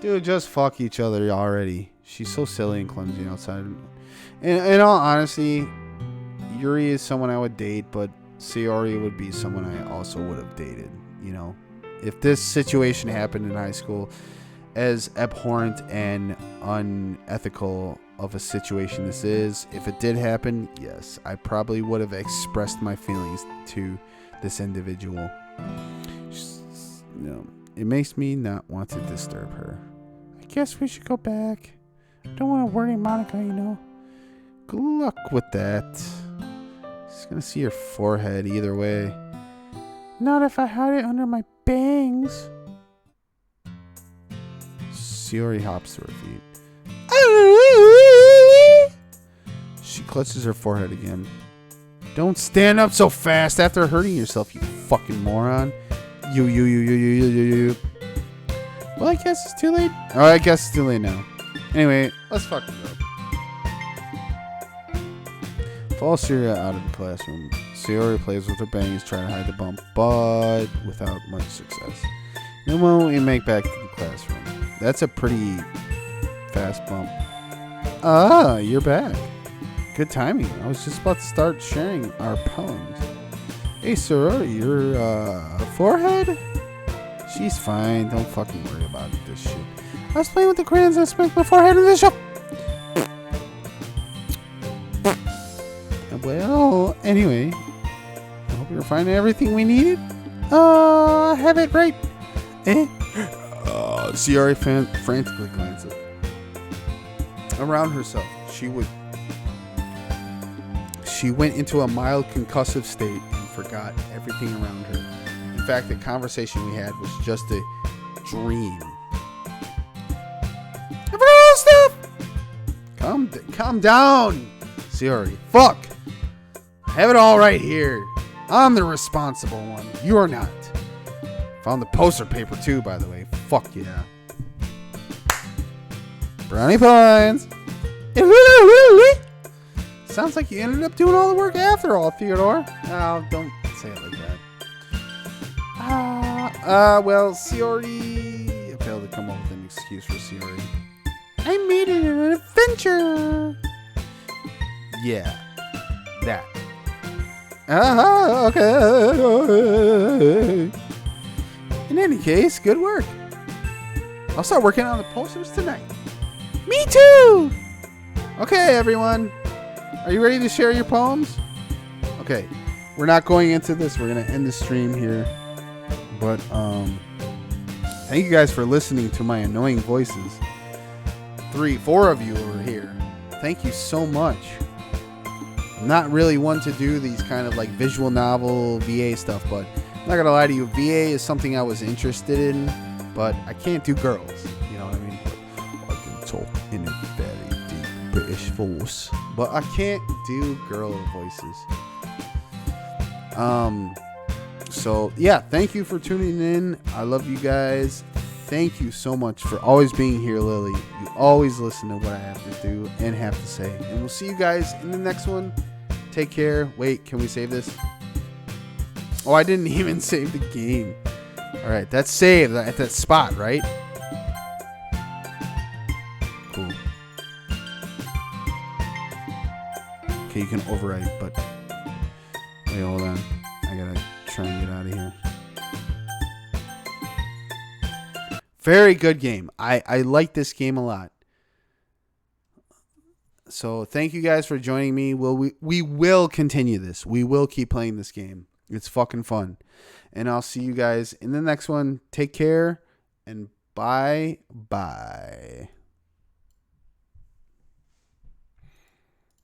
Dude, just fuck each other already. She's so silly and clumsy outside. In all honesty, Yuri is someone I would date, but Shiori would be someone I also would have dated. You know, if this situation happened in high school, as abhorrent and unethical of a situation this is, if it did happen, yes, I probably would have expressed my feelings to this individual. It makes me not want to disturb her. I guess we should go back. I don't want to worry Monica, you know. Good luck with that. She's gonna see your forehead either way. Not if I hide it under my bangs. Shiori hops to her feet. She clutches her forehead again. Don't stand up so fast after hurting yourself, you fucking moron. You. Well, I guess it's too late. Oh, I guess it's too late now. Anyway, let's fucking go. Follow Syria out of the classroom. Shiori plays with her bangs, trying to hide the bump, but without much success. In a moment, we make back to the classroom. That's a pretty fast bump. Ah, you're back. Good timing. I was just about to start sharing our poems. Hey, Shiori, your forehead? She's fine. Don't fucking worry about this shit. I was playing with the crayons and I smacked my forehead in the shop. Well, anyway, I hope you're finding everything we needed. I have it right. Shiori frantically glances around herself. She went into a mild concussive state and forgot everything around her. In fact, the conversation we had was just a dream. I forgot all this stuff. Calm down, Shiori. Fuck. I have it all right here. I'm the responsible one. You are not. Found the poster paper too, by the way. Fuck yeah. Brownie points. Sounds like you ended up doing all the work after all, Theodore. Oh, don't say it like that. Well, Shiori. I failed to come up with an excuse for Shiori. I made it an adventure. Yeah, that. Okay. In any case, good work. I'll start working on the posters tonight. Me too. Okay, everyone. Are you ready to share your poems? Okay, we're not going into this. We're going to end the stream here. But thank you guys for listening to my annoying voices. 4 of you are here. Thank you so much. I'm not really one to do these kind of like visual novel VA stuff, but I'm not going to lie to you. VA is something I was interested in, but I can't do girls. You know what I mean? I can talk in a very deep British voice, but I can't do girl voices. So yeah, thank you for tuning in. I love you guys. Thank you so much for always being here, Lily. You always listen to what I have to do and have to say. And we'll see you guys in the next one. Take care. Wait, can we save this? Oh, I didn't even save the game. All right, that's saved at that spot, right? Cool. Okay, you can overwrite, but wait, hold on. I gotta try and get out of here. Very good game. I like this game a lot. So thank you guys for joining me. We will continue this. We will keep playing this game. It's fucking fun. And I'll see you guys in the next one. Take care and bye.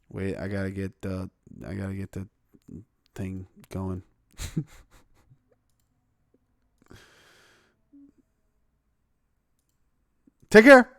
Wait, I gotta get the thing going. Take care.